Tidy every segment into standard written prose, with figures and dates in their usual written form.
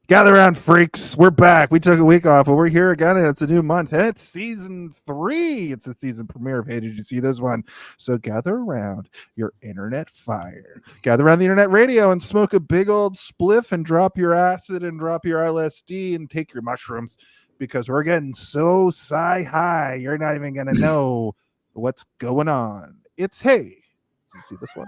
Gather around, freaks. We're back. We took a week off, but we're here again, and it's a new month, and it's season 3. It's the season premiere of Hey, Did You See This One? So gather around your internet fire. Gather around the internet radio and smoke a big old spliff and drop your acid and drop your LSD and take your mushrooms because we're getting so sci-high, you're not even going to know what's going on. It's Hey, Did You See This One?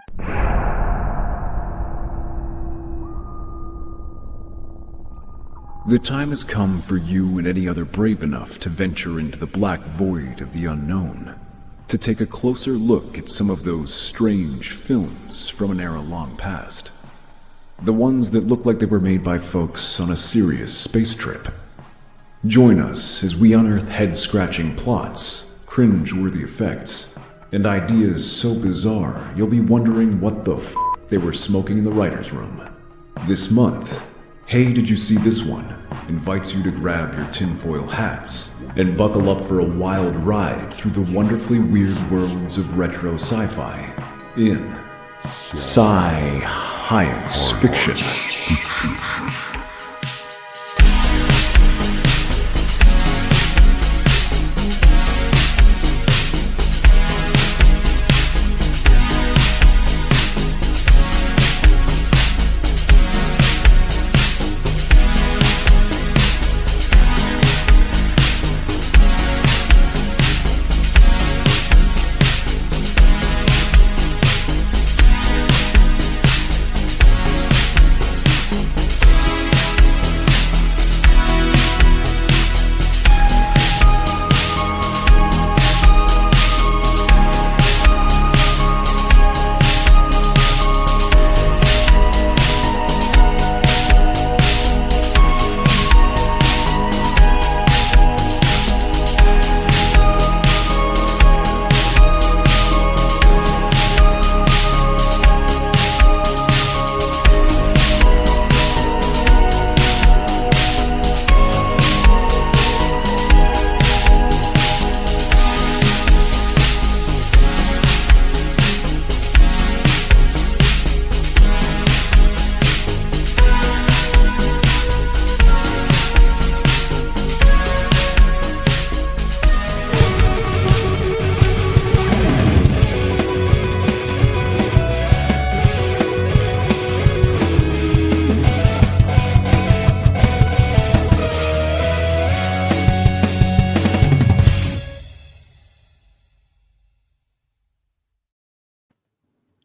The time has come for you and any other brave enough to venture into the black void of the unknown, to take a closer look at some of those strange films from an era long past. The ones that look like they were made by folks on a serious space trip. Join us as we unearth head-scratching plots, cringe-worthy effects, and ideas so bizarre you'll be wondering what the f*** they were smoking in the writer's room. This month, Hey, Did You See This One? Invites you to grab your tinfoil hats and buckle up for a wild ride through the wonderfully weird worlds of retro sci-fi in Sci-HIGH-ence Fiction.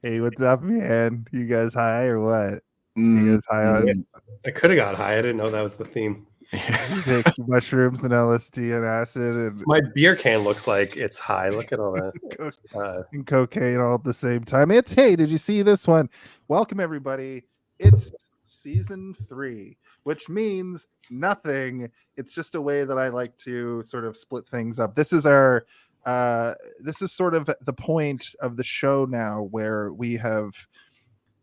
Hey, what's up, man? You guys high or what? You guys high on? I could have got high. I didn't know that was the theme. You take mushrooms and LSD and acid and My beer can looks like it's high. Look at all that. and cocaine all at the same time. It's Hey, Did You See This One? Welcome, everybody. It's season 3, which means nothing. It's just a way that I like to sort of split things up. This is our this is sort of the point of the show now where we have,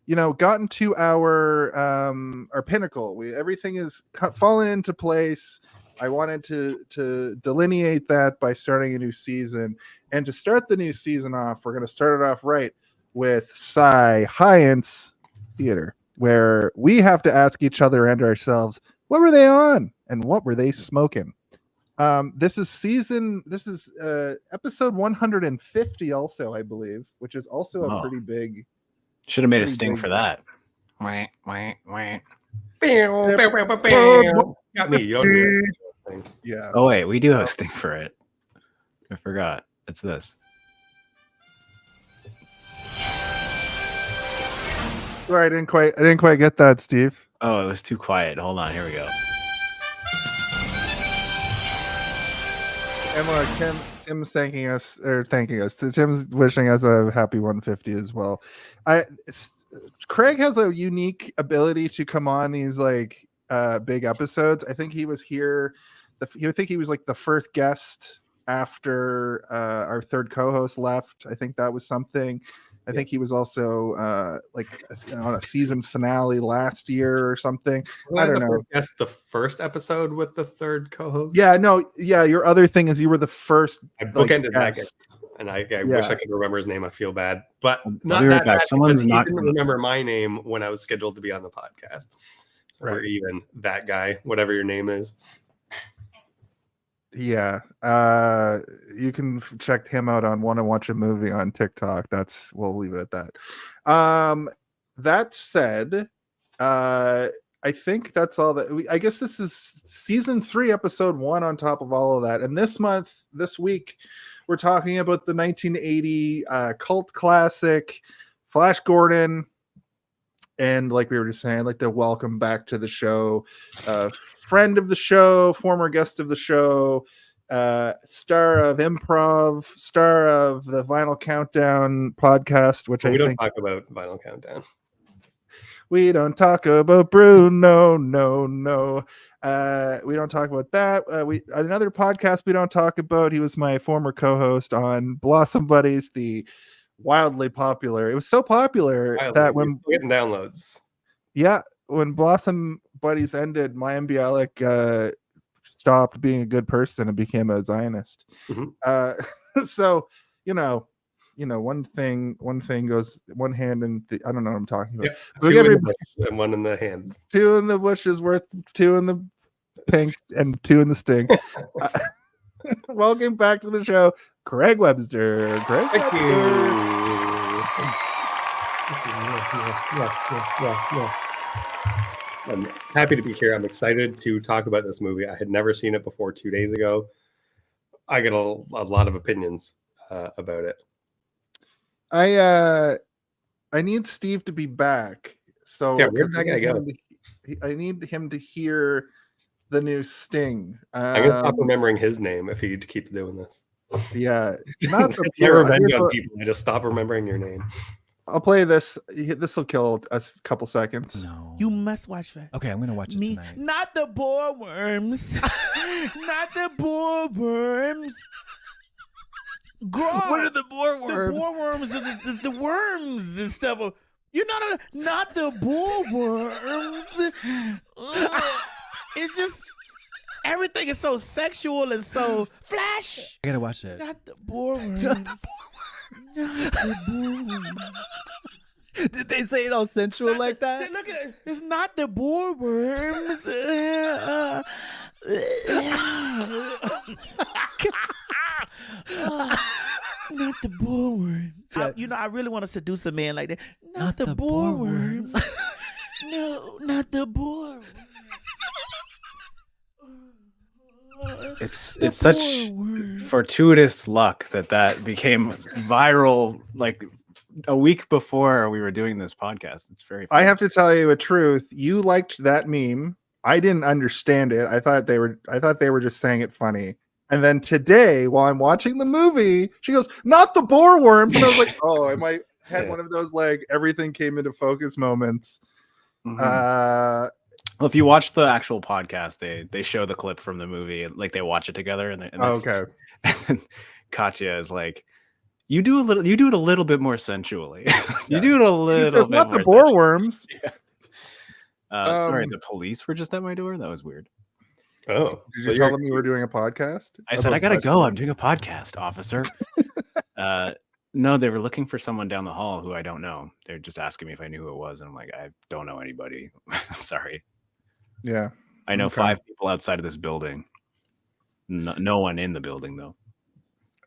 you know, gotten to our pinnacle. Everything is fallen into place. I wanted to delineate that by starting a new season, and to start the new season off, we're going to start it off right with Sci-HIGH-ence Theater, where we have to ask each other and ourselves, what were they on and what were they smoking? This is episode 150 also, I believe, which is also a pretty big. Should have made a sting for that. Got me. You don't Yeah. Oh wait, we do have a sting for it. I forgot. It's this. Sorry, I didn't quite get that, Steve. Oh, it was too quiet. Hold on, here we go. And Tim's thanking us. Tim's wishing us a happy 150 as well. Craig has a unique ability to come on these like big episodes. I think he was here. I think he was like the first guest after our third co-host left. I think that was something. I think he was also like on a season finale last year or something. I don't know. That's the first episode with the third co-host. Yeah, no, yeah. Your other thing is you were the first. I bookended that guest, and I wish I could remember his name. I feel bad, but not be right that back. bad Someone's because he not didn't remember my name when I was scheduled to be on the podcast. So we're even. That guy, whatever your name is. Yeah. You can check him out on Want to Watch a Movie on TikTok. We'll leave it at that. That said, I think that's all I guess this is season 3, episode 1 on top of all of that. And this week, we're talking about the 1980 cult classic, Flash Gordon. And like we were just saying, I'd like to welcome back to the show, friend of the show, former guest of the show, star of improv, star of the Vinyl Countdown podcast, which we don't talk about Vinyl Countdown. We don't talk about Bruno, no. We don't talk about that. Another podcast we don't talk about. He was my former co-host on Blossom Buddies, the wildly popular. It was so popular that when getting downloads. Yeah, when Blossom Buddies ended, Mayim Bialik stopped being a good person and became a Zionist. Mm-hmm. So one thing goes one hand in the, I don't know what I'm talking about. Yep. 2 in the bush and 1 in the hand. 2 in the bush is worth 2 in the pink and 2 in the sting. Welcome back to the show, Craig Webster. Thank you. I'm happy to be here. I'm excited to talk about this movie. I had never seen it before 2 days ago. I get a lot of opinions about it. I need Steve to be back. So yeah, where'd that guy go? I need him to hear the new Sting. I'm gonna stop remembering his name if he keeps doing this. Yeah, not the revenge on people. I just stop remembering your name. I'll play this. This will kill a couple seconds. No, you must watch that. Okay, I'm gonna watch it tonight. Not the boar worms. Not the boar worms. What are the boar worms? The boar worms are the worms and stuff. You know, not the boar worms. It's just everything is so sexual and so flash. I gotta watch it. Not the boar worms. Not the boar worms. Did they say it all sensual like that? Look at it. It's not the boar worms. Not the boar worms. I really want to seduce a man like that. Not the boar worms. No, not the boar worms. It's such fortuitous luck that became viral like a week before we were doing this podcast. It's very funny. I have to tell you a truth. You liked that meme. I didn't understand it. I thought they were just saying it funny. And then today, while I'm watching the movie, she goes, "Not the boar worms." And I was like, "Oh, I might had one of those like everything came into focus moments." Mm-hmm. Well, if you watch the actual podcast, they show the clip from the movie, and like they watch it together. And okay. And Katya is like, "You do it a little bit more sensually. You do it a little bit not more the boar worms." Yeah. Sorry, the police were just at my door. That was weird. Oh, did you tell them you were doing a podcast? I said, I gotta go. I'm doing a podcast, officer. No, they were looking for someone down the hall who I don't know. They're just asking me if I knew who it was. And I'm like, I don't know anybody. Sorry. Yeah. I know 5 people outside of this building. No one in the building, though.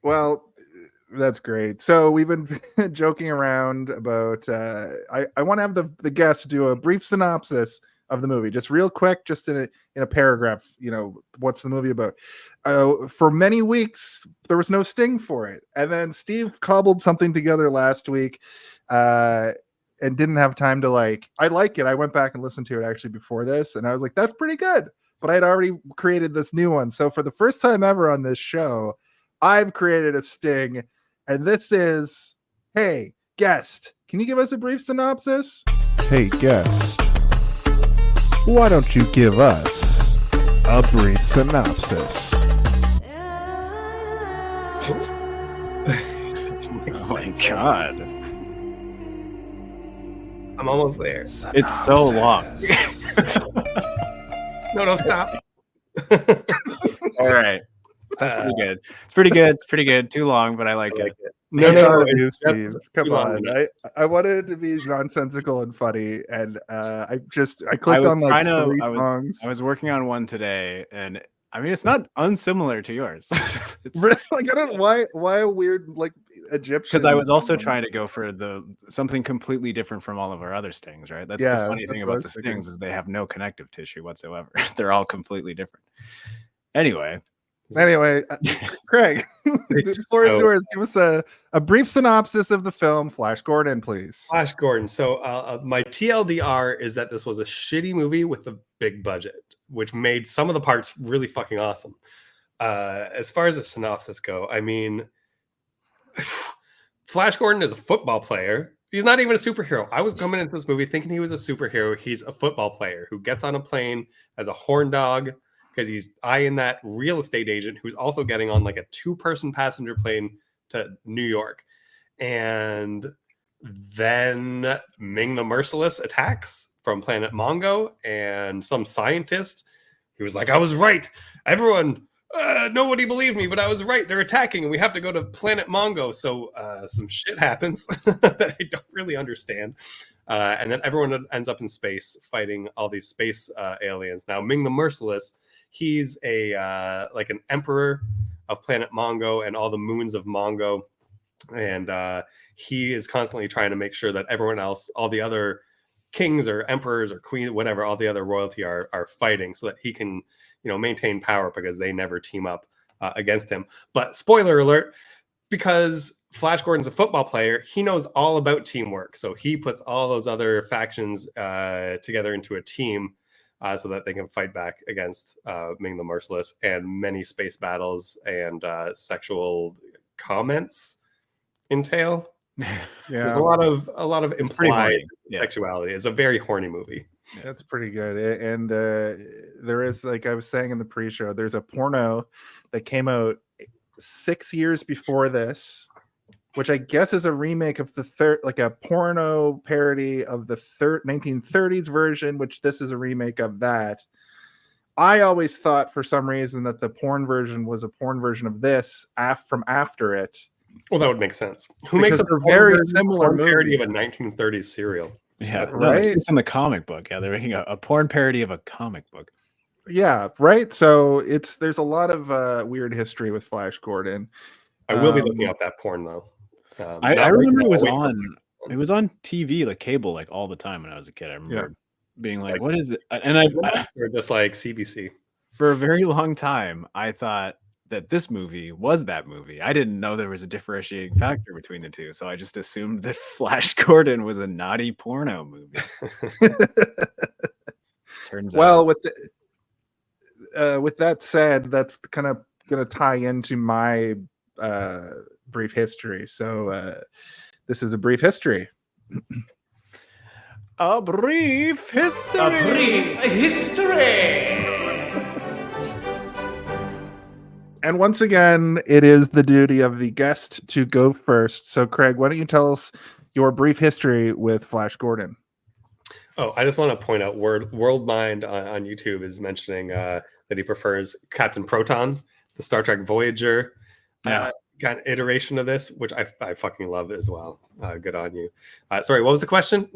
Well, that's great. So we've been joking around about, I want to have the guests do a brief synopsis of the movie, just real quick, just in a paragraph. What's the movie about? For many weeks there was no Sting for it, and then Steve cobbled something together last week, and didn't have time to I like it. I went back and listened to it actually before this, and I was like, that's pretty good. But I'd already created this new one, so for the first time ever on this show, I've created a Sting, and this is, hey guest, can you give us a brief synopsis? Hey guest, why don't you give us a brief synopsis? Oh my god. I'm almost there. It's so long. No, stop. All right. That's pretty good. It's pretty good. Too long, but I like it. No, I'm no, proud no, of you, that's Steve. Come too long on. winded. I wanted it to be nonsensical and funny, and I I clicked was on like trying to. 3 songs. I was working on one today, and I mean, it's not unsimilar to yours. It's Really, like I don't why a weird like Egyptian. because I was also one? trying to go for something completely different from all of our other stings, right? That's the Yeah, funny that's thing what I about the was thinking. stings is they have no connective tissue whatsoever. They're all completely different. Anyway, Anyway, Craig, the floor is So- yours. Give us a brief synopsis of the film Flash Gordon, please. Flash Gordon. So my TLDR is that this was a shitty movie with a big budget, which made some of the parts really fucking awesome. As far as the synopsis go, I mean, Flash Gordon is a football player. He's not even a superhero. I was coming into this movie thinking he was a superhero. He's a football player who gets on a plane as a horn dog because he's eyeing that real estate agent who's also getting on like a 2-person passenger plane to New York. And then Ming the Merciless attacks from planet Mongo, and some scientist, he was like, I was right. Everyone, nobody believed me, but I was right. They're attacking, and we have to go to planet Mongo. So some shit happens that I don't really understand. And then everyone ends up in space fighting all these space aliens. Now, Ming the Merciless, he's a like an emperor of planet Mongo and all the moons of Mongo. And he is constantly trying to make sure that everyone else, all the other kings or emperors or queens, whatever, all the other royalty are fighting so that he can, maintain power because they never team up against him. But spoiler alert, because Flash Gordon's a football player, he knows all about teamwork. So he puts all those other factions together into a team so that they can fight back against Ming the Merciless, and many space battles and sexual comments entail. There's a lot of it's pretty implied horny. Yeah. sexuality. It's a very horny movie. That's pretty good. And there is, like I was saying in the pre-show, there's a porno that came out 6 years before this, which I guess is a remake of like a porno parody of the 1930s version, which this is a remake of that. I always thought for some reason that the porn version was a porn version of this from after it. Well, that would make sense. Who Because makes a they're very similar porn parody movie. of a 1930s serial? Yeah, Right? it's in the comic book. Yeah, they're making a porn parody of a comic book. Yeah, right. So there's a lot of weird history with Flash Gordon. I will be looking up that porn though. I remember it was on TV, like cable, like all the time when I was a kid. I remember being like, "What is it?" And or just like CBC. For a very long time, I thought that this movie was that movie. I didn't know there was a differentiating factor between the two, so I just assumed that Flash Gordon was a naughty porno movie. Turns out, with that said, that's kind of going to tie into my brief history. So this is a brief history. a brief history. A brief history. And once again, it is the duty of the guest to go first. So, Craig, why don't you tell us your brief history with Flash Gordon? Oh, I just want to point out Worldmind on YouTube is mentioning that he prefers Captain Proton, the Star Trek Voyager kind of iteration of this, which I fucking love as well. Good on you. Sorry, what was the question?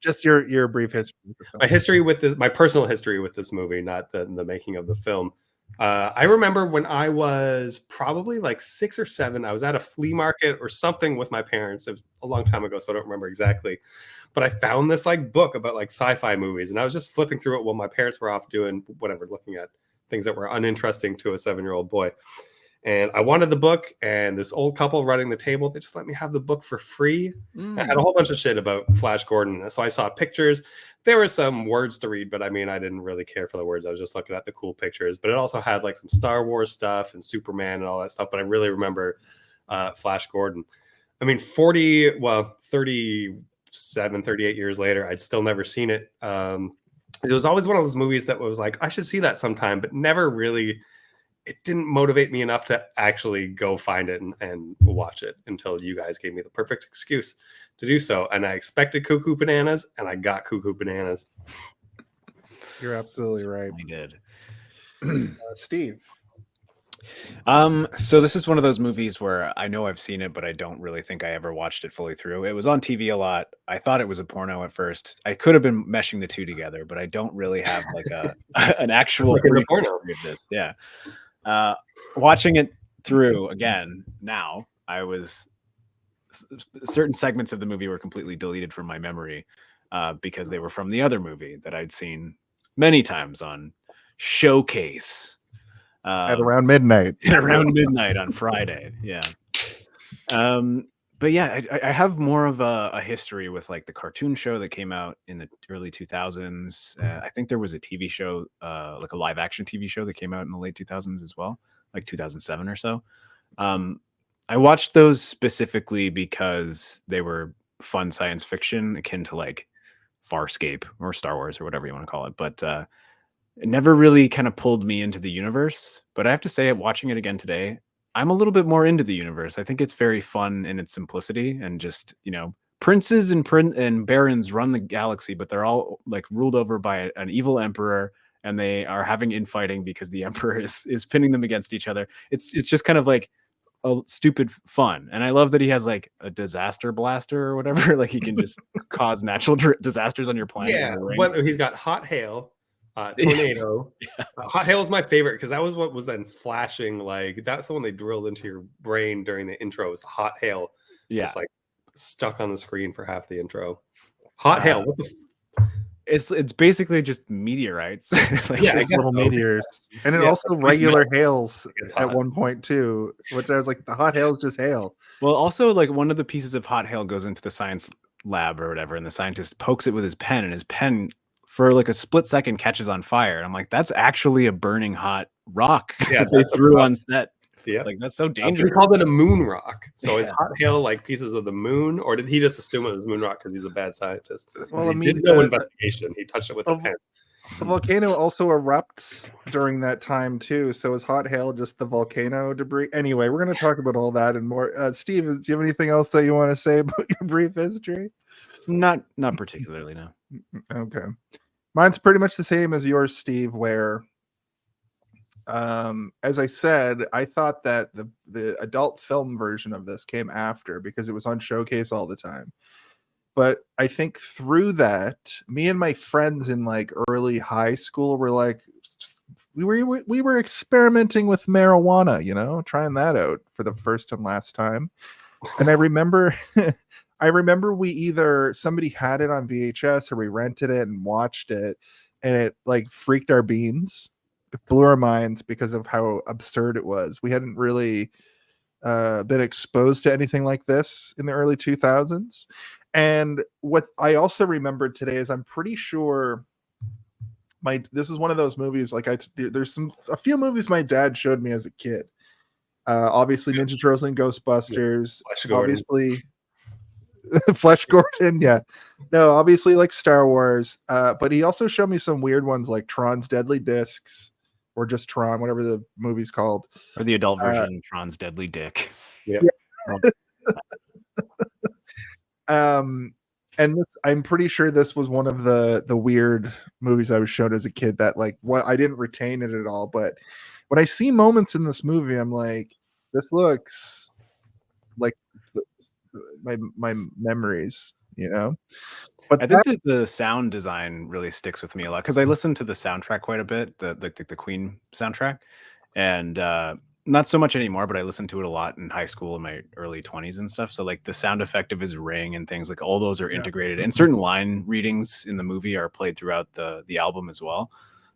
Just your brief history. My personal history with this movie, not the making of the film. I remember when I was probably like 6 or 7, I was at a flea market or something with my parents. It was a long time ago, so I don't remember exactly. But I found this like book about like sci-fi movies, and I was just flipping through it while my parents were off doing whatever, looking at things that were uninteresting to a 7-year-old boy. And I wanted the book, and this old couple running the table, they just let me have the book for free. I had a whole bunch of shit about Flash Gordon. So I saw pictures. There were some words to read, but I mean, I didn't really care for the words. I was just looking at the cool pictures. But it also had like some Star Wars stuff and Superman and all that stuff. But I really remember Flash Gordon. I mean, 37, 38 years later, I'd still never seen it. It was always one of those movies that was like, I should see that sometime, but never really... It didn't motivate me enough to actually go find it and watch it until you guys gave me the perfect excuse to do so. And I expected Cuckoo Bananas, and I got Cuckoo Bananas. You're absolutely right. I did. Steve. So this is one of those movies where I know I've seen it, but I don't really think I ever watched it fully through. It was on TV a lot. I thought it was a porno at first. I could have been meshing the two together, but I don't really have like a an actual Like in the brief porno. history of this. Yeah. Watching it through again now, I was certain segments of the movie were completely deleted from my memory because they were from the other movie that I'd seen many times on Showcase. At around midnight. Around midnight on Friday. Yeah. But yeah, I have more of a history with like the cartoon show that came out in the early 2000s. I think there was a TV show, like a live action TV show that came out in the late 2000s as well, like 2007 or so. I watched those specifically because they were fun science fiction akin to like Farscape or Star Wars or whatever you want to call it. But it never really kind of pulled me into the universe. But I have to say, watching it again today, I'm a little bit more into the universe. I think it's very fun in its simplicity and just, princes and barons run the galaxy, but they're all like ruled over by an evil emperor, and they are having infighting because the emperor is pinning them against each other. It's just kind of like a stupid fun. And I love that he has like a disaster blaster or whatever. Like he can just cause natural disasters on your planet. Yeah, but he's got hot hail. Tornado. Hot hail is my favorite because that was what was then flashing. Like that's the one they drilled into your brain during the intro. Was hot hail, just like stuck on the screen for half the intro. Hot hail. What the? It's basically just meteorites. Like little meteors, and it also regular hails at one point too. Which I was like, the hot hail is just hail. Well, also like one of the pieces of hot hail goes into the science lab or whatever, and the scientist pokes it with his pen, and his pen, for like a split second, catches on fire. And I'm like, that's actually a burning hot rock that they threw on set. Yeah, like that's so dangerous. He called it a moon rock. So is hot hail like pieces of the moon, or did he just assume it was moon rock because he's a bad scientist? Well, he did no investigation. He touched it with a pen. The volcano also erupts during that time too. So is hot hail just the volcano debris? Anyway, we're going to talk about all that and more. Steve, do you have anything else that you want to say about your brief history? Not particularly, no. Okay. Mine's pretty much the same as yours, Steve, where as I said, I thought that the adult film version of this came after because it was on Showcase all the time. But I think through that, me and my friends in like early high school were like, we were experimenting with marijuana, trying that out for the first and last time. And I remember we either somebody had it on VHS or we rented it and watched it, and it like freaked our beans. It blew our minds because of how absurd it was. We hadn't really been exposed to anything like this in the early 2000s. And what I also remembered today is I'm pretty sure this is one of those movies, like there's a few movies my dad showed me as a kid. Obviously Ninja Turtles and Ghostbusters, obviously Flash Gordon, obviously like Star Wars, but he also showed me some weird ones like Tron's Deadly Discs, or just Tron, whatever the movie's called, or the adult version, Tron's Deadly Dick. And I'm pretty sure this was one of the weird movies I was shown as a kid that like I didn't retain it at all, but when I see moments in this movie, I'm like, this looks like my memories, But I think that the sound design really sticks with me a lot because I listen to the soundtrack quite a bit, the Queen soundtrack, and not so much anymore, but I listened to it a lot in high school in my early 20s and stuff. So like the sound effect of his ring and things like all those are integrated, and certain line readings in the movie are played throughout the album as well.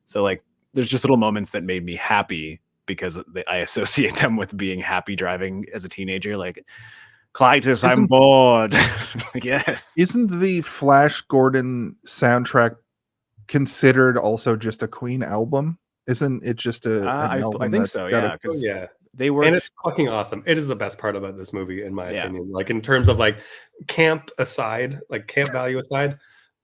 So like there's just little moments that made me happy because I associate them with being happy driving as a teenager. Like, Clytus, I'm bored. Yes. Isn't the Flash Gordon soundtrack considered also just a Queen album? Isn't it just an album? I think so. Yeah. They were, and it's fucking awesome. It is the best part about this movie, in my opinion. Like in terms of like camp aside, like camp value aside,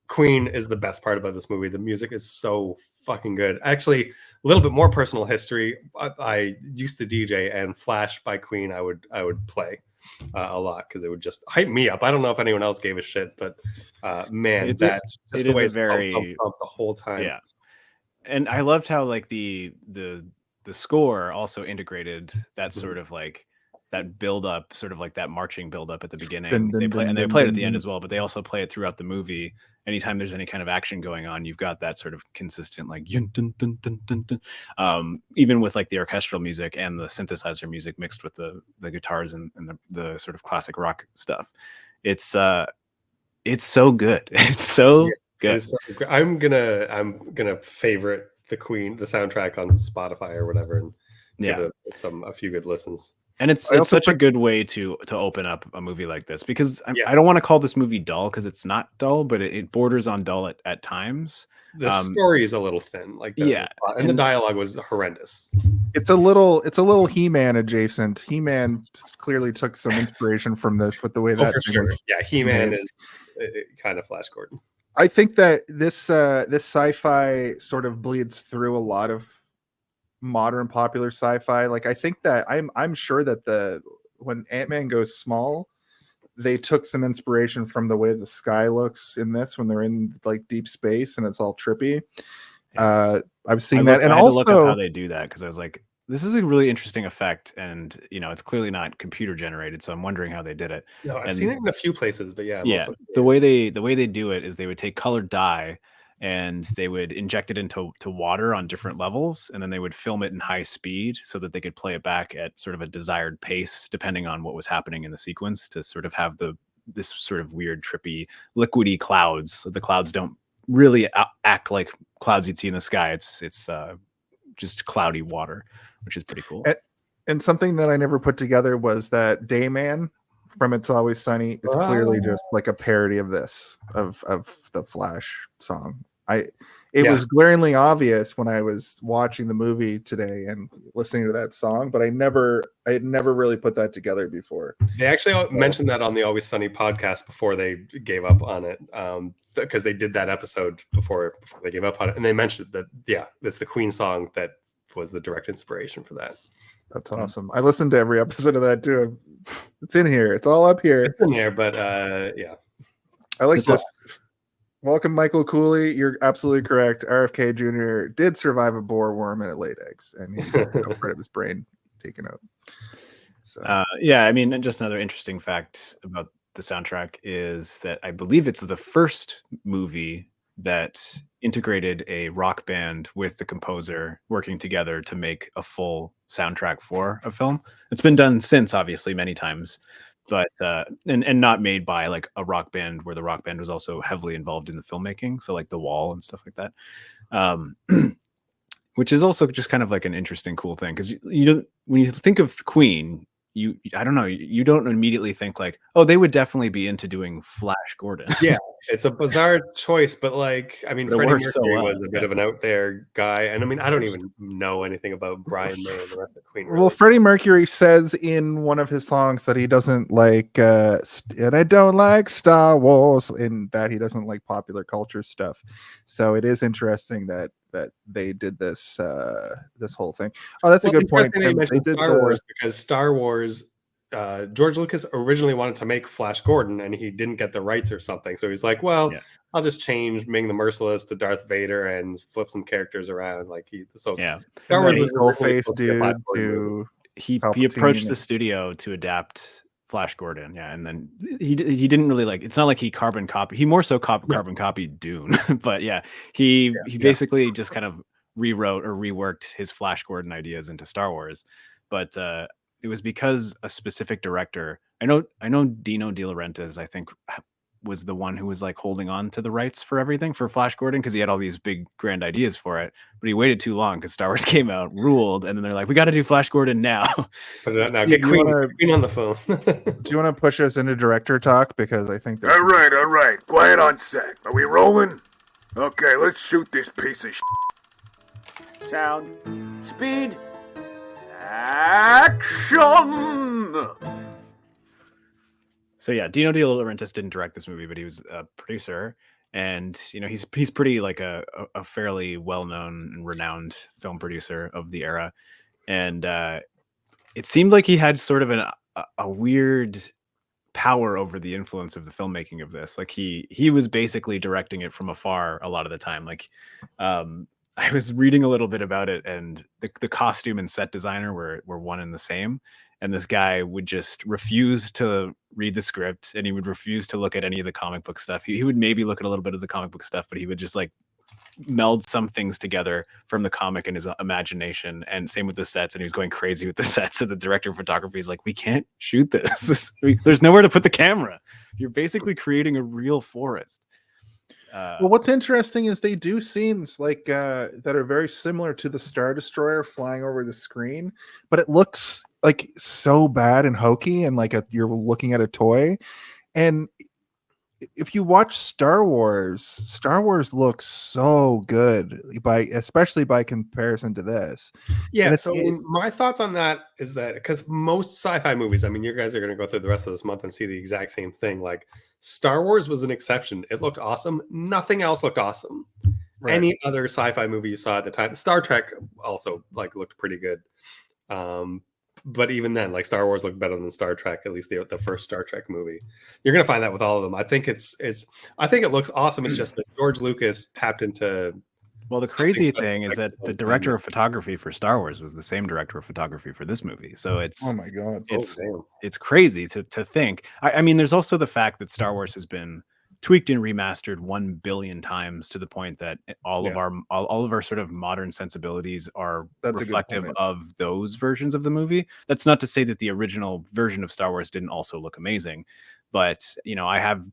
Queen is the best part about this movie. The music is so fucking good. Actually, a little bit more personal history. I used to DJ, and Flash by Queen I would play a lot because it would just hype me up. I don't know if anyone else gave a shit, but man, that's just the way it's the whole time. Yeah. And I loved how like the the score also integrated that sort of like that build up, sort of like that marching build up at the beginning. They play it at the end as well, but they also play it throughout the movie. Anytime there's any kind of action going on, you've got that sort of consistent like dun, dun, dun, dun, dun, dun. Even with like the orchestral music and the synthesizer music mixed with the guitars and the sort of classic rock stuff. It's so good. It's so good. It's so good. I'm gonna favorite the soundtrack on Spotify or whatever, and give it a few good listens. And it's such a good way to open up a movie like this, because I don't want to call this movie dull, because it's not dull, but it borders on dull at times. The story is a little thin, and the dialogue was horrendous. It's a little He-Man adjacent. He-Man clearly took some inspiration from this with the way that. For sure. Yeah, He-Man is kind of Flash Gordon. I think that this sci-fi sort of bleeds through a lot of modern popular sci-fi. Like, I think that I'm sure that when Ant-Man goes small, they took some inspiration from the way the sky looks in this when they're in like deep space and it's all trippy. I've seen that, and also look up how they do that, because I was like, this is a really interesting effect, and it's clearly not computer generated, so I'm wondering how they did it. No, I've seen it in a few places, but the way they do it is they would take colored dye and they would inject it into water on different levels, and then they would film it in high speed so that they could play it back at sort of a desired pace depending on what was happening in the sequence, to sort of have this sort of weird, trippy, liquidy clouds. So the clouds don't really act like clouds you'd see in the sky. It's just cloudy water, which is pretty cool. And something that I never put together was that Dayman from It's Always Sunny is clearly just like a parody of this, of the Flash song. It was glaringly obvious when I was watching the movie today and listening to that song, but I had never really put that together before. They actually mentioned that on the Always Sunny podcast before they gave up on it, because they did that episode before they gave up on it, and they mentioned that that's the Queen song that was the direct inspiration for that. That's awesome. I listened to every episode of that too. It's in here. It's all up here. It's in there, but I like this. Welcome, Michael Cooley. You're absolutely correct. RFK Jr. did survive a boar worm and it laid eggs, and he had no part of his brain taken out. So I mean, and just another interesting fact about the soundtrack is that I believe it's the first movie that integrated a rock band with the composer working together to make a full soundtrack for a film. It's been done since, obviously, many times, but and not made by like a rock band where the rock band was also heavily involved in the filmmaking, so like The Wall and stuff like that, which is also just kind of like an interesting, cool thing, because when you think of Queen, I don't know, you don't immediately think like, oh, they would definitely be into doing Flash Gordon. Yeah, it's a bizarre choice, but like, I mean, Freddie Mercury was a bit of an out there guy, and I mean, I don't even know anything about Brian May and the rest of Queen. Really. Well, Freddie Mercury says in one of his songs that he doesn't like, and I don't like Star Wars, in that he doesn't like popular culture stuff. So it is interesting that they did this whole thing. Oh, that's a good point. They mentioned Star Wars because Star Wars, George Lucas originally wanted to make Flash Gordon, and he didn't get the rights or something. So he's like, well, I'll just change Ming the Merciless to Darth Vader and flip some characters around. Like Star Wars was whole face dude to he approached the studio to adapt Flash Gordon, and then he didn't really like. It's not like he carbon copied. He more so carbon copied Dune, but he basically just kind of rewrote or reworked his Flash Gordon ideas into Star Wars. But it was because a specific director. I know Dino De Laurentiis, I think, was the one who was like holding on to the rights for everything for Flash Gordon, because he had all these big grand ideas for it, but he waited too long because Star Wars came out, ruled, and then they're like, we got to do Flash Gordon now. Put it out now. Get Queen on the phone. Do you want to push us into director talk? Because I think all right, quiet on set. Are we rolling? Okay, let's shoot this piece of shit. Sound, speed, action. So Dino De Laurentiis didn't direct this movie, but he was a producer, and he's pretty like a fairly well-known and renowned film producer of the era, and it seemed like he had sort of a weird power over the influence of the filmmaking of this. Like he was basically directing it from afar a lot of the time. Like I was reading a little bit about it, and the costume and set designer were one and the same. And this guy would just refuse to read the script, and he would refuse to look at any of the comic book stuff. He would maybe look at a little bit of the comic book stuff, but he would just like meld some things together from the comic in his imagination. And same with the sets, and he was going crazy with the sets. And the director of photography is like, we can't shoot this. There's nowhere to put the camera. You're basically creating a real forest. Well, what's interesting is they do scenes like that are very similar to the Star Destroyer flying over the screen, but it looks like so bad and hokey, and like you're looking at a toy. And if you watch Star Wars looks so good especially by comparison to this. Yeah. So my thoughts on that is that because most sci-fi movies, I mean, you guys are going to go through the rest of this month and see the exact same thing. Like Star Wars was an exception. It looked awesome. Nothing else looked awesome. Right. Any other sci-fi movie you saw at the time, Star Trek also like looked pretty good. But even then, like Star Wars looked better than Star Trek, at least the first Star Trek movie. You're gonna find that with all of them. I think I think it looks awesome. It's just that George Lucas tapped into. Well, the crazy thing is that the director of photography for Star Wars was the same director of photography for this movie. So it's oh my god, it's crazy to think. I mean, there's also the fact that Star Wars has been tweaked and remastered 1 billion times to the point that all of our sort of modern sensibilities are reflective of those versions of the movie. That's not to say that the original version of Star Wars didn't also look amazing, but you know, I have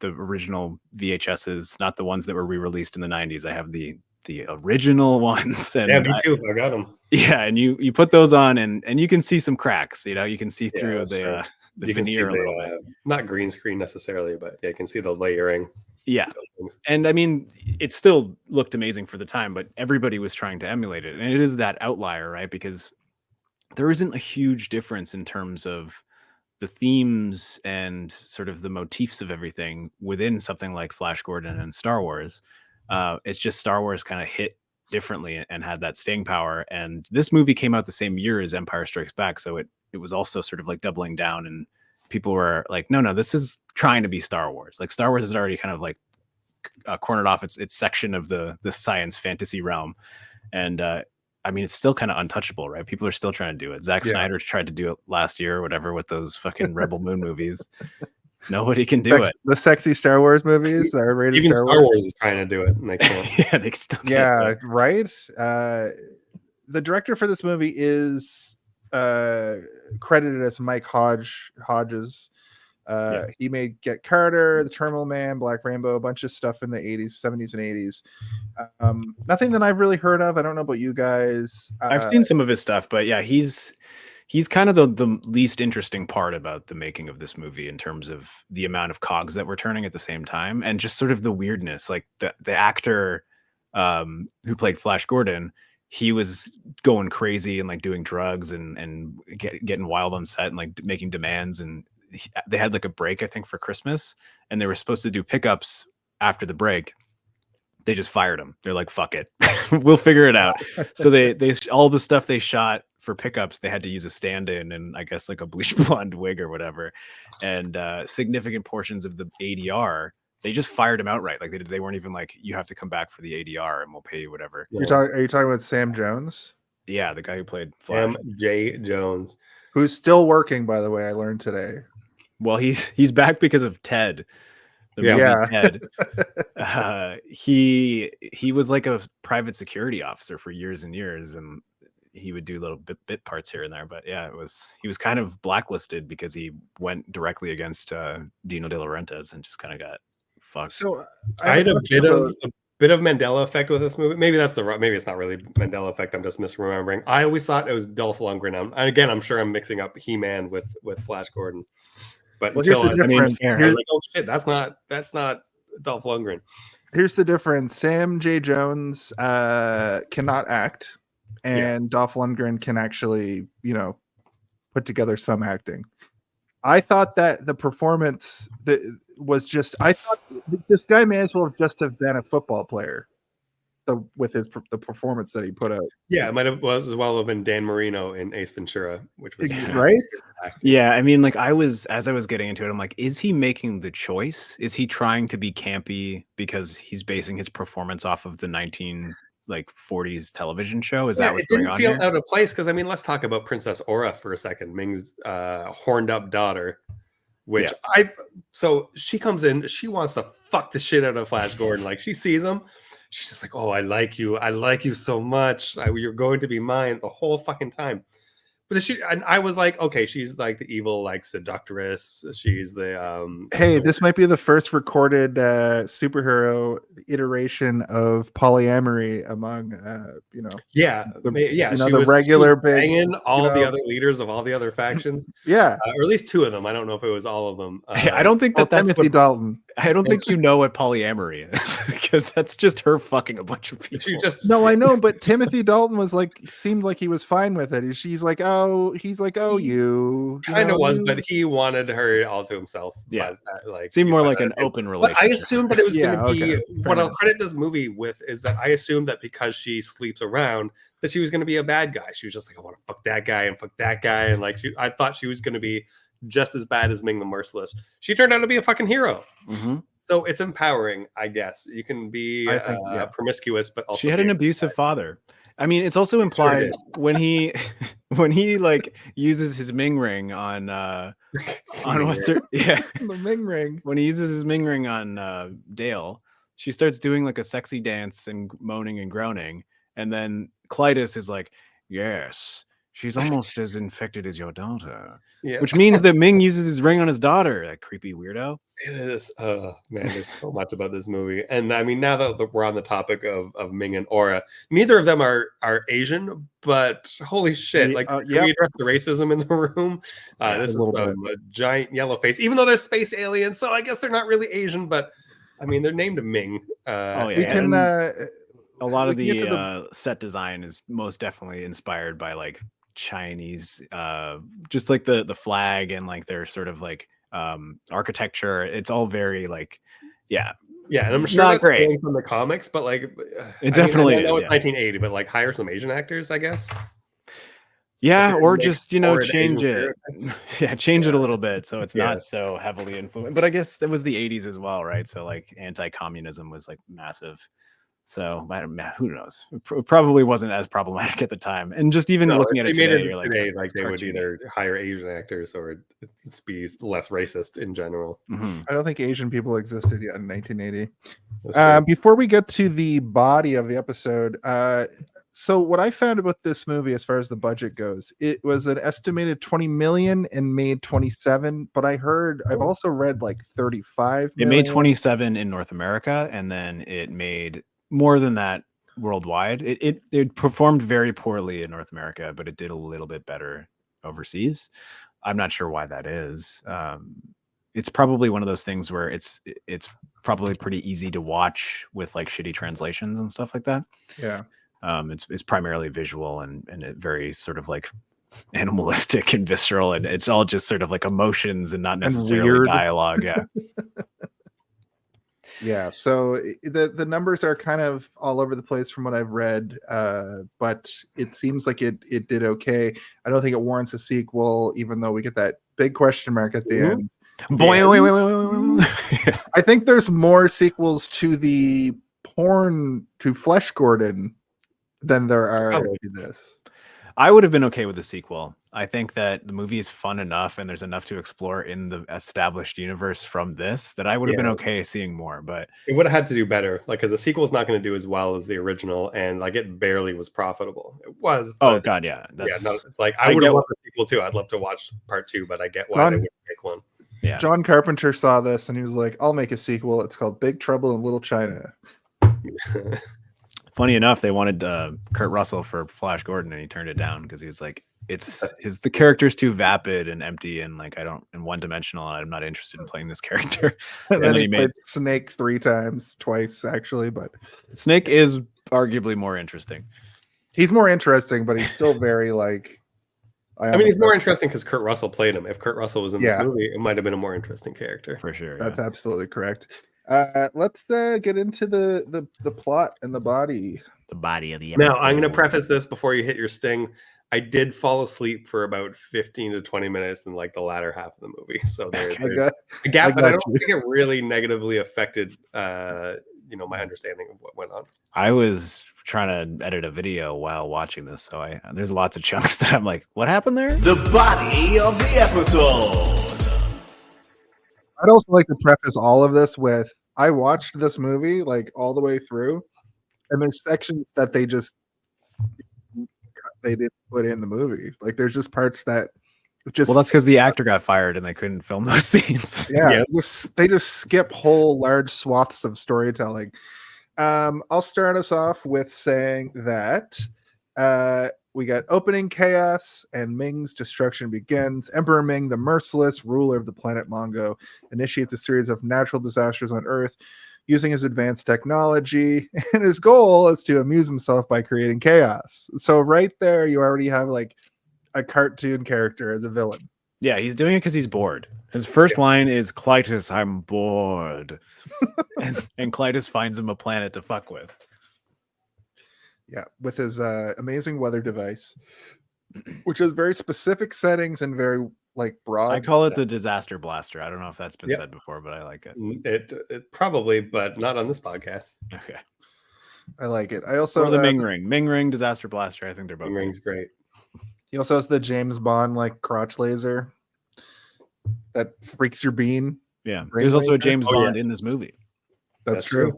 the original VHSs, not the ones that were re-released in the 90s. I have the original ones. And yeah, me too. I got them. Yeah, and you put those on, and you can see some cracks. You know, you can see through the veneer a little bit. Not green screen necessarily, but yeah, you can see the layering. Yeah. And I mean, it still looked amazing for the time, but everybody was trying to emulate it. And it is that outlier, right? Because there isn't a huge difference in terms of the themes and sort of the motifs of everything within something like Flash Gordon and Star Wars. It's just Star Wars kind of hit differently and had that staying power. And this movie came out the same year as Empire Strikes Back. So it was also sort of like doubling down, and people were like, no, this is trying to be Star Wars. Like Star Wars has already kind of like cornered off its section of the science fantasy realm. And I mean, it's still kind of untouchable, right? People are still trying to do it. Zack Snyder tried to do it last year or whatever with those fucking Rebel Moon movies. Nobody can do it. The sexy Star Wars movies, the R-rated even Star Wars is trying to do it, and they can't. Yeah, they still can't. Yeah, right. The director for this movie is credited as Mike Hodges. He made Get Carter, The Terminal Man, Black Rainbow, a bunch of stuff in the 80s, 70s, and 80s. Nothing that I've really heard of. I don't know about you guys. I've seen some of his stuff, but yeah, he's kind of the least interesting part about the making of this movie in terms of the amount of cogs that were turning at the same time, and just sort of the weirdness. Like the actor who played Flash Gordon, he was going crazy and like doing drugs and getting wild on set and like making demands. And they had like a break, I think, for Christmas, and they were supposed to do pickups after the break. They just fired him. They're like, fuck it. We'll figure it out. So they all the stuff they shot for pickups, they had to use a stand-in and I guess like a bleach blonde wig or whatever. And significant portions of the ADR, they just fired him outright. Like they weren't even like, you have to come back for the ADR and we'll pay you whatever. Are you talking about Sam Jones? Yeah, the guy who played Flash. Sam J. Jones, who's still working, by the way. I learned today. Well, he's back because of Ted. Ted. He was like a private security officer for years and years, and he would do little bit parts here and there. But yeah, he was kind of blacklisted because he went directly against Dino De Laurentiis and just kind of got fucked. So I had a bit of Mandela effect with this movie. Maybe it's not really Mandela effect. I'm just misremembering. I always thought it was Dolph Lundgren. I'm sure I'm mixing up He-Man with Flash Gordon. But here's the difference. I was like, oh shit, that's not Dolph Lundgren. Here's the difference. Sam J. Jones cannot act, and Dolph Lundgren can actually, put together some acting. I thought that the performance I thought this guy may as well just have been a football player. With the performance that he put out. Yeah, it might have as well have been Dan Marino in Ace Ventura, which was right. Yeah, I mean, like as I was getting into it, I'm like, is he making the choice? Is he trying to be campy because he's basing his performance off of the like 40s television show. Is Yeah, that what's it going didn't on feel here? out of place because I mean, let's talk about Princess Aura for a second. Ming's horned up daughter, which so she comes in, she wants to fuck the shit out of Flash Gordon. Like she sees him, she's just like, "Oh, I like you so much. You're going to be mine the whole fucking time." But and I was like, okay, she's like the evil, like seductress. She's the Hey, this might be the first recorded superhero iteration of polyamory among yeah, the she was regular big banging all the know, other leaders of all the other factions. yeah, Or at least two of them. I don't know if it was all of them. I don't think that's Timothy what Dalton. I don't think you know what polyamory is because that's just her fucking a bunch of people. She just No, I know, but Timothy Dalton was like, seemed like he was fine with it. He's like, you kind of know? was, but he wanted her all to himself. Yeah, but, like seemed more like an open But relationship. I assumed that it was going to be fair what I'll enough. credit this movie with is that I assumed that because she sleeps around that she was going to be a bad guy. She was just like, I want to fuck that guy and fuck that guy, and like I thought she was going to be just as bad as Ming the Merciless. She turned out to be a fucking hero. Mm-hmm. So it's empowering, I guess. You can be promiscuous, but also she had an abusive father. I mean, it's also implied when he like uses his Ming ring on what's her The Ming ring. when he uses his Ming ring on Dale, she starts doing like a sexy dance and moaning and groaning, and then Clytus is like, "Yes, she's almost as infected as your daughter," which means that Ming uses his ring on his daughter. That creepy weirdo. It is. Oh man, there's so much about this movie. And I mean, now that we're on the topic of Ming and Aura, neither of them are Asian, but holy shit! Like, can we address the racism in the room? This is a giant yellow face, even though they're space aliens. So I guess they're not really Asian, but I mean, they're named Ming. We can. A lot of the set design is most definitely inspired by like Chinese, just like the flag and like their sort of like architecture. It's all very like and I'm sure not that's great from the comics, but like it definitely I know it's 1980, but like hire some Asian actors, I guess. Or just change it. Change it a Yeah. little bit so it's not so heavily influenced. But I guess that was the 80s as well, right? So like anti-communism was like massive. So who knows? It probably wasn't as problematic at the time. And just even looking at it today, you're like, they would either hire Asian actors or it's be less racist in general. Mm-hmm. I don't think Asian people existed yet in 1980. Before we get to the body of the episode, so what I found about this movie as far as the budget goes, it was an estimated 20 million and made 27, but I've also read like 35 million. It made 27 in North America, and then it made more than that worldwide. It performed very poorly in North America, but it did a little bit better overseas. I'm not sure why that is. It's probably one of those things where it's probably pretty easy to watch with like shitty translations and stuff like that. Yeah. It's primarily visual and it very sort of like animalistic and visceral, and it's all just sort of like emotions and not necessarily dialogue. Yeah. Yeah, so the numbers are kind of all over the place from what I've read, but it seems like it did okay. I don't think it warrants a sequel, even though we get that big question mark at the end. I think there's more sequels to the to Flesh Gordon than there are to this. I would have been okay with the sequel. I think that the movie is fun enough and there's enough to explore in the established universe from this that I would have been okay seeing more, but it would have had to do better, like, because the sequel is not going to do as well as the original, and like it barely was profitable. It was, but, like I would have loved the sequel too. I'd love to watch part 2, but I get why they wouldn't make one. Yeah, John Carpenter saw this and he was like, "I'll make a sequel. It's called Big Trouble in Little China." Funny enough, they wanted Kurt Russell for Flash Gordon, and he turned it down because he was like, the character's too vapid and empty and like and one dimensional. I'm not interested in playing this character. And then he played Snake twice actually, but Snake is arguably more interesting. He's more interesting, but he's still very like. I mean, he's more interesting because Kurt Russell played him. If Kurt Russell was in this movie, it might have been a more interesting character for sure. That's absolutely correct. Let's get into the plot and the body. The body of the episode. Now, I'm going to preface this before you hit your sting. I did fall asleep for about 15 to 20 minutes in like the latter half of the movie. So there's a gap, but I don't think it really negatively affected my understanding of what went on. I was trying to edit a video while watching this, so there's lots of chunks that I'm like, what happened there? The body of the episode. I'd also like to preface all of this with I watched this movie like all the way through, and there's sections that they didn't put in the movie. Like there's just parts that just Well, that's because the actor got fired and they couldn't film those scenes. yeah. They just skip whole large swaths of storytelling. I'll start us off with saying that we got opening chaos and Ming's destruction begins. Emperor Ming the Merciless, ruler of the planet Mongo, initiates a series of natural disasters on Earth using his advanced technology, and his goal is to amuse himself by creating chaos. So right there, you already have like a cartoon character as a villain. Yeah, he's doing it because he's bored. His first line is, Clytus, I'm bored. and Clytus finds him a planet to fuck with. Yeah, with his amazing weather device, which has very specific settings and very like broad. I call it the disaster blaster. I don't know if that's been said before, but I like it. It probably, but not on this podcast. Okay. I like it. I also the Ming Ring. Ming Ring, disaster blaster. I think they're both. Ming Ring's great. He also has the James Bond like crotch laser that freaks your bean. Yeah. Ring There's also a laser? James Bond in this movie. That's true.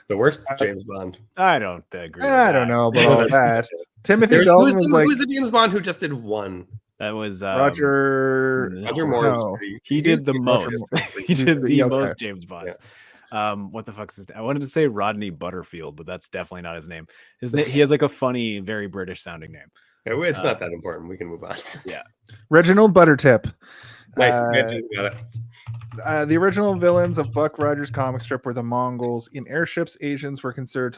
The worst James Bond. I don't agree. I don't know about all that. Timothy Who's Dalton was like the James Bond who just did one? That was Roger Moore. no. He did the most. He did the okay. most James Bonds. What the fuck's his name? I wanted to say Rodney Butterfield, but that's definitely not his name. He has like a funny, very British sounding name. Yeah, it's not that important. We can move on. Yeah. Reginald Buttertip. Nice. Got it. The original villains of Buck Rogers' comic strip were the Mongols. In airships, Asians were considered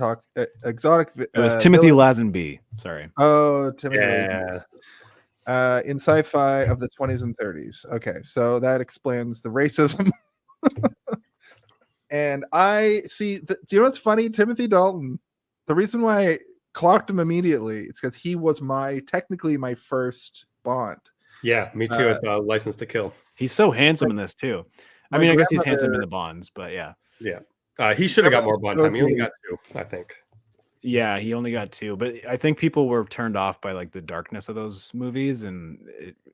exotic. It was Timothy Lazenby. Sorry. Oh, Timothy. Yeah. In sci-fi of the 20s and 30s. Okay, so that explains the racism. And I see. Do you know what's funny? Timothy Dalton. The reason why I clocked him immediately is because he was technically my first Bond. Yeah, me too. As License to Kill. He's so handsome in this too. I mean, I guess he's handsome in the Bonds, but yeah. Yeah. He should have got more Bond time. He only got 2, I think. Yeah, he only got 2, but I think people were turned off by like the darkness of those movies, and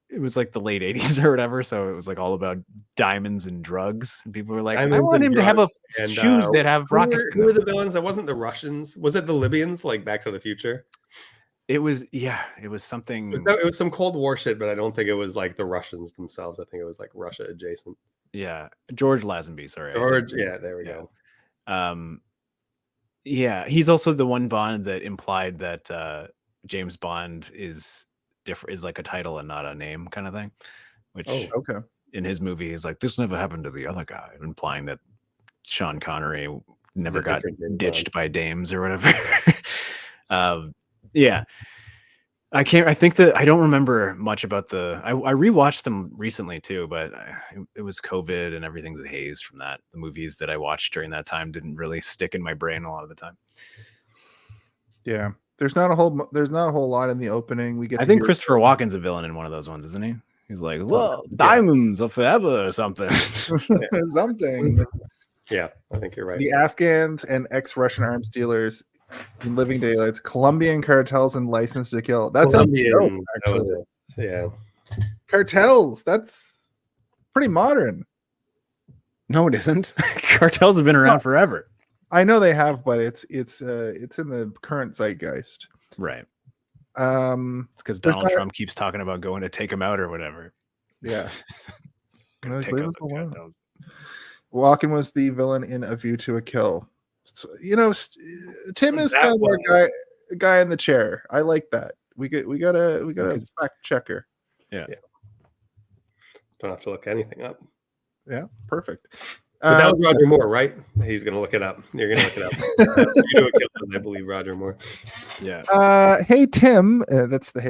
it was like the late 80s or whatever, so it was like all about diamonds and drugs, and people were like, I want him to have shoes that have rockets. Who were the villains? That wasn't the Russians. Was it the Libyans, like Back to the Future? It was something. It was some Cold War shit, but I don't think it was like the Russians themselves. I think it was like Russia adjacent. Yeah, George Lazenby. Sorry, George. Yeah, there we go. Yeah, he's also the one Bond that implied that James Bond is different, is like a title and not a name kind of thing. Which okay. In his movie, he's like, this never happened to the other guy, implying that Sean Connery never got ditched by dames or whatever. Yeah. I think that I don't remember much about I rewatched them recently too, but it was COVID and everything's a haze from that. The movies that I watched during that time didn't really stick in my brain a lot of the time. Yeah. There's not a whole lot in the opening. I think Christopher Walken's a villain in one of those ones, isn't he? He's like, well, diamonds are forever or something. Something. Yeah, I think you're right. The Afghans and ex-Russian arms dealers in Living Daylights, Colombian cartels, and License to Kill. That's Colombian, actually. Yeah. Cartels. That's pretty modern. No, it isn't. Cartels have been around forever. I know they have, but it's in the current zeitgeist. Right. It's because Donald Trump keeps talking about going to take him out or whatever. Yeah. Walken Walken was the villain in A View to a Kill. So, Tim is kind of a guy in the chair. I like that. We got a fact checker. Yeah. Don't have to look anything up. Yeah, perfect. But that was Roger Moore, right? He's gonna look it up. You're gonna look it up. You do a kill, I believe Roger Moore. Yeah. Hey Tim, that's the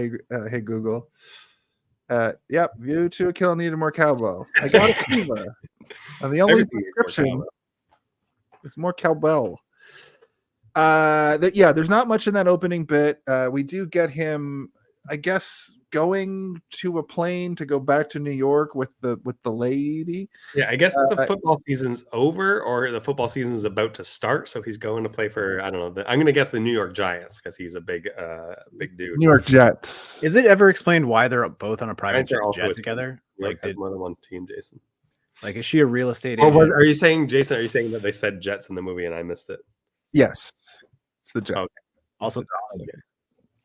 hey Google. Yep, View to a Kill needed more cowbell. I got a Cuba. And the only description is more cowbell. There's not much in that opening bit. We do get him I guess going to a plane to go back to New York with the lady. Yeah, I guess the football season's over, or the football season's about to start. So he's going to play for, I don't know. I'm going to guess the New York Giants because he's a big dude. New York Jets. Is it ever explained why they're both on a private Giants are also a jet team. together? New York Like, has did more than one team, Jason. like is she a real estate Or agent? are you saying, Jason? Are you saying that they said Jets in the movie and I missed it? Yes, it's the Jet. Okay. Also,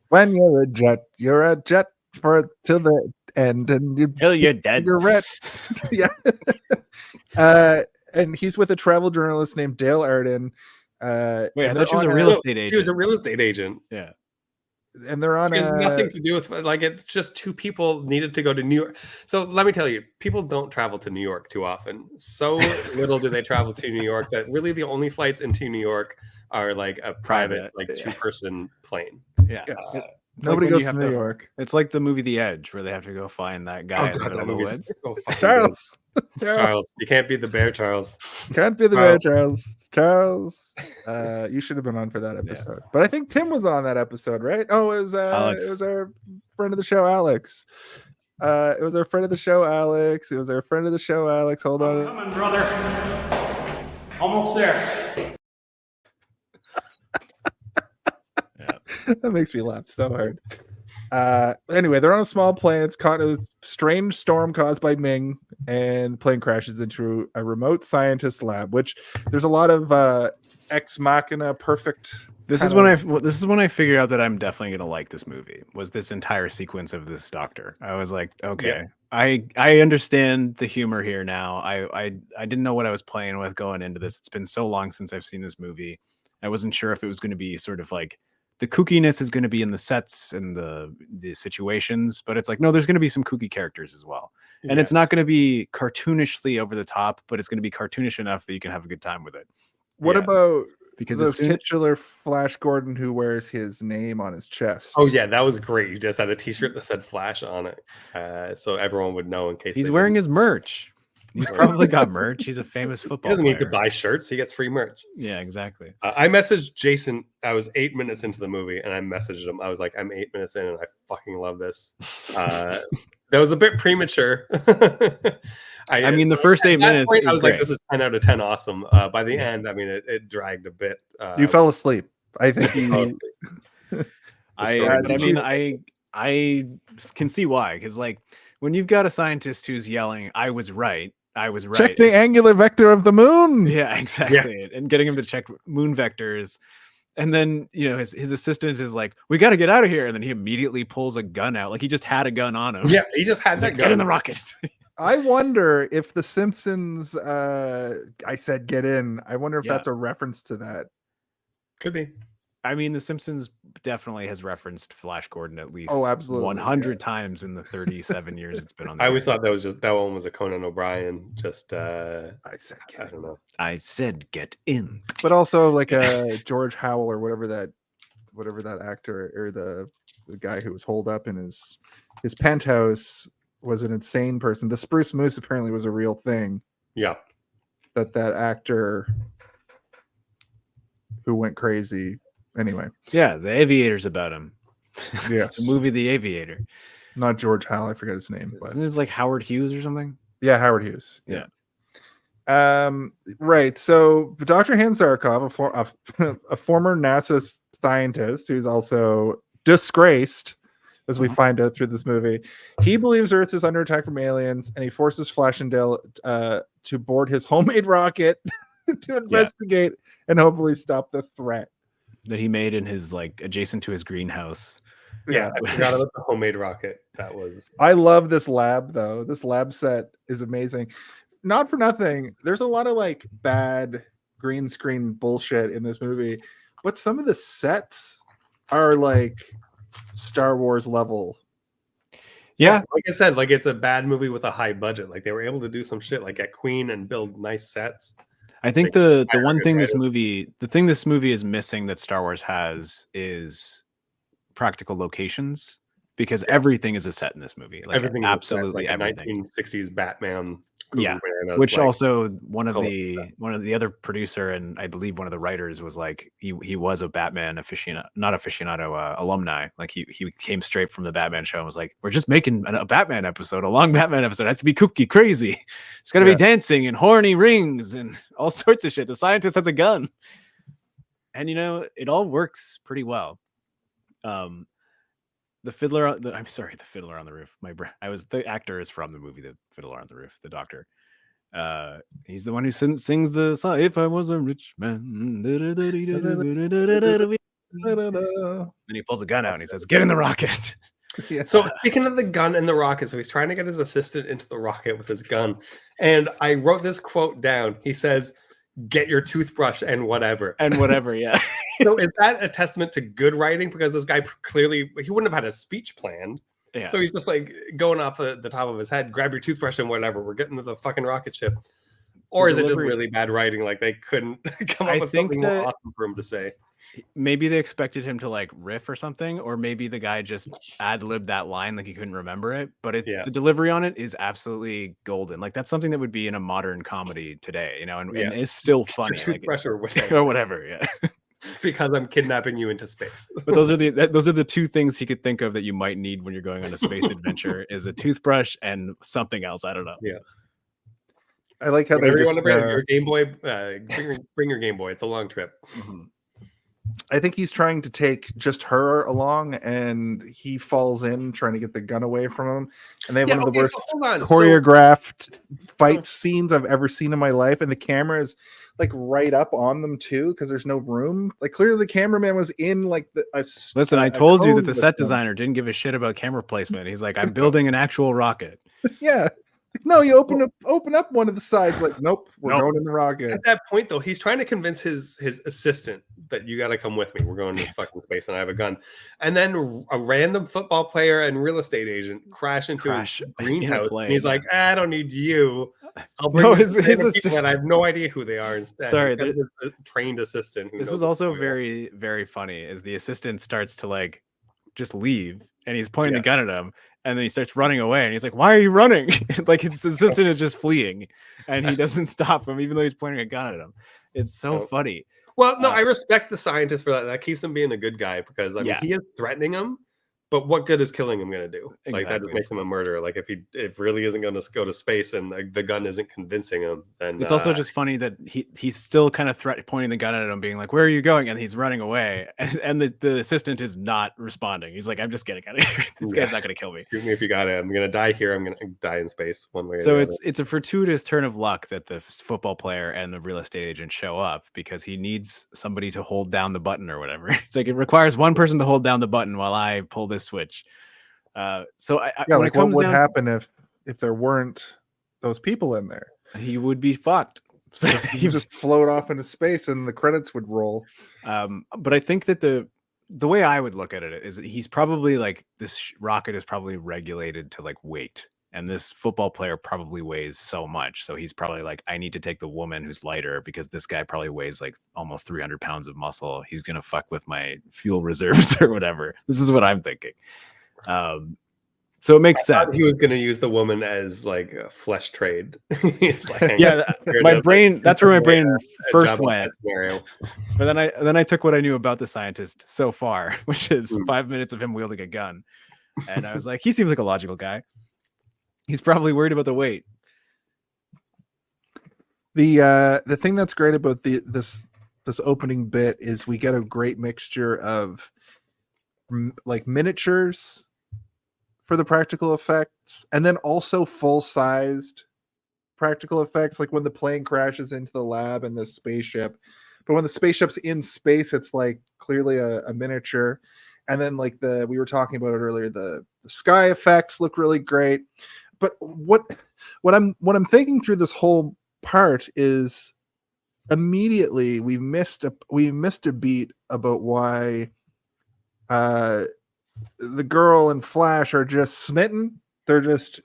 When you're a jet for till the end, and till you're dead. You're red. Yeah. And he's with a travel journalist named Dale Arden. Wait, I thought she was a real estate agent. She was a real estate agent. Yeah. And they're on It has nothing to do with, like, it's just two people needed to go to New York. So let me tell you, people don't travel to New York too often. So little do they travel to New York that really the only flights into New York are like a private like 2-person plane. Yeah. Yes. like Nobody when goes you to have New to- York. It's like the movie The Edge, where they have to go find that guy in the middle of the woods. So fucking Charles. good. Charles, you can't beat the bear, Charles. Can't be the bear, Charles. Charles. You should have been on for that episode. But I think Tim was on that episode, right? Oh, it was Alex. it was our friend of the show, Alex. It was our friend of the show, Alex. Hold on. Coming, brother. Almost there. That makes me laugh so hard. Anyway, they're on a small plane. It's caught in a strange storm caused by Ming, and the plane crashes into a remote scientist lab, which there's a lot of ex machina perfect. This is when I figured out that I'm definitely gonna like this movie. Was this entire sequence of this doctor? I was like, okay, I understand the humor here now. I didn't know what I was playing with going into this. It's been so long since I've seen this movie. I wasn't sure if it was going to be sort of like the kookiness is going to be in the sets and the situations, but it's like, no, there's going to be some kooky characters as well. And it's not going to be cartoonishly over the top, but it's going to be cartoonish enough that you can have a good time with it. What about because the titular Flash Gordon who wears his name on his chest? Oh yeah, that was great. You just had a T-shirt that said Flash on it, so everyone would know in case he's wearing his merch. He's probably got merch. He's a famous football He doesn't player. need to buy shirts. He gets free merch. Yeah, exactly. I messaged Jason. I was 8 minutes into the movie, and I messaged him. I was like, I'm 8 minutes in, and I fucking love this. That was a bit premature. I mean, the first 8 minutes, point, I was like, this is 10 out of 10 10 awesome. By the end, I mean, it dragged a bit. You fell asleep. I think you fell asleep. I can see why, because like when you've got a scientist who's yelling, "I was right. I was right." Check the angular vector of the moon. Yeah, exactly. And getting him to check moon vectors. And then, you know, his assistant is like, "We got to get out of here." And then he immediately pulls a gun out. Like he just had a gun on him. Yeah, he just had that like, gun. Get in the rocket. I wonder if the Simpsons, I said get in. I wonder if that's a reference to that. Could be. I mean, The Simpsons definitely has referenced Flash Gordon at least 100 times in the 37 years it's been on the I always thought that one was a Conan O'Brien. Just I don't know. I said get in. But also like a George Howell or whatever that actor or the guy who was holed up in his penthouse was an insane person. The Spruce Moose apparently was a real thing. Yeah. That actor who went crazy. Anyway. Yeah, The Aviator's about him. Yes. The movie The Aviator. Not George Howell, I forgot his name. But isn't it like Howard Hughes or something? Yeah, Howard Hughes. Yeah. Right. So Dr. Hans Zarkov, a former NASA scientist who's also disgraced, as we find out through this movie, he believes Earth is under attack from aliens, and he forces Flash and Dale to board his homemade rocket to investigate and hopefully stop the threat that he made in his like adjacent to his greenhouse. Yeah, I forgot about the homemade rocket. That was. I love this lab though. This lab set is amazing. Not for nothing. There's a lot of like bad green screen bullshit in this movie, but some of the sets are like Star Wars level. Yeah, like I said, like it's a bad movie with a high budget. Like they were able to do some shit like at Queen and build nice sets. I think the one thing this movie is missing that Star Wars has is practical locations, because everything is a set in this movie. Like Everything is set, absolutely like a everything. 1960s Batman. Yeah, Bananas, which like, also one of color the other producer and I believe one of the writers was like he was a Batman aficionado, not aficionado, alumni. Like he came straight from the Batman show and was like, we're just making a Batman episode, a long Batman episode. It has to be kooky, crazy. It's got to be dancing and horny rings and all sorts of shit. The scientist has a gun, and it all works pretty well. The Fiddler on the Fiddler on the Roof. The actor is from the movie The Fiddler on the Roof, the doctor. He's the one who sings the song, If I Was a Rich Man. Then he pulls a gun out and he says, get in the rocket. Yeah. So speaking of the gun and the rocket, so he's trying to get his assistant into the rocket with his gun. And I wrote this quote down. He says, get your toothbrush and whatever. And whatever, yeah. So is that a testament to good writing? Because this guy clearly, he wouldn't have had a speech planned. Yeah. So he's just like going off the top of his head, grab your toothbrush and whatever. We're getting to the fucking rocket ship. Or is it just really bad writing? Like they couldn't come up with something more awesome for him to say. Maybe they expected him to like riff or something, or maybe the guy just ad-libbed that line like he couldn't remember it. But the delivery on it is absolutely golden. Like that's something that would be in a modern comedy today, and it's still funny. Toothbrush or whatever. Or whatever, yeah. Because I'm kidnapping you into space. But those are the two things he could think of that you might need when you're going on a space adventure: is a toothbrush and something else. I don't know. Yeah. I like how Whenever they you just want to bring your Game Boy. Bring your Game Boy. It's a long trip. Mm-hmm. I think he's trying to take just her along, and he falls in trying to get the gun away from him. And they have one of the worst choreographed fight scenes I've ever seen in my life. And the camera is like right up on them too, because there's no room. Like clearly the cameraman was in like Listen, I told you that the set designer didn't give a shit about camera placement. He's like, I'm building an actual rocket. Yeah. No, you open up one of the sides. Like, nope, we're going in the rocket. At that point, though, he's trying to convince his assistant that you got to come with me. We're going to fucking space, and I have a gun. And then a random football player and real estate agent crash into his greenhouse. And he's like, I don't need you. I'll bring his assistant. I have no idea who they are. Instead, sorry, his trained assistant. This is also very, very funny. Is the assistant starts to like just leave, and he's pointing the gun at him. And then he starts running away, and he's like, "Why are you running?" Like his assistant is just fleeing, and he doesn't stop him, even though he's pointing a gun at him. It's so funny. Well, no, I respect the scientist for that. That keeps him being a good guy because I mean, he is threatening him, but what good is killing him going to do? Exactly. Like that just makes him a murderer. Like if really isn't going to go to space and the gun isn't convincing him, then it's also just funny that he's still kind of pointing the gun at him, being like, "Where are you going?" And he's running away, and the assistant is not responding. He's like, "I'm just getting out of here. This guy's not going to kill me. Shoot me if you got it. I'm going to die here. I'm going to die in space one way." So it's a fortuitous turn of luck that the football player and the real estate agent show up because he needs somebody to hold down the button or whatever. It's like it requires one person to hold down the button while I pull this switch. What would happen if there weren't those people in there? He would be fucked. So he would just float off into space and the credits would roll. But I think that the way I would look at it is that he's probably like this rocket is probably regulated to like weight, and this football player probably weighs so much, so he's probably like, I need to take the woman who's lighter because this guy probably weighs like almost 300 pounds of muscle. He's gonna fuck with my fuel reserves or whatever. This is what I'm thinking. So it makes sense. He was going to use the woman as like a flesh trade. My brain. That's where my brain first went. But then I took what I knew about the scientist so far, which is 5 minutes of him wielding a gun, and I was like, he seems like a logical guy. He's probably worried about the weight. The thing that's great about this opening bit is we get a great mixture of like miniatures for the practical effects, and then also full-sized practical effects, like when the plane crashes into the lab and the spaceship. But when the spaceship's in space, it's like clearly a miniature. And then like we were talking about it earlier, the sky effects look really great. But what I'm thinking through this whole part is immediately we missed a beat about why the girl and Flash are just smitten. They're just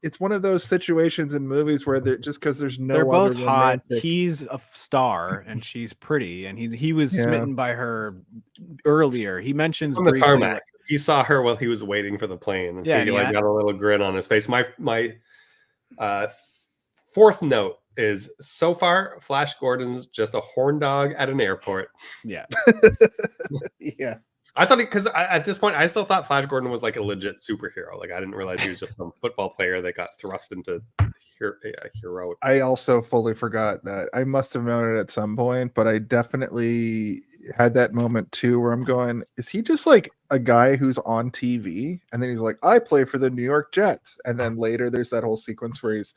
it's one of those situations in movies where just because there's no They're both other hot. romantic- He's a star and she's pretty, and he was Yeah. smitten by her earlier. He mentions On the briefly, tarmac. like, He saw her while he was waiting for the plane. And Yeah, he and like he got a little grin on his face. My fourth note is, so far, Flash Gordon's just a horn dog at an airport. yeah. Yeah. I thought because at this point I still thought Flash Gordon was like a legit superhero. Like I didn't realize he was just some football player that got thrust into hero. I also fully forgot that. I must have known it at some point, but I definitely had that moment too where I'm going, is he just like a guy who's on TV? And then he's like, I play for the New York Jets. And then later there's that whole sequence where he's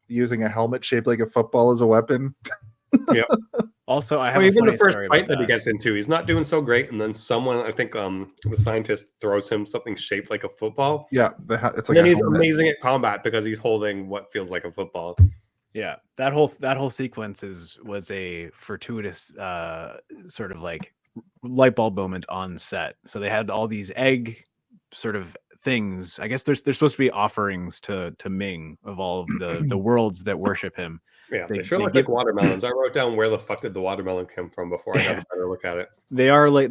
using a helmet shaped like a football as a weapon. Yeah. Also, I have even a the first story fight about that he gets into, he's not doing so great. And then someone, I think the scientist throws him something shaped like a football. Yeah, it's And like then a he's helmet. amazing at combat because he's holding what feels like a football. Yeah, that whole sequence was a fortuitous sort of like light bulb moment on set. So they had all these egg sort of things. I guess there's supposed to be offerings to Ming of all of the worlds that worship him. Yeah, they sure look like watermelons. I wrote down where the fuck did the watermelon come from before I got a better look at it. They are like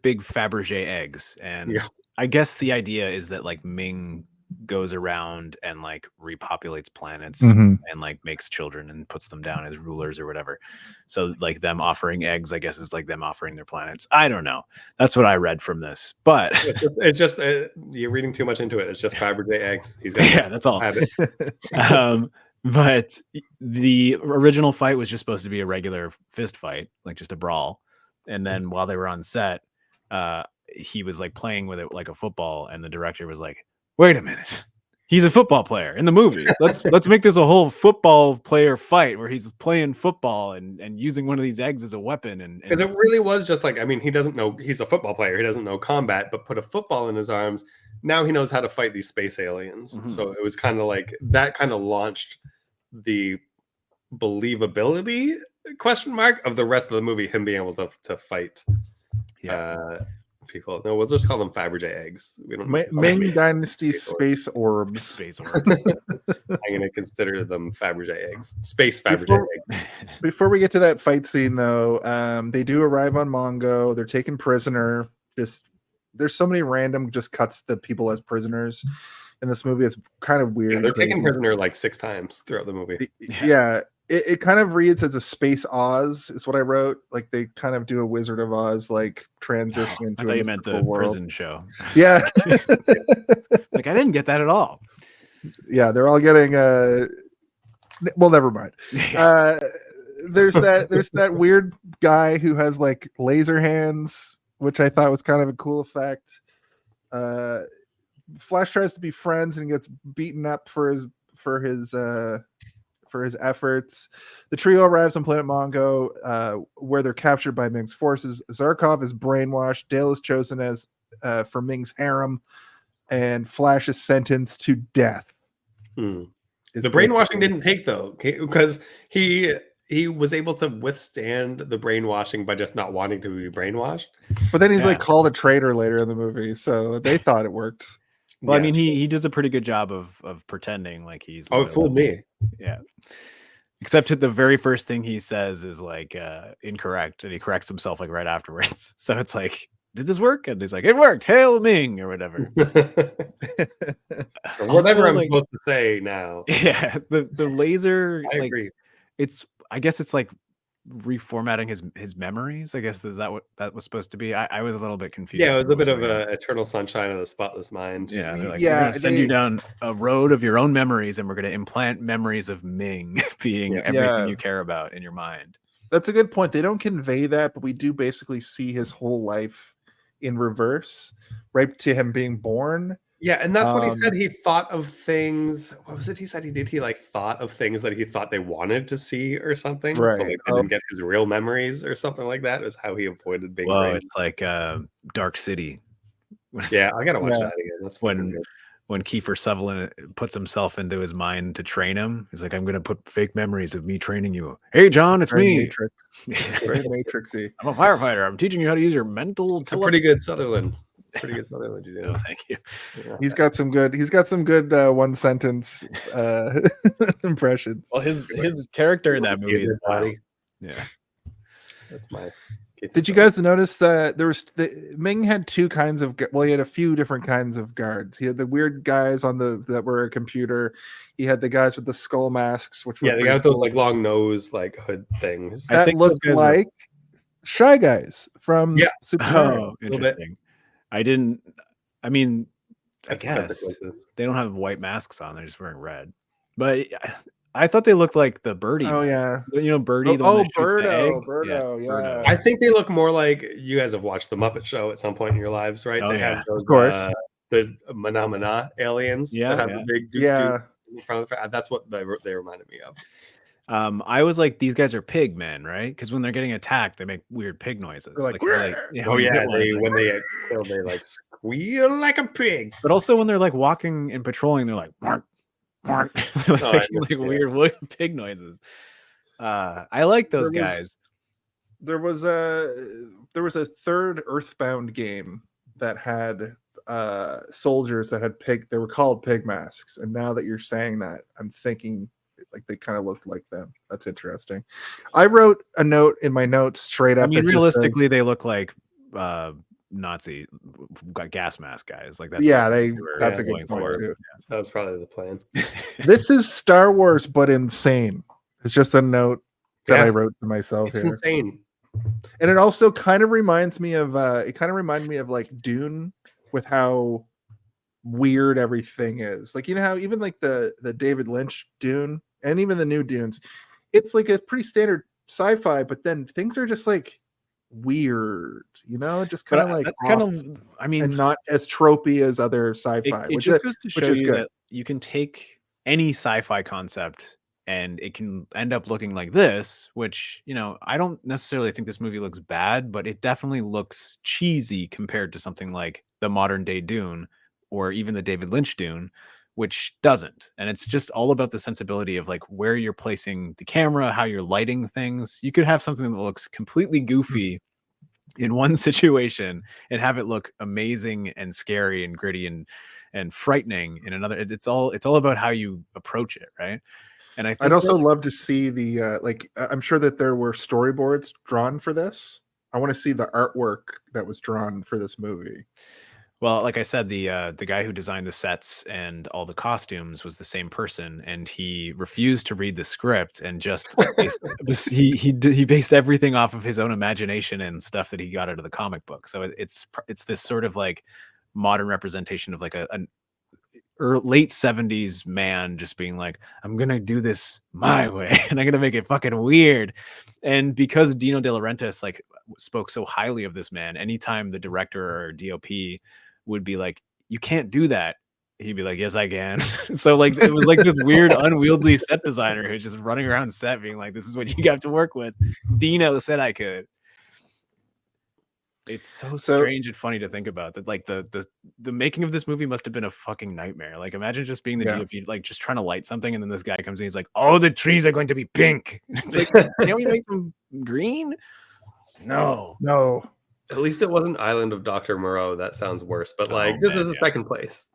big Fabergé eggs, and Yeah. I guess the idea is that like Ming goes around and like repopulates planets Mhm. and like makes children and puts them down as rulers or whatever. So like them offering eggs, I guess, is like them offering their planets. I don't know. That's what I read from this, but It's just you're reading too much into it. It's just Fabergé eggs. He's got yeah, that's all. have it. But the original fight was just supposed to be a regular fist fight, like just a brawl. And then while they were on set, he was like playing with it like a football, and the director was like, "Wait a minute, he's a football player in the movie. Let's make this a whole football player fight where he's playing football and using one of these eggs as a weapon." And Because it really was just like, I mean, he doesn't know, he's a football player. He doesn't know combat, but put a football in his arms. Now he knows how to fight these space aliens. Mhm. So it was kind of like that kind of launched the believability question mark of the rest of the movie, him being able to fight people. No, we'll just call them Fabergé eggs. We don't Ming Dynasty Space Orbs. Space Orb. I'm gonna consider them Fabergé eggs. Space Fabergé eggs. Before we get to that fight scene, though, they do arrive on Mongo. They're taken prisoner. There's so many random just cuts the people as prisoners in this movie. It's kind of weird. Yeah, they're and crazy. taken prisoner like 6 times throughout the movie. Yeah. It kind of reads as a Space Oz, is what I wrote. Like they kind of do a Wizard of Oz like transition into I thought a you meant the mystical world. prison show. Yeah. Like I didn't get that at all. Yeah, they're all getting well, never mind. There's that weird guy who has like laser hands, which I thought was kind of a cool effect. Flash tries to be friends and gets beaten up for his efforts. The trio arrives on planet Mongo, where they're captured by Ming's forces. Zarkov is brainwashed. Dale is chosen as for Ming's harem, and Flash is sentenced to death. The brainwashing didn't take though, because he was able to withstand the brainwashing by just not wanting to be brainwashed. But then he's like called a traitor later in the movie, so they thought it worked. Well, I mean, he does a pretty good job of pretending like he's. Oh, it fooled me. Yeah. Except that the very first thing he says is like incorrect, and he corrects himself like right afterwards. So it's like, did this work? And he's like, it worked. Hail Ming or whatever. Or whatever Also, I'm like, supposed to say now. Yeah, the laser. I like, agree. I guess it's like reformatting his memories. I guess is that what that was supposed to be? I was a little bit confused. Yeah, it was a bit of a Eternal Sunshine of the Spotless Mind. Yeah, they're like, Yeah, we're gonna send you down a road of your own memories, and we're gonna implant memories of Ming being everything you care about in your mind. That's a good point. They don't convey that, but we do basically see his whole life in reverse, right to him being born. Yeah, and that's what he said. He thought of things. What was it he said he did? He like thought of things that he thought they wanted to see or something. Right. So like they didn't get his real memories or something like that. Is how he avoided being Well, brain. it's like Dark City. Yeah, I gotta watch Yeah. that again. That's when good. when Kiefer Sutherland puts himself into his mind to train him. He's like, I'm gonna put fake memories of me training you. Hey John, it's Very me. Matrix. Very Matrixy. I'm a firefighter. I'm teaching you how to use your mental. It's a pretty good Sutherland. Pretty good spelling. What'd you do? Oh, thank you. Yeah. He's got some good one sentence impressions. Well, his character in that movie is body. yeah. That's my. Did you guys notice that Ming had two kinds of, well, he had a few different kinds of guards. He had the weird guys that were a computer. He had the guys with the skull masks, which were the guy with those like long nose like hood things. that looked like Shy Guys from Superhero. Oh, interesting. I guess they don't have white masks on, they're just wearing red. But I thought they looked like the Birdie. Oh yeah, Birdie. Birdo. Yeah. I think they look more like, you guys have watched the Muppet Show at some point in your lives, right? They have those, of course, the Mana aliens that have the big in front of the. That's what they reminded me of. I was like, these guys are pig men, right? Because when they're getting attacked, they make weird pig noises. They're like when they get killed, they like squeal like a pig. But also when they're like walking and patrolling, they're like making weird pig noises. I like those guys. There was a third Earthbound game that had soldiers that had they were called pig masks, and now that you're saying that, I'm thinking like they kind of looked like them. That's interesting. I wrote a note in my notes straight up. I mean, realistically, they look like Nazi gas mask guys. Like that's that's a good point too. That was probably the plan. This is Star Wars, but insane. It's just a note that I wrote to myself. It's insane, and it also kind of reminds me of like Dune, with how weird everything is. Like, you know how even like the David Lynch Dune and even the new Dunes, it's like a pretty standard sci-fi, but then things are just like weird, just kind of like that's kind of, I mean, and not as tropey as other sci-fi. It just goes to show you that you can take any sci-fi concept and it can end up looking like this, which, I don't necessarily think this movie looks bad, but it definitely looks cheesy compared to something like the modern day Dune or even the David Lynch Dune, which doesn't. And it's just all about the sensibility of like where you're placing the camera, how you're lighting things. You could have something that looks completely goofy in one situation and have it look amazing and scary and gritty and frightening in another. It's all about how you approach it, right? And I'd also love to see the I'm sure that there were storyboards drawn for this. I want to see the artwork that was drawn for this movie. Well, like I said, the guy who designed the sets and all the costumes was the same person, and he refused to read the script and just he based everything off of his own imagination and stuff that he got out of the comic book. So it's this sort of like modern representation of like a late 70s man just being like, I'm gonna do this my way and I'm gonna make it fucking weird. And because Dino De Laurentiis like spoke so highly of this man, anytime the director or DOP would be like, you can't do that, he'd be like, yes I can. So like it was like this weird unwieldy set designer who's just running around set being like, this is what you have to work with. Dino said I could. It's so strange and funny to think about that. Like the making of this movie must have been a fucking nightmare. Like imagine just being the DOP, like just trying to light something, and then this guy comes in, he's like, "Oh, the trees are going to be pink." It's like, can we make them green? No. At least it wasn't Island of Dr. Moreau. That sounds worse. But like, this is a second place,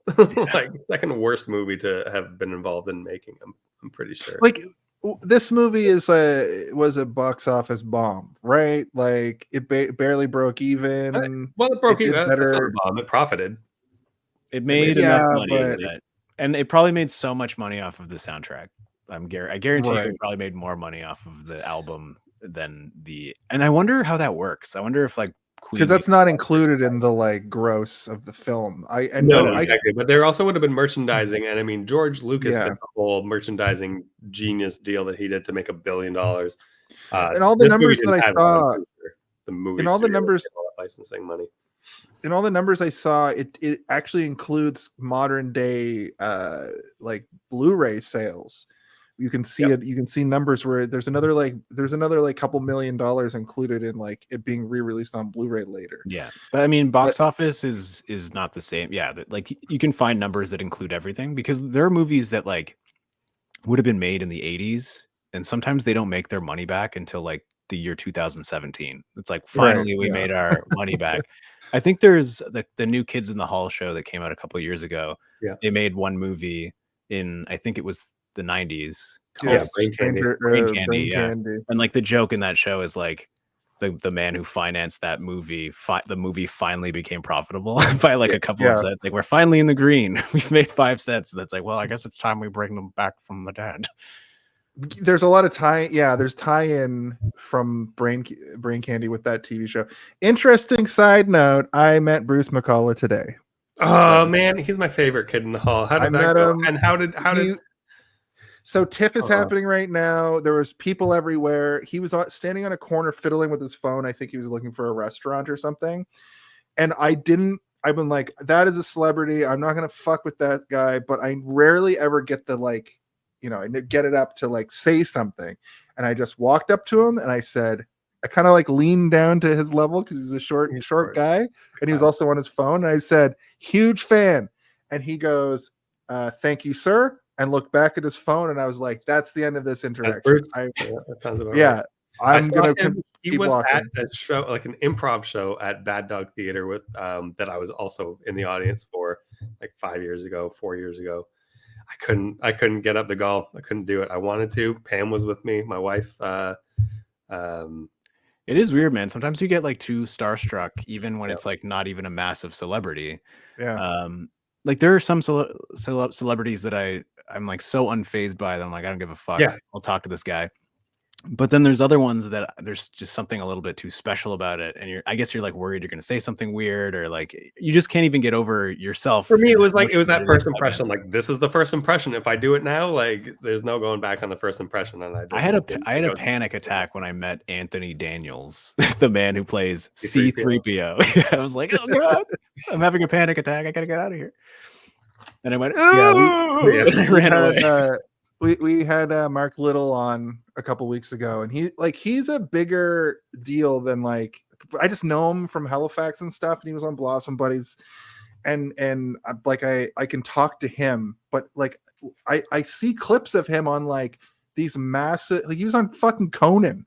like second worst movie to have been involved in making. I'm pretty sure. Like, this movie was a box office bomb, right? Like it barely broke even. Well, it broke even. That's not a bomb. It profited. It made enough money, and it probably made so much money off of the soundtrack. I guarantee you it probably made more money off of the album than the. And I wonder how that works. I wonder if like, because that's not included in the like gross of the film. Exactly. But there also would have been merchandising, and I mean George Lucas did the whole merchandising genius deal that he did to make $1 billion. And all the numbers that I saw, the movie, and all the numbers, licensing money, and all the numbers I saw, it actually includes modern day like Blu-ray sales. You can see it. You can see numbers where there's another couple $1 million included in like it being re-released on Blu-ray later. Yeah, but I mean, box office is not the same. Yeah, like you can find numbers that include everything, because there are movies that like would have been made in the 80s, and sometimes they don't make their money back until like the year 2017. It's like Right, finally we yeah. made our money back. I think there's the new Kids in the Hall show that came out a couple of years ago. Yeah. They made one movie in, I think it was the 90s called Yes, Brain Candy. Brain Candy. Brain Yeah. Candy. And like the joke in that show is like the man who financed that movie, the movie finally became profitable by like a couple of cents. Like, we're finally in the green. We've made 5 cents. That's like, well, I guess it's time we bring them back from the dead. There's a lot of there's tie-in from Brain Candy with that TV show. Interesting side note, I met Bruce McCullough today. Oh man, he's my favorite kid in the hall. How did that go? And how did so TIFF is happening right now. There was people everywhere. He was standing on a corner fiddling with his phone. I think he was looking for a restaurant or something. And I've been like, that is a celebrity. I'm not gonna fuck with that guy, but I rarely ever get the like, I get it up to like say something. And I just walked up to him and I said, I kind of like leaned down to his level because he's a short guy, and he was also on his phone. And I said, huge fan. And he goes, thank you, sir. And looked back at his phone, and I was like, that's the end of this interaction. That sounds about right. I'm gonna he was at a show, like an improv show at Bad Dog Theater with that I was also in the audience for like 4 years ago. I couldn't get up the gall. I couldn't do it. I wanted to. Pam was with me, my wife. It is weird, man. Sometimes you get like too starstruck, even when it's like not even a massive celebrity. Yeah. Like there are some celebrities that I'm like so unfazed by them. Like, I don't give a fuck. Yeah. I'll talk to this guy. But then there's other ones that there's just something a little bit too special about it. And I guess you're like worried you're going to say something weird, or like you just can't even get over yourself. For me, it was that first impression. Like, this is the first impression. If I do it now, like there's no going back on the first impression. And I had a panic attack when I met Anthony Daniels, the man who plays C-3PO. I was like, oh God, I'm having a panic attack. I got to get out of here. And I went, oh, I ran away. We had Mark Little on a couple weeks ago, and he's a bigger deal than like, I just know him from Halifax and stuff, and he was on Blossom Buddies, and like I can talk to him, but like I see clips of him on like these massive, like he was on fucking Conan,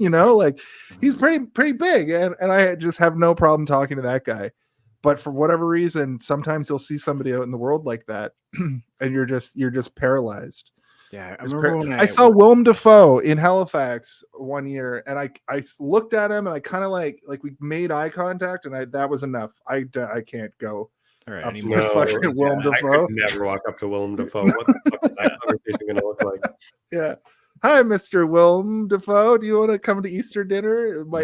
like he's pretty big, and I just have no problem talking to that guy. But for whatever reason, sometimes you'll see somebody out in the world like that, and you're just paralyzed. Yeah, I remember when I saw Willem Dafoe in Halifax one year, and I looked at him, and I kind of like we made eye contact, and that was enough. I can't go. All right, Willem Dafoe. I could never walk up to Willem Dafoe. What the fuck is that conversation going to look like? Yeah. Hi, Mr. Willem Dafoe. Do you want to come to Easter dinner? My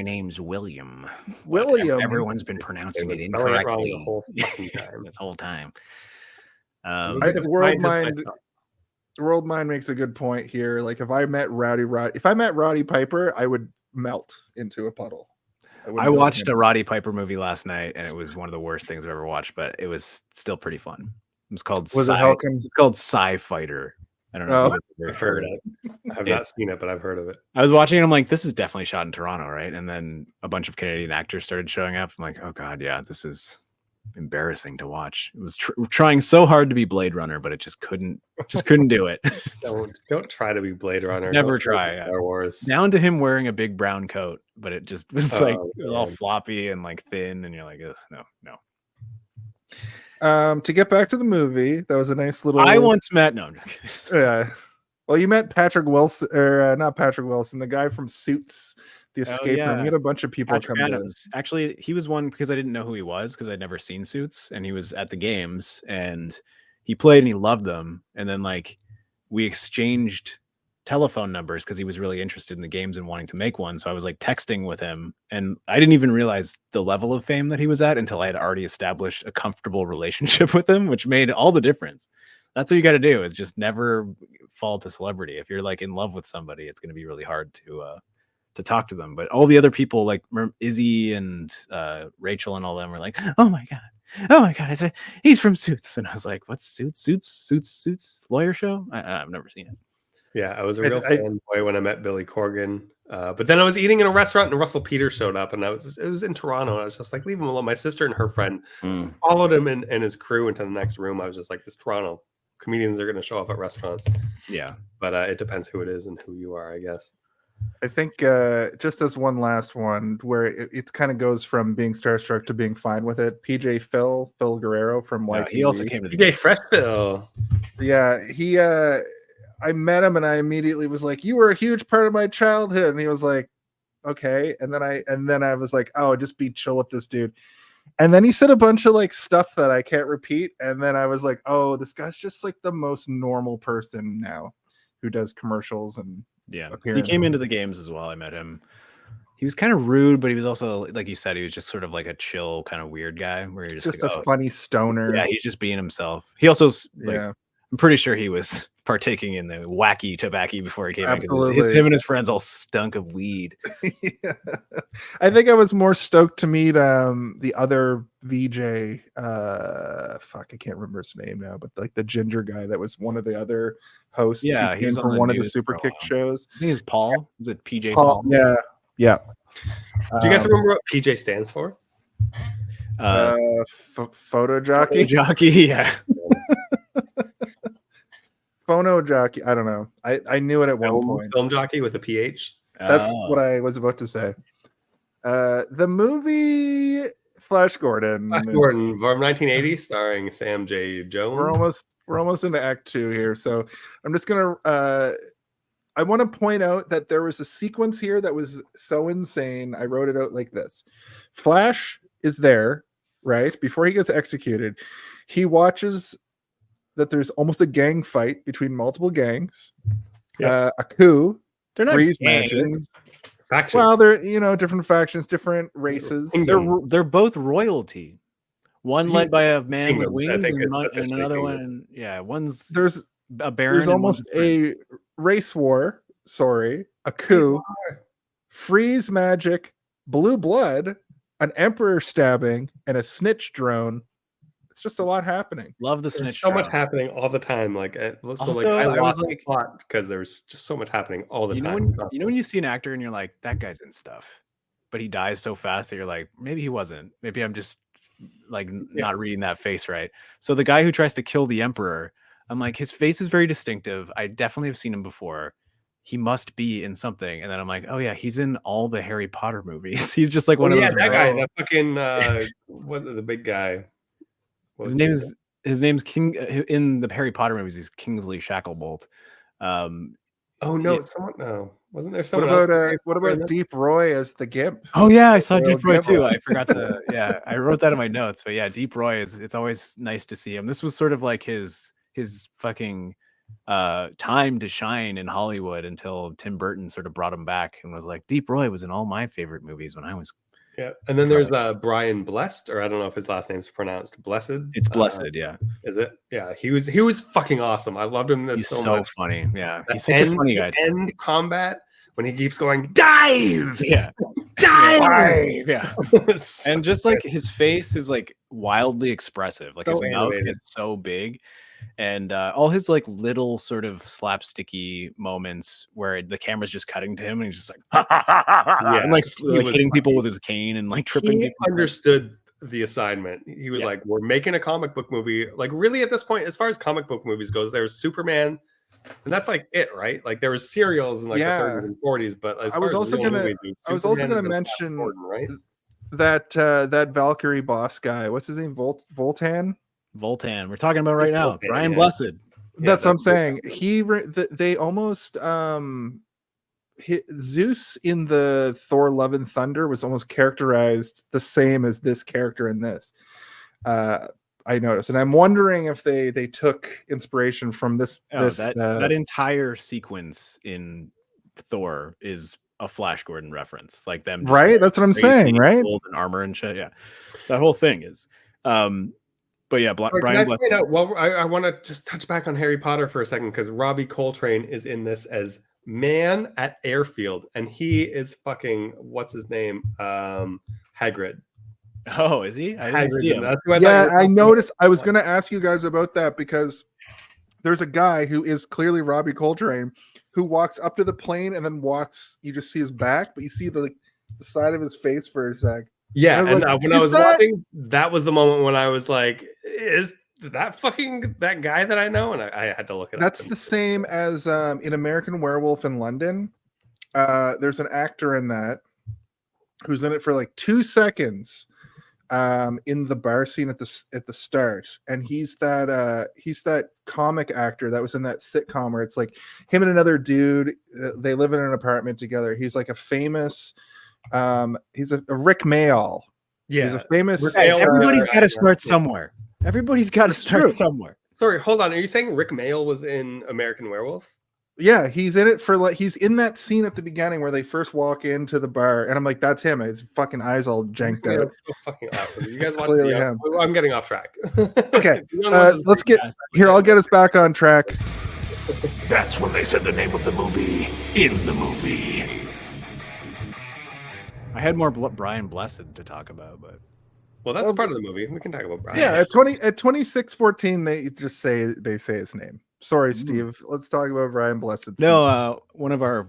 name's William. William. Everyone's been pronouncing it incorrectly the whole fucking time. This whole time. World Mind makes a good point here. Like, if I met Roddy Piper, I would melt into a puddle. I watched a Roddy Piper movie last night, and it was one of the worst things I've ever watched, but it was still pretty fun. It was called It's called Sci-Fighter. I don't know. I've heard it. I have not seen it, but I've heard of it. I was watching it. I'm like, this is definitely shot in Toronto, right? And then a bunch of Canadian actors started showing up. I'm like, oh God, yeah, this is embarrassing to watch. It was trying so hard to be Blade Runner, but it just couldn't do it. Don't try to be Blade Runner. Never try. Star Wars. Down to him wearing a big brown coat, but it just was it was all floppy and like thin, and you're like, no. To get back to the movie, that was a nice little. I once met Yeah. Well, you met Patrick Wilson, or not Patrick Wilson, the guy from Suits, the Escape Room. You had a bunch of people come in. Actually, he was one because I didn't know who he was because I'd never seen Suits, and he was at the games and he played and he loved them. And then like we exchanged telephone numbers because he was really interested in the games and wanting to make one. So I was like texting with him, and I didn't even realize the level of fame that he was at until I had already established a comfortable relationship with him, which made all the difference. That's what you got to do, is just never fall to celebrity. If you're like in love with somebody, it's going to be really hard to talk to them. But all the other people, like Izzy and Rachel and all them, were like, oh my God, he's from Suits. And I was like, what's Suits lawyer show? I've never seen it. Yeah, I was a real fanboy when I met Billy Corgan. But then I was eating in a restaurant and Russell Peters showed up, and it was in Toronto. And I was just like, leave him alone. My sister and her friend followed him and his crew into the next room. I was just like, it's Toronto. Comedians are going to show up at restaurants. Yeah. But it depends who it is and who you are, I guess. I think just as one last one, where it kind of goes from being starstruck to being fine with it. Phil Guerrero from YTV. He also came to the PJ Freshville. Yeah, he. I met him and I immediately was like, "You were a huge part of my childhood," and he was like, "Okay." And then I was like, "Oh, just be chill with this dude." And then he said a bunch of like stuff that I can't repeat. And then I was like, "Oh, this guy's just like the most normal person now, who does commercials and." Yeah, he appearance. came into the games as well. I met him. He was kind of rude, but he was also, like you said, he was just sort of like a chill, kind of weird guy where you're just like, a funny stoner. Yeah, he's just being himself. He also, like, Yeah. I'm pretty sure he was partaking in the wacky tobacco before he came in. Absolutely. Him and his friends all stunk of weed. Yeah. I think I was more stoked to meet the other VJ. Fuck, I can't remember his name now, but like the ginger guy that was one of the other hosts. Yeah, he was from one of the Super Kick shows. I think it's Paul. Is it PJ Paul? Yeah, yeah. Do you guys remember what PJ stands for? Photo jockey. Jockey, yeah. Phono jockey. I don't know. I knew it at one point. Film jockey with a PH. That's what I was about to say. The movie Flash Gordon. Flash Gordon from 1980, starring Sam J. Jones. We're almost into Act 2 here, so I'm just gonna. I want to point out that there was a sequence here that was so insane. I wrote it out like this: Flash is there, right before he gets executed. He watches that there's almost a gang fight between multiple gangs. Yeah. A coup. They're not freeze gangs. magic. Factions. Well, they're different factions, different races. They're both royalty. One led by a man with Kingdom, I wings, think it's and officially another kingdom. one. Yeah, one's There's a baron. there's and almost one's prince. a race war. Sorry, a coup, freeze magic, blue blood, an emperor stabbing, and a snitch drone. It's just a lot happening. Love the There's snitch. so much drone. happening all the time. Like, I Also, I was lost like- the plot because there's just so much happening all the You know time. when you see an actor and you're like, that guy's in stuff, but he dies so fast that you're like, maybe he wasn't. Maybe I'm just like not reading that face right. So the guy who tries to kill the emperor, I'm like, his face is very distinctive. I definitely have seen him before. He must be in something. And then I'm like, oh yeah, he's in all the Harry Potter movies. He's just like one of those. that guy, that fucking what the big guy. His name's King in the Harry Potter movies. He's Kingsley Shacklebolt. Oh no, yeah. wasn't there What someone about else? what about Deep Roy as the Gimp? Oh yeah, I saw Royal Deep Roy Gimp. too. I forgot to. Yeah, I wrote that in my notes. But yeah, Deep Roy it's always nice to see him. This was sort of like his fucking time to shine in Hollywood until Tim Burton sort of brought him back and was like, Deep Roy was in all my favorite movies when I was. Yeah, and then there's Brian Blessed, or I don't know if his last name's pronounced Blessed. It's Blessed, yeah. Is it? Yeah, he was fucking awesome. I loved him in this He's so so much. funny. Yeah, The he's such a funny the guy. too. End combat when he keeps going dive, Yeah, dive. yeah. So And just like his face is like wildly expressive. Like So his mouth animated. is so big. And all his like little sort of slapsticky moments where the camera's just cutting to him and he's just like, Yeah, and like, he like was hitting people funny. with his cane and like tripping he people. understood the assignment. He was Yeah. like, we're making a comic book movie. Like, really, at this point, as far as comic book movies goes, there's Superman, and that's like it, right? Like, there was serials in like Yeah. the 30s and 40s, but as I far was as also real gonna- movies, it I was also Superman gonna and Flash mention Gordon, right? that Valkyrie boss guy. What's his name? Voltan. Voltan. We're talking about right now. Voltan, Brian yeah. Blessed. That's what I'm that's saying. They almost Zeus in the Thor Love and Thunder was almost characterized the same as this character in this. I noticed, and I'm wondering if they took inspiration from this. That entire sequence in Thor is a Flash Gordon reference. Like them, just Right? wearing That's what I'm crazy saying, right? golden armor and shit. Yeah, that whole thing is. But yeah, Can I Brian Blessed. point out, well, I want to just touch back on Harry Potter for a second because Robbie Coltrane is in this as Man at Airfield, and he is fucking what's his name? Hagrid. Oh, is he? I didn't Hagrid's see in him. that. That's who I thought Yeah, you were I talking noticed. about. I was going to ask you guys about that because there's a guy who is clearly Robbie Coltrane who walks up to the plane and then walks. You just see his back, but you see the side of his face for a sec. Yeah, And I was and like, when I is was that- watching, that was the moment when I was like, "Is that fucking that guy that I know?" And I had to look it That's up. the same as in American Werewolf in London. there's an actor in that who's in it for like 2 seconds in the bar scene at the start, and he's that comic actor that was in that sitcom where it's like him and another dude, they live in an apartment together. He's like a famous he's a Rick Mayall. Yeah, he's a famous everybody's got to start somewhere. Everybody's got to start true. somewhere. Sorry, hold on. Are you saying Rick Mayall was in American Werewolf? Yeah, he's in it for like he's in that scene at the beginning where they first walk into the bar, and I'm like, that's him. His fucking eyes all janked out. So fucking awesome. You guys watch Clearly the him. I'm getting off track. Okay, let's get here. I'll get us back on track. That's when they said the name of the movie in the movie. I had more Brian Blessed to talk about, but well, that's part of the movie. We can talk about Brian. Yeah, at 26:14, they just say his name. Sorry, Steve. Let's talk about Brian Blessed. No, one of our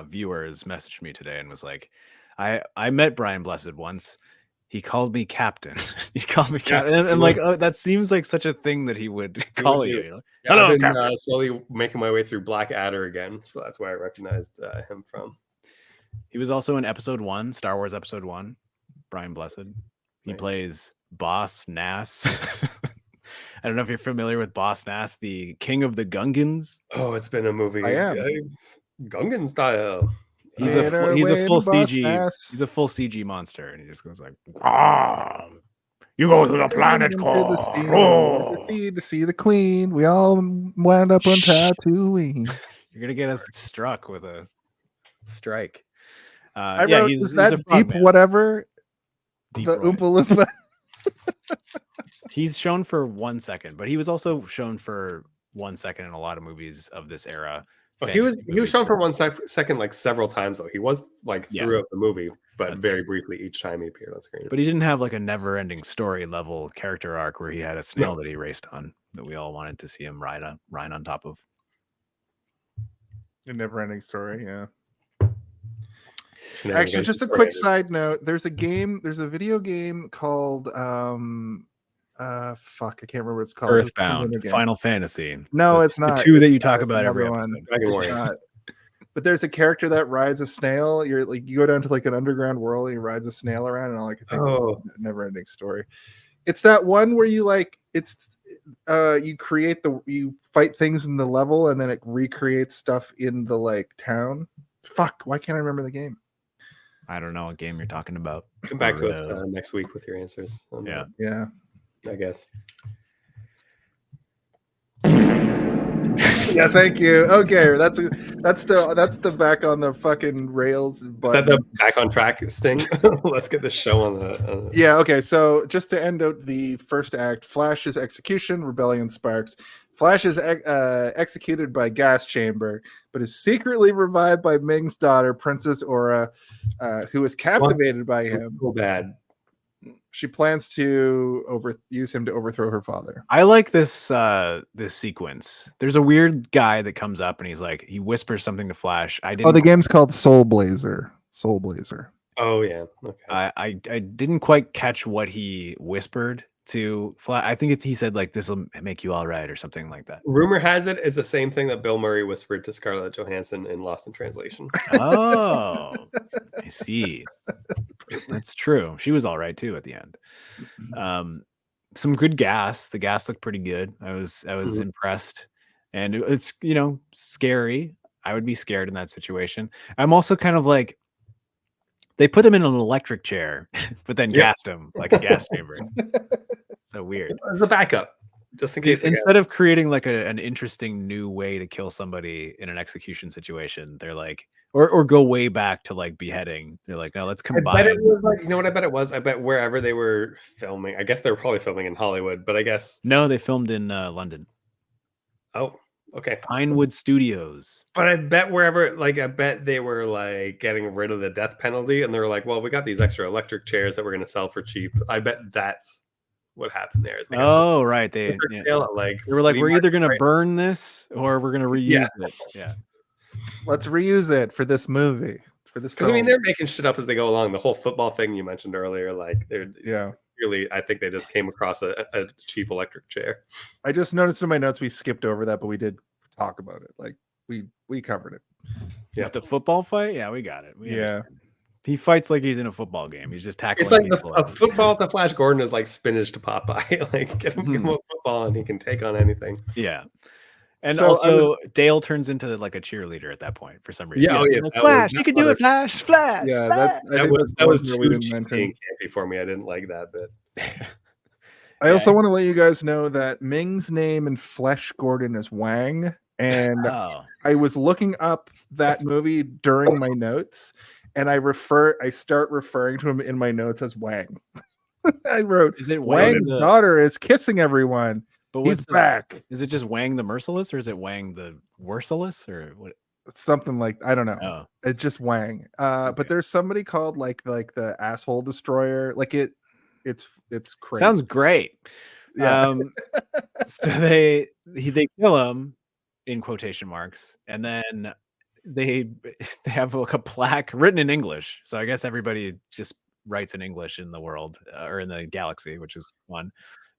viewers messaged me today and was like, I met Brian Blessed once. He called me Captain. He called me Captain, and I'm like, oh, that seems like such a thing that he would call you. Yeah, hello, I've been slowly making my way through Black Adder again, so that's where I recognized him from. He was also in Episode 1, Star Wars Episode 1. Brian Blessed. He plays Boss Nass. I don't know if you're familiar with Boss Nass, the king of the Gungans. Oh, it's been a movie. I am. Gungan style. He's a full CG. He's a full CG monster, and he just goes like, you go to the planet called to see the queen. We all wound up on Tatooine. You're gonna get us struck with a strike. I wrote, is that deep man. Whatever? Deep the Oompa Loompa. He's shown for 1 second, but he was also shown for 1 second in a lot of movies of this era. Oh, he was shown for 1 second like several times though. He was like throughout the movie, but that's very briefly each time he appeared on screen. But he didn't have like a never-ending story level character arc where he had a snail that he raced on that we all wanted to see him ride on top of. A never-ending story, yeah. Actually, just a quick side note. There's a video game called I can't remember what it's called. Earthbound, Final Fantasy. No, it's not. The two that you talk about every episode. But there's a character that rides a snail. You're like, you go down to like an underground world and he rides a snail around, and all I can think of never ending story. It's that one where you like you fight things in the level and then it recreates stuff in the like town. Fuck, why can't I remember the game? I don't know what game you're talking about. Come back to us next week with your answers. Yeah. I guess. Yeah, thank you. Okay, that's the back on the fucking rails button. Is that the back on track thing? Let's get the show on the. Yeah. Okay. So just to end out the first act, Flash's execution, rebellion sparks. Flash is executed by gas chamber, but is secretly revived by Ming's daughter, Princess Aura, who is captivated by him. So bad. She plans to use him to overthrow her father. I like this sequence. There's a weird guy that comes up and he whispers something to Flash. The game's called Soul Blazer. Soul Blazer. Oh yeah. Okay. I didn't quite catch what he whispered to Flash. I think he said like, "This will make you all right" or something like that. Rumor has it is the same thing that Bill Murray whispered to Scarlett Johansson in Lost in Translation. Oh, I see. That's true. She was all right too at the end. Some good gas. The gas looked pretty good. I was impressed, and it's scary. I would be scared in that situation. I'm also kind of like, they put him in an electric chair, but then gassed him like a gas chamber. So weird. The backup, just in case. Instead of creating like an interesting new way to kill somebody in an execution situation, they're like, or go way back to like beheading. They're like, no, let's combine. I bet it was like, you know what I bet it was? I bet wherever they were filming, I guess they were probably filming in Hollywood, but I guess no, they filmed in London. Oh. Okay. Pinewood Studios. But I bet I bet they were like getting rid of the death penalty, and they were like, well, we got these extra electric chairs that we're going to sell for cheap. I bet that's what happened there. Is right. They were like, we're either going to burn this or we're going to reuse it. Yeah. Let's reuse it for this movie. Because I mean, they're making shit up as they go along. The whole football thing you mentioned earlier, like really, I think they just came across a cheap electric chair. I just noticed in my notes we skipped over that, but we did talk about it. Like we covered it. Yeah. The football fight? Yeah, we got it. We Yeah. understand. He fights like he's in a football game. He's just tackling It's like people. a football to Flash Gordon is like spinach to Popeye. Like give him a football and he can take on anything. Yeah. And So also, Dale turns into like a cheerleader at that point for some reason. Yeah, oh, yeah, Like, that Flash, was- you can do it, Flash, Flash. Yeah, Flash. That was too too we didn't cheesy mention. and campy for me. I didn't like that bit. I also want to let you guys know that Ming's name in Flesh Gordon is Wang, and Oh. I was looking up that movie during my notes, and I start referring to him in my notes as Wang. I wrote, Is it Wang Wang's the- daughter is kissing everyone. But He's what's back. Is it just Wang the Merciless or is it Wang the Worceless or what? Something like I don't know. Oh, It's just Wang. But Okay. there's somebody called like the asshole destroyer. Like it's crazy. sounds great. Yeah. So they kill him in quotation marks, and then they have like a plaque written in English. So I guess everybody just writes in English in the world or in the galaxy, which is fun.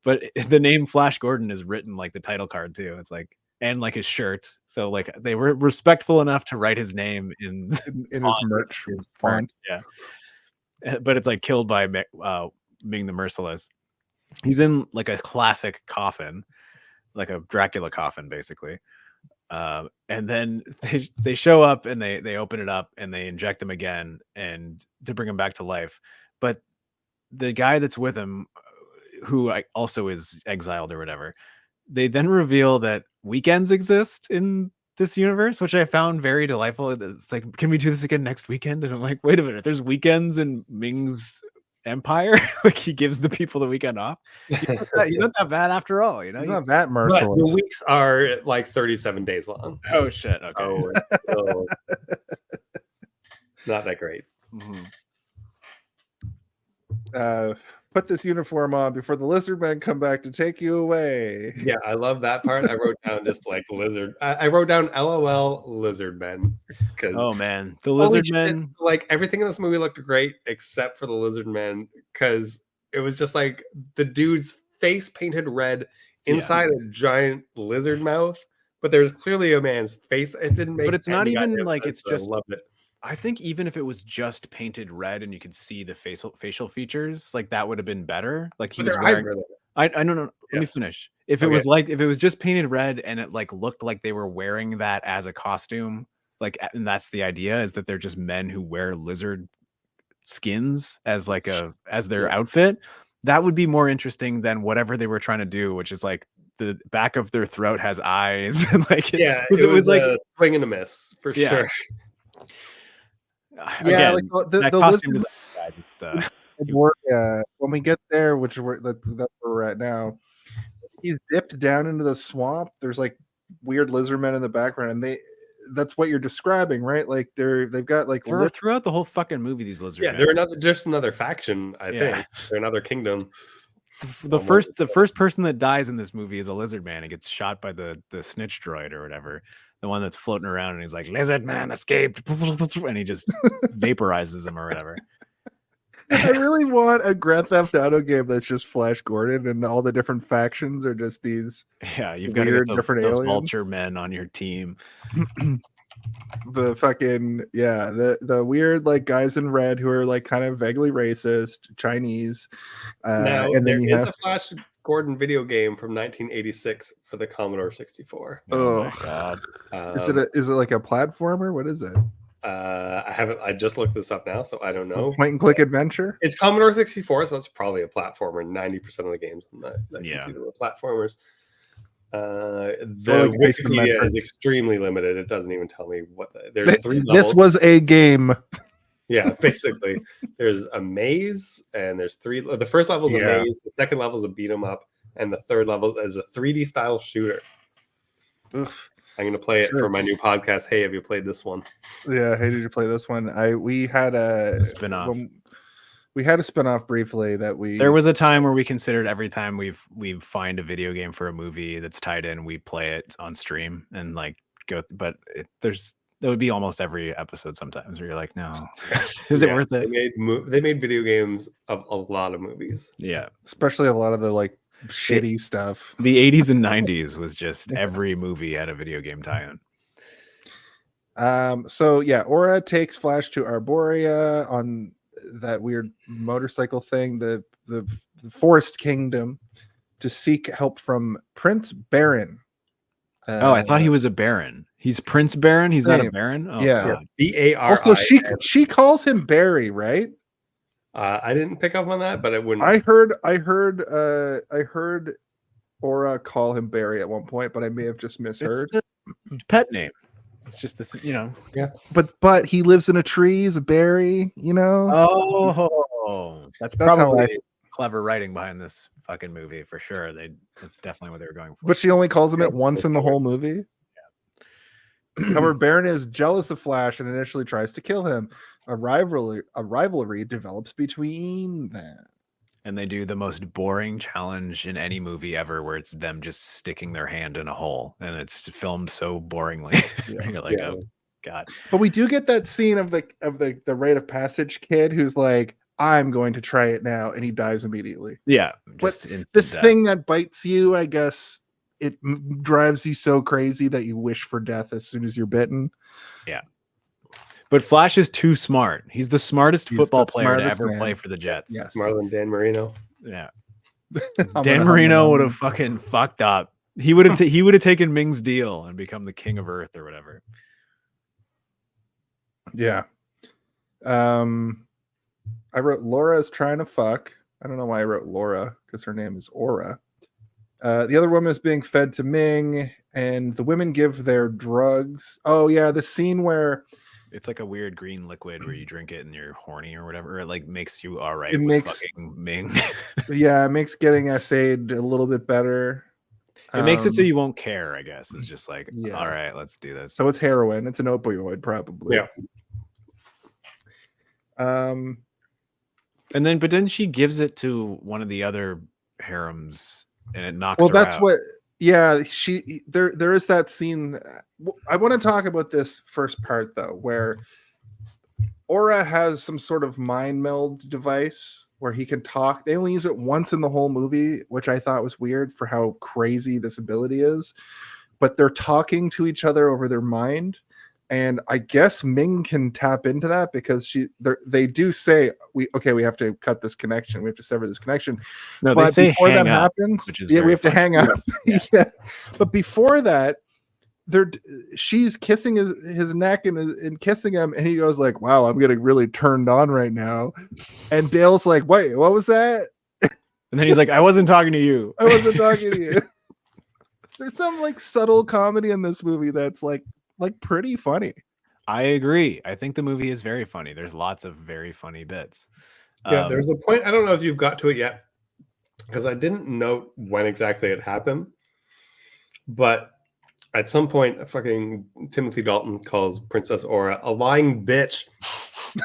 But the name Flash Gordon is written like the title card too. It's like and like his shirt. So like they were respectful enough to write his name in in his merch his font. Yeah. But it's like killed by Ming the Merciless. He's in like a classic coffin, like a Dracula coffin, basically. And then they show up and they open it up and they inject him again and to bring him back to life. But the guy that's with him, who also is exiled or whatever, they then reveal that weekends exist in this universe, which I found very delightful. It's like, can we do this again next weekend? And I'm like, wait a minute, there's weekends in Ming's empire. Like he gives the people the weekend off. He's not that bad after all, you know. He's not that But merciless. the weeks are like 37 days long. Oh shit. Okay. So it's still not that great. Put this uniform on before the lizard men come back to take you away. Yeah, I love that part. I wrote down just like lizard. I wrote down LOL lizard men because Oh man, the lizard men. like everything in this movie looked great except for the lizard men because it was just like the dude's face painted red inside a giant lizard mouth, but there's clearly a man's face. It didn't make. But it's not any even goddamn like sense, it's but I just. loved it. I think even if it was just painted red and you could see the facial features, like that would have been better. Like he But was their eyes wearing. were there. I don't know. Yeah. Let me finish. If it Okay. was like if it was just painted red and it like looked like they were wearing that as a costume, like and that's the idea is that they're just men who wear lizard skins as like as their outfit. That would be more interesting than whatever they were trying to do, which is like the back of their throat has eyes and like Yeah, it was like a swing and a miss for Yeah. sure. again, like that the costume lizard design. I just when we get there, which that's where we're at now, he's dipped down into the swamp. There's like weird lizard men in the background, and that's what you're describing, right? Like they've got like They're throughout the whole fucking movie. These lizard Yeah, men. they're just another faction. I Yeah. think they're another kingdom. The first person that dies in this movie is a lizard man. He gets shot by the snitch droid or whatever, the one that's floating around, and he's like, "Lizard man escaped," and he just vaporizes him or whatever. I really want a Grand Theft Auto game that's just Flash Gordon, and all the different factions are just these. Yeah, you've got to Weird get different the aliens. vulture men on your team. The fucking the weird like guys in red who are like kind of vaguely racist Chinese. Now And there then is you have a Flash Gordon video game from 1986 for the Commodore 64. Oh my Oh. god! Is it like a platformer? What is it? I just looked this up now, so I don't know. Point and click adventure? It's Commodore 64, so it's probably a platformer. 90% of the games on that Yeah. computer were platformers. The like Wikipedia isometric. is extremely limited. It doesn't even tell me what there's 3 levels. This was a game. Yeah, basically. There's a maze, and there's 3. The first level is a Yeah. maze, the second level is a beat 'em up, and the third level is a 3D style shooter. Ugh. I'm going to play it Sure. for my new podcast. Hey, have you played this one? Yeah, hey, did you play this one? We had a spin-off. We had a spin-off briefly that we There was a time where we considered every time we find a video game for a movie that's tied in, we play it on stream and like go. But that would be almost every episode sometimes where you're like, no, is it worth it? They made video games of a lot of movies. Yeah, especially a lot of the like shitty stuff. the 80s and 90s was just every movie had a video game tie-in. So yeah, Aura takes Flash to Arborea on that weird motorcycle thing, the Forest Kingdom, to seek help from Prince Baron. Oh, I thought he was a baron. He's Prince Baron. He's not a baron. Oh, yeah. God. B-A-R-I. Also, she calls him Barry, right? I didn't pick up on that, but it wouldn't. I heard Aura call him Barry at one point, but I may have just misheard. It's the pet name. It's just this, Yeah. But he lives in a tree. He's a Barry. Oh, that's how probably clever writing behind this fucking movie for sure. That's definitely what they were going for. But she only calls him it once in the whole movie. However, Baron is jealous of Flash and initially tries to kill him. A rivalry develops between them. And they do the most boring challenge in any movie ever, where it's them just sticking their hand in a hole, and it's filmed so boringly. You're like, oh God. But we do get that scene of the rite of passage kid who's like, I'm going to try it now, and he dies immediately. Yeah, but this thing that bites you, I guess, it drives you so crazy that you wish for death as soon as you're bitten. Yeah. But Flash is too smart. He's the smartest football player to ever play for the Jets. Yes. Smarter than Dan Marino. Yeah. Dan Marino would have fucking fucked up. He would have taken Ming's deal and become the king of Earth or whatever. Yeah. I wrote Laura is trying to fuck. I don't know why I wrote Laura, because her name is Aura. The other woman is being fed to Ming, and the women give their drugs. Oh yeah, the scene where it's like a weird green liquid where you drink it and you're horny or whatever. It like makes you all right. It makes fucking Ming. Yeah, it makes getting essayed a little bit better. It makes it so you won't care, I guess. It's just like, all right, let's do this. So it's heroin. It's an opioid, probably. Yeah. But then she gives it to one of the other harems and it knocks well, her that's out. what. Yeah, there is that scene. I want to talk about this first part though, where Aura has some sort of mind meld device where he can talk. They only use it once in the whole movie, which I thought was weird for how crazy this ability is. But they're talking to each other over their mind. And I guess Ming can tap into that because they do say we have to cut this connection. We have to sever this connection. No, but they say before that hang up, happens, which is we have to funny. hang up. Yeah. But before that, she's kissing his neck and kissing him, and he goes like, "Wow, I'm getting really turned on right now." And Dale's like, "Wait, what was that?" And then he's like, "I wasn't talking to you. I wasn't talking to you." There's some like subtle comedy in this movie that's like pretty funny. I agree. I think the movie is very funny. There's lots of very funny bits. Yeah, there's a point. I don't know if you've got to it yet, because I didn't note when exactly it happened. But at some point, fucking Timothy Dalton calls Princess Aura a lying bitch.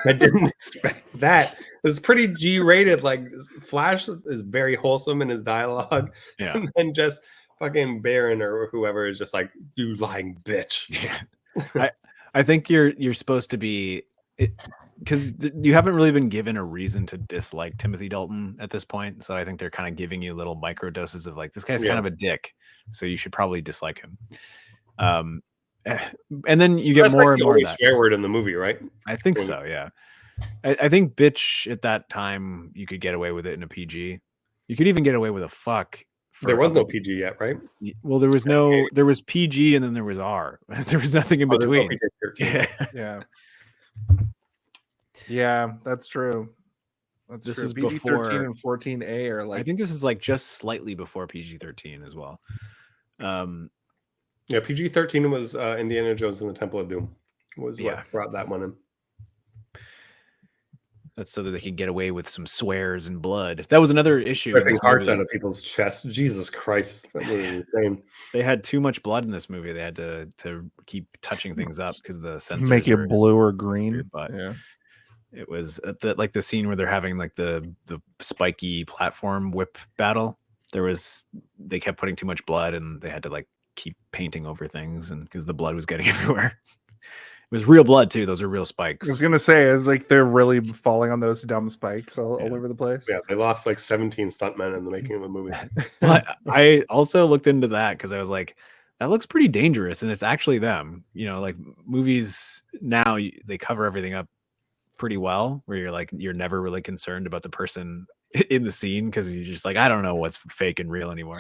I didn't expect that. It's pretty G-rated. Like, Flash is very wholesome in his dialogue. Yeah. And then just fucking Baron or whoever is just like, you lying bitch. Yeah. I think you're supposed to be, because you haven't really been given a reason to dislike Timothy Dalton at this point. So I think they're kind of giving you little micro doses of like, this guy's kind of a dick, so you should probably dislike him. And then you get That's more like and more of the that. swear word in the movie, right? I think so. Yeah. I think bitch at that time, you could get away with it in a PG. You could even get away with a fuck. There was no PG yet, right? Well, there was PG and then there was R. There was nothing in between. Yeah, that's true. This true. was PG-13 before, and 14A are like. I think this is like just slightly before PG-13 as well. Yeah, PG-13 was Indiana Jones and the Temple of Doom. Was what brought that one in. That's so that they could get away with some swears and blood. That was another issue. Ripping hearts out of people's chests. Jesus Christ, that was insane. They had too much blood in this movie. They had to keep touching things up because the sensors make it blue or green. But it was the scene where they're having like the spiky platform whip battle. They kept putting too much blood and they had to like keep painting over things, and because the blood was getting everywhere. It was real blood too. Those are real spikes. I was gonna say, it's like they're really falling on those dumb spikes all over the place. Yeah, they lost like 17 stuntmen in the making of the movie. Well, I also looked into that because I was like, that looks pretty dangerous, and it's actually them. You know, like movies now, they cover everything up pretty well, where you're never really concerned about the person in the scene because you're just like, I don't know what's fake and real anymore.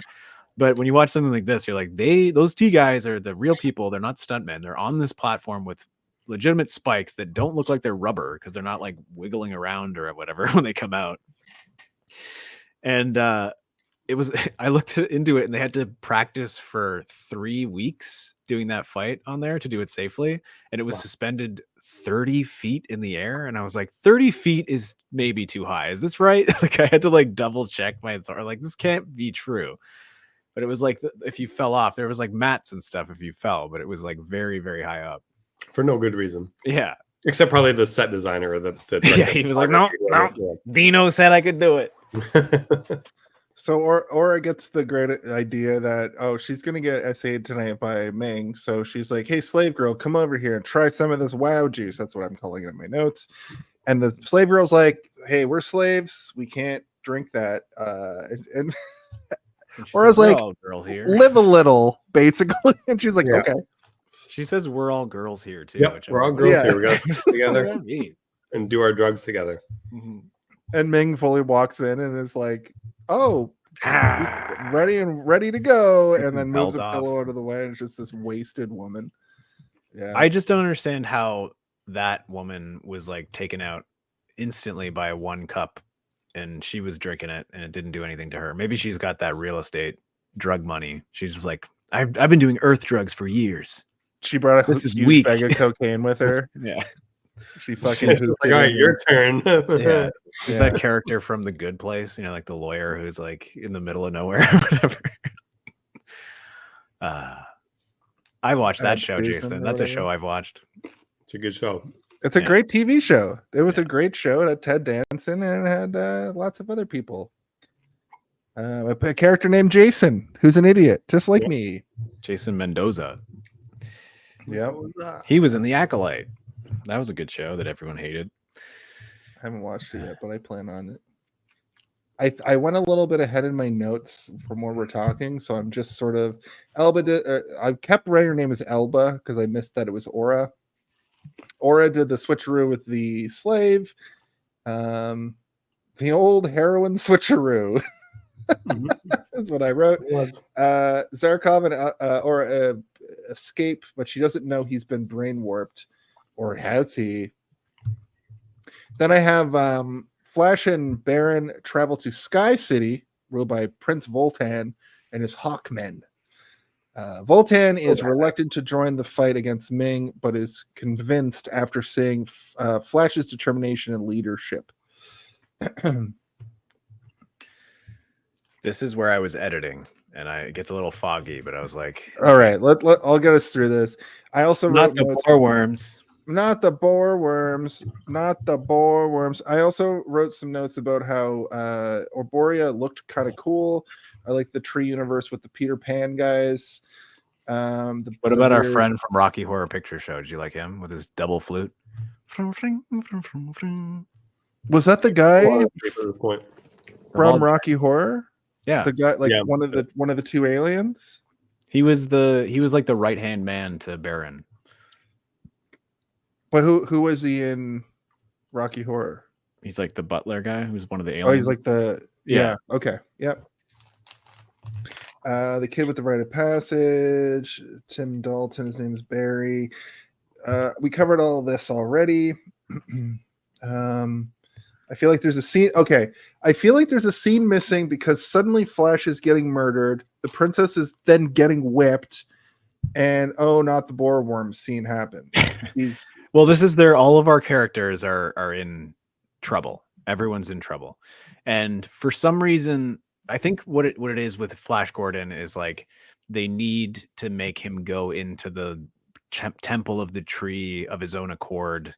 But when you watch something like this, you're like, those T guys are the real people. They're not stuntmen. They're on this platform with legitimate spikes that don't look like they're rubber because they're not like wiggling around or whatever when they come out. And it was I looked into it, and they had to practice for 3 weeks doing that fight on there to do it safely, and it was suspended 30 feet in the air, and I was like, 30 feet is maybe too high. Is this right? Like I had to like double check my thought. Like this can't be true. But it was like if you fell off, there was like mats and stuff if you fell, but it was like very, very high up for no good reason. Yeah, except probably the set designer or the yeah. He was like, no. Dino said I could do it. So Aura gets the great idea that, she's going to get essayed tonight by Ming. So she's like, hey, slave girl, come over here and try some of this wow juice. That's what I'm calling it in my notes. And the slave girl's like, hey, we're slaves. We can't drink that. And Aura's like, girl here. Live a little, basically. And she's like, okay. She says we're all girls here, too. Yep, we're all girls here. We got to push together and do our drugs together. Mm-hmm. And Ming fully walks in and is like, ready to go, and then moves a pillow out of the way, and it's just this wasted woman. Yeah, I just don't understand how that woman was like taken out instantly by 1 cup, and she was drinking it, and it didn't do anything to her. Maybe she's got that real estate drug money. She's just like, I've been doing earth drugs for years. She brought a huge bag of cocaine with her. Yeah. She fucking like, all right, your turn. Yeah. That character from The Good Place, you know, like the lawyer who's like in the middle of nowhere or whatever. I watched that show, Jason. That's a show I've watched. It's a good show. It's a great TV show. It was a great show. It had Ted Danson, and it had lots of other people. A character named Jason, who's an idiot, just like me. Jason Mendoza. Yeah. He was in The Acolyte. That was a good show that everyone hated. I haven't watched it yet, but I plan on it. I went a little bit ahead in my notes from where we're talking, so I'm just sort of I kept writing her name as Elba because I missed that it was Aura. Aura did the switcheroo with the slave, the old heroin switcheroo. That's what I wrote. Zarkov and Aura escape, but she doesn't know he's been brain warped. Or has he? Then I have Flash and Baron travel to Sky City, ruled by Prince Voltan and his Hawkmen. Voltan is reluctant to join the fight against Ming, but is convinced after seeing Flash's determination and leadership. This is where I was editing, and it gets a little foggy, but I was like, all right, I'll get us through this. I also wrote the boar worms. Not the boar worms. Not the boar worms. I also wrote some notes about how Orborea looked kind of cool. I like the tree universe with the Peter Pan guys. What about our friend from Rocky Horror Picture Show? Did you like him with his double flute? Was that the guy from Rocky Horror? Yeah, the guy, like one of the 2 aliens. He was like the right hand man to Baron. But who was he in Rocky Horror? He's like the butler guy who's one of the aliens. Oh, he's like the okay, yep. The kid with the rite of passage, Tim Dalton. His name is Barry. We covered all this already. I feel like there's a scene. Okay, I feel like there's a scene missing because suddenly Flash is getting murdered. The princess is then getting whipped. And not the boar worm scene happened. Well, this is all of our characters are in trouble. Everyone's in trouble. And for some reason, I think what it is with Flash Gordon is like they need to make him go into the temple of the tree of his own accord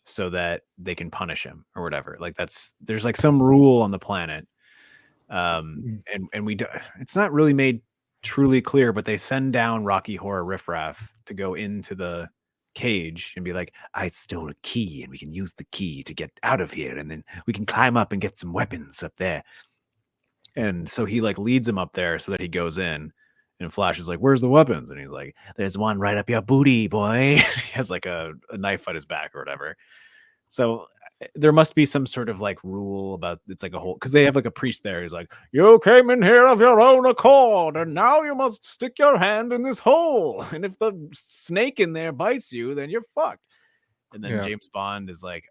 so that they can punish him or whatever. Like there's like some rule on the planet. And it's not really made truly clear, but they send down Rocky Horror riffraff to go into the cage and be like, I stole a key and we can use the key to get out of here, and then we can climb up and get some weapons up there. And so he like leads him up there so that he goes in, And Flash is like, "Where's the weapons?" And he's like, "There's one right up your booty, boy." He has like a knife at his back or whatever. So there must be some sort of like rule about it's like a whole because they have like a priest there. He's like, "You came in here of your own accord, and now you must stick your hand in this hole. And if the snake in there bites you, then you're fucked." And then James Bond is like,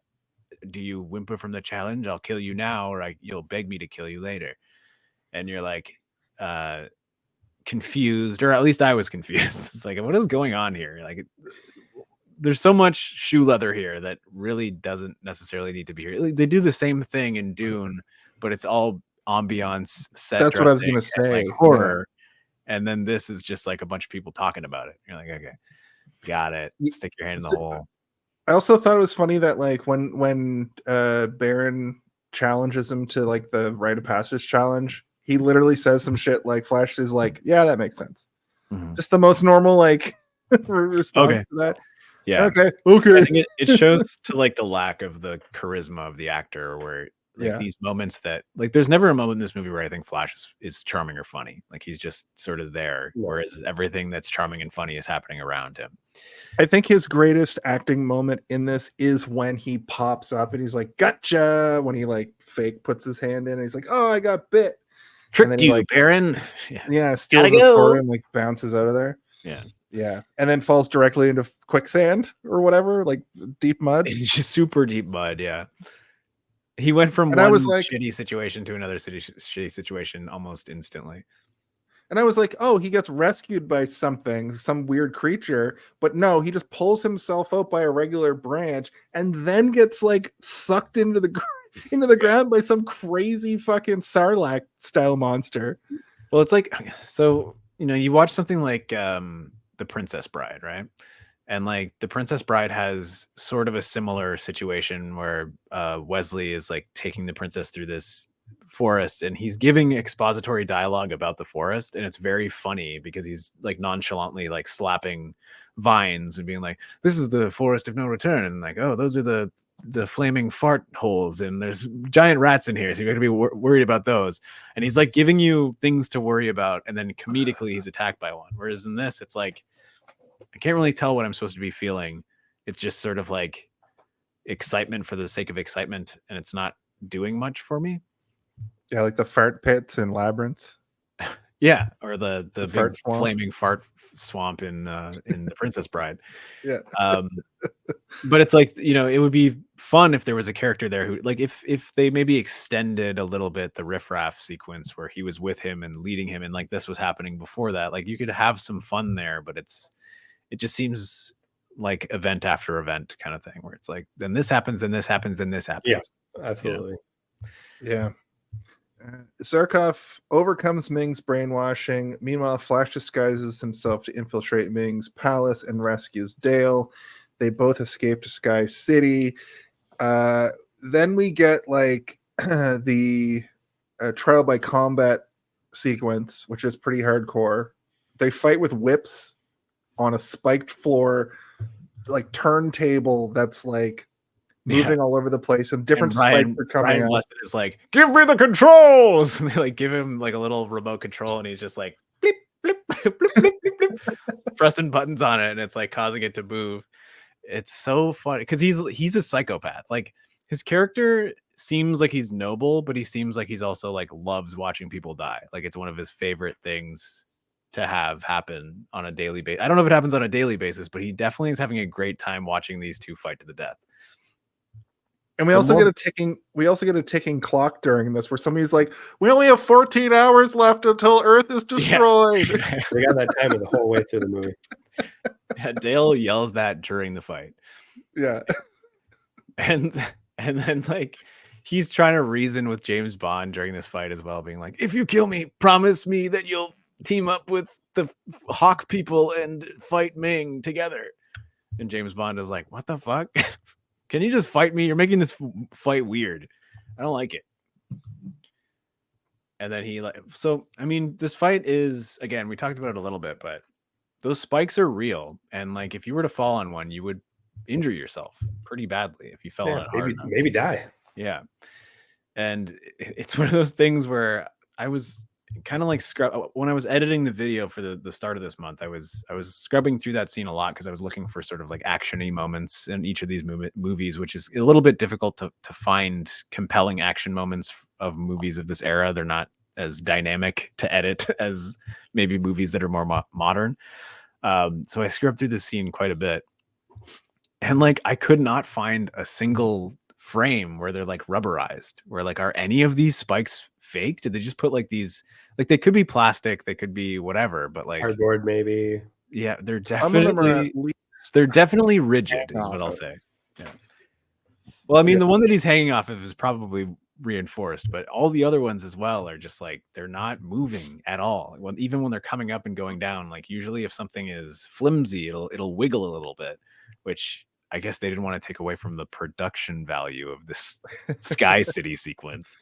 "Do you whimper from the challenge? I'll kill you now, or you'll beg me to kill you later." And you're like, confused, or at least I was confused. It's like, what is going on here? Like, there's so much shoe leather here that really doesn't necessarily need to be here. They do the same thing in Dune, but it's all ambiance set. That's what I was gonna say. Like horror, and then this is just like a bunch of people talking about it. You're like, okay, got it. Stick your hand in the hole. I also thought it was funny that like when Baron challenges him to like the rite of passage challenge, he literally says some shit like Flash is like, yeah, that makes sense. Just the most normal like response to that. Yeah. Okay. I think it shows to like the lack of the charisma of the actor, where like these moments that like there's never a moment in this movie where I think Flash is charming or funny. Like he's just sort of there, whereas everything that's charming and funny is happening around him. I think his greatest acting moment in this is when he pops up and he's like, "Gotcha!" When he like fake puts his hand in, and he's like, "Oh, I got bit." Tricked you, like, Baron. Steals his sword and like bounces out of there. Yeah, and then falls directly into quicksand or whatever, like deep mud. It's just super deep mud. Yeah, he went from one shitty situation to another shitty situation almost instantly. And I was like, oh, he gets rescued by some weird creature, but no, he just pulls himself out by a regular branch and then gets like sucked into the ground by some crazy fucking Sarlacc style monster. Well, it's like, so, you watch something like The Princess Bride, right? And like The Princess Bride has sort of a similar situation where Wesley is like taking the princess through this forest and he's giving expository dialogue about the forest, and it's very funny because he's like nonchalantly like slapping vines and being like, "This is the forest of no return," and like, "Oh, those are the flaming fart holes, and there's giant rats in here, so you're gonna be worried about those." And he's like giving you things to worry about, and then comedically he's attacked by one. Whereas in this, it's like I can't really tell what I'm supposed to be feeling. It's just sort of like excitement for the sake of excitement, and it's not doing much for me. Yeah, like the fart pits in Labyrinth. Yeah, or the big flaming fart swamp in The Princess Bride. Yeah. But it's like, it would be fun if there was a character there who, like, if they maybe extended a little bit the riffraff sequence where he was with him and leading him, and like this was happening before that. Like you could have some fun there, but it just seems like event after event kind of thing, where it's like, then this happens, then this happens, then this happens. Yeah, absolutely. Yeah. Zarkov overcomes Ming's brainwashing. Meanwhile, Flash disguises himself to infiltrate Ming's palace and rescues Dale. They both escape to Sky City. Then we get like the trial by combat sequence, which is pretty hardcore. They fight with whips on a spiked floor, like turntable that's like moving all over the place, and different spikes are coming out. Lesson is like, "Give me the controls," and they like give him like a little remote control, and he's just like blip, blip, blip, blip, blip, blip, pressing buttons on it, and it's like causing it to move. It's so funny because he's a psychopath. Like his character seems like he's noble, but he seems like he's also like loves watching people die. Like it's one of his favorite things to have happen on a daily basis. I don't know if it happens on a daily basis, but he definitely is having a great time watching these two fight to the death. And we also get a ticking clock during this, where somebody's like, "We only have 14 hours left until Earth is destroyed." Yeah. We got that timer the whole way through the movie. Yeah, Dale yells that during the fight. Yeah. And then like he's trying to reason with James Bond during this fight as well, being like, "If you kill me, promise me that you'll team up with the Hawk people and fight Ming together." And James Bond is like, "What the fuck? Can you just fight me? You're making this fight weird. I don't like it." And then this fight is, again, we talked about it a little bit, but those spikes are real. And like, if you were to fall on one, you would injure yourself pretty badly if you fell on it hard enough. Maybe die. Yeah. And it's one of those things where I was kind of like when I was editing the video for the start of this month, I was scrubbing through that scene a lot because I was looking for sort of like actiony moments in each of these movies, which is a little bit difficult to find compelling action moments of movies of this era. They're not as dynamic to edit as maybe movies that are more modern. So I scrubbed through this scene quite a bit, and like I could not find a single frame where they're like rubberized, where like, are any of these spikes fake? Did they just put like these, like they could be plastic, they could be whatever, but like Cardboard maybe. Yeah, they're Some of them are definitely at least they're definitely rigid, is what I'll say. Yeah. Well, I mean, the one that he's hanging off of is probably reinforced, but all the other ones as well are just like they're not moving at all. Even when they're coming up and going down, like usually if something is flimsy, it'll wiggle a little bit, which I guess they didn't want to take away from the production value of this Sky City sequence.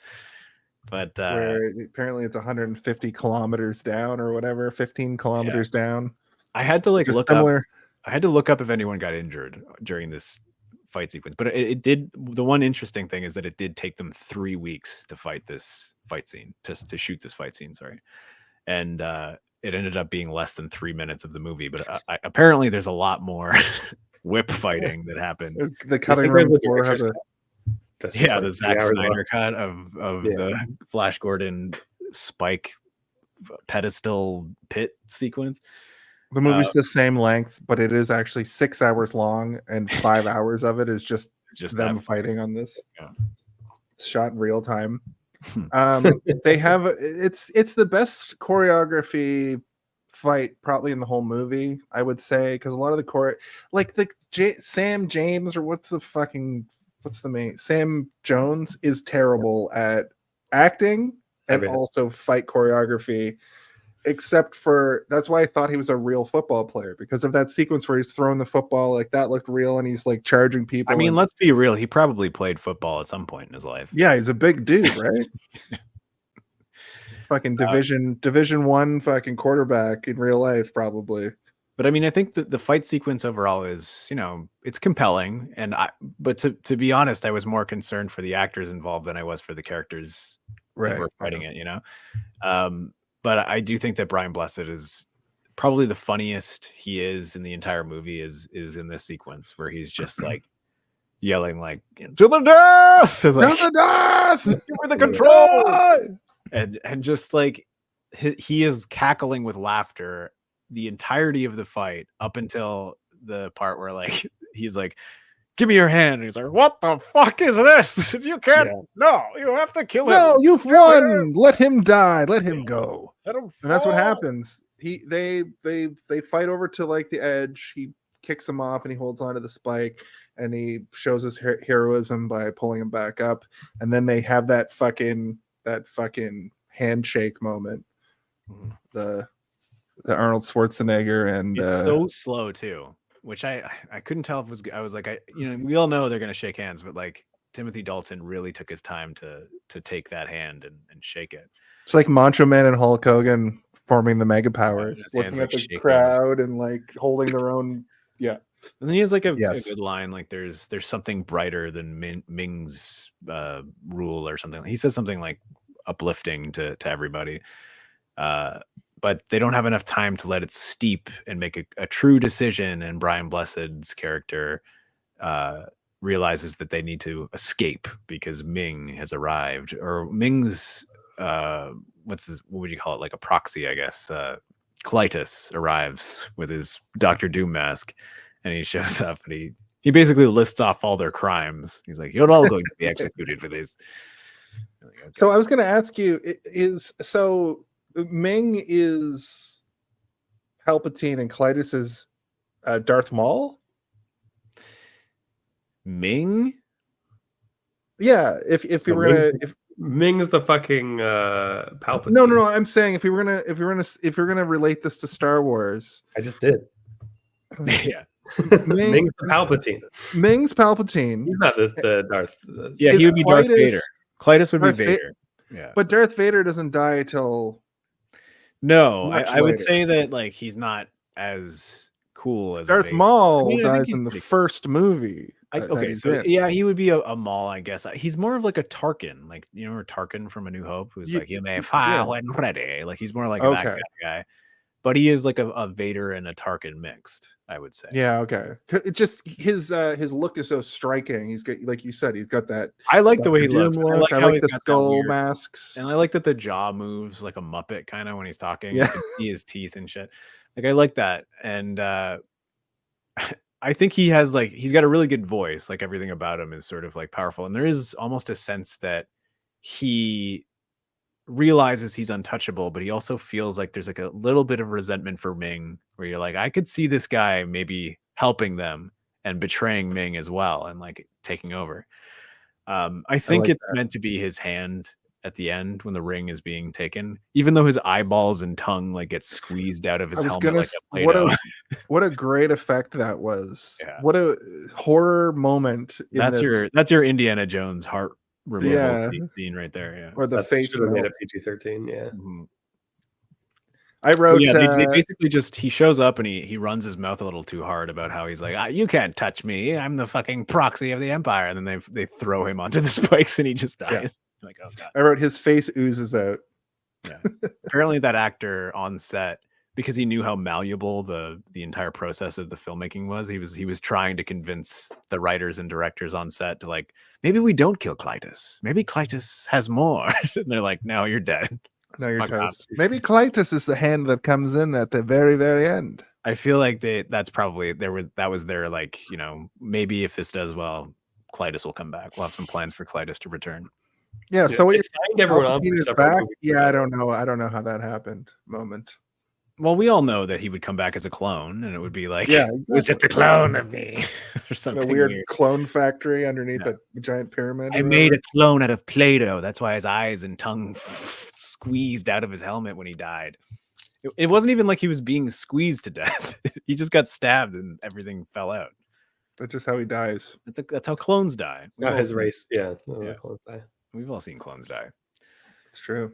But where apparently it's 150 kilometers down or whatever, 15 kilometers down. I had to like look similar. up. I had to look up if anyone got injured during this fight sequence. But it did. The one interesting thing is that it did take them 3 weeks to fight this fight scene, to shoot this fight scene. Sorry, and it ended up being less than 3 minutes of the movie. But apparently, there's a lot more whip fighting that happened. The cutting room floor has a the Zack Snyder cut of the Flash Gordon spike pedestal pit sequence. The movie's the same length, but it is actually 6 hours long, and 5 hours of it is just them fighting on this. Yeah. It's shot in real time. They have it's the best choreography fight probably in the whole movie, I would say, because a lot of the like the Sam James, or what's the main Sam Jones, is terrible at acting and also fight choreography, except for that's why I thought he was a real football player, because of that sequence where he's throwing the football, like that looked real, and he's like charging people. I mean, let's be real, he probably played football at some point in his life. Yeah, he's a big dude, right? Fucking division 1 fucking quarterback in real life, probably. But I mean, I think that the fight sequence overall is, it's compelling. But to be honest, I was more concerned for the actors involved than I was for the characters that were fighting it, But I do think that Brian Blessed is probably the funniest he is in the entire movie is in this sequence where he's just like yelling like, to the death! To the death! Give me the control! And just like he is cackling with laughter the entirety of the fight up until the part where like he's like, give me your hand, and he's like, what the fuck is this? You can't no, you have to kill him. No, you've won. Let him die, let him go. And that's what happens. They fight over to like the edge. He kicks him off and he holds onto the spike, and he shows his heroism by pulling him back up, and then they have that fucking handshake moment. The Arnold Schwarzenegger, and it's so slow too, which I couldn't tell if it was. I was like, we all know they're gonna shake hands, but like Timothy Dalton really took his time to take that hand and shake it. It's like Macho Man and Hulk Hogan forming the Mega Powers, looking at the crowd and like holding their own. Yeah, and then he has like a good line, like there's something brighter than Ming's rule or something. He says something like uplifting to everybody. But they don't have enough time to let it steep and make a true decision. And Brian Blessed's character realizes that they need to escape because Ming has arrived, or Ming's what would you call it? Like a proxy, I guess. Clytus arrives with his Dr. Doom mask, and he shows up, and he basically lists off all their crimes. He's like, you're all going to be executed for this. Like, okay. So I was going to ask you, Ming is Palpatine and Clytus is Darth Maul? Ming? Yeah, if we were gonna Ming's the fucking Palpatine. No, I'm saying if you're gonna relate this to Star Wars. I just did. Yeah. Ming's the Palpatine. Ming's Palpatine. He's not the Darth. Yeah, he would be Darth Vader. Clytus would be Vader. Yeah. But Darth Vader doesn't die till. No, I would say that like he's not as cool as Darth Maul dies in the first movie. Okay, he's so in. yeah, he would be a Maul, I guess. He's more of like a Tarkin, like you know, Tarkin from A New Hope, who's like, "You may fire when ready." Like he's more like that kind of guy. But he is like a Vader and a Tarkin mixed, I would say. Yeah, okay. It just his look is so striking. He's got, like you said, he's got that. I like the way he Doom looks. look. I how like he's the got that skull weird- masks. And I like that the jaw moves like a Muppet kind of when he's talking. Yeah. You can see his teeth and shit. Like I like that. And I think he has like he's got a really good voice. Like everything about him is sort of like powerful. And there is almost a sense that he realizes he's untouchable, but he also feels like there's like a little bit of resentment for Ming, where you're like, I could see this guy maybe helping them and betraying Ming as well and like taking over. I think like it's meant to be his hand at the end when the ring is being taken, even though his eyeballs and tongue like get squeezed out of his helmet like a Play-Doh. What a great effect that was. Yeah. What a horror moment. That's your Indiana Jones heart removal scene right there. Yeah. Or the That's face should have made melt. it PG-13. Yeah. Mm-hmm. I wrote. Yeah, they basically just he shows up and he runs his mouth a little too hard about how he's like, you can't touch me. I'm the fucking proxy of the Empire. And then they throw him onto the spikes and he just dies. Yeah. Like, oh god. I wrote his face oozes out. Yeah. Apparently that actor on set, because he knew how malleable the entire process of the filmmaking was, he was trying to convince the writers and directors on set to like, maybe we don't kill Clytus. Maybe Clytus has more. And they're like, no, you're dead. No, you're Fuck off. toast. Maybe Clytus is the hand that comes in at the very, very end. I feel like that was their like, you know, maybe if this does well, Clytus will come back. We'll have some plans for Clytus to return. Yeah, so They you're signed everyone on for is separate back. movies. Yeah, I don't know how that happened. Moment. Well, we all know that he would come back as a clone, and it would be like, Yeah, it was just a clone of me, or In something a weird clone factory underneath a giant pyramid. I made a clone out of Play-Doh. That's why his eyes and tongue squeezed out of his helmet when he died. It wasn't even like he was being squeezed to death. He just got stabbed and everything fell out. That's just how he dies. That's how clones die. Not his race. Yeah. Clones die. We've all seen clones die. It's true.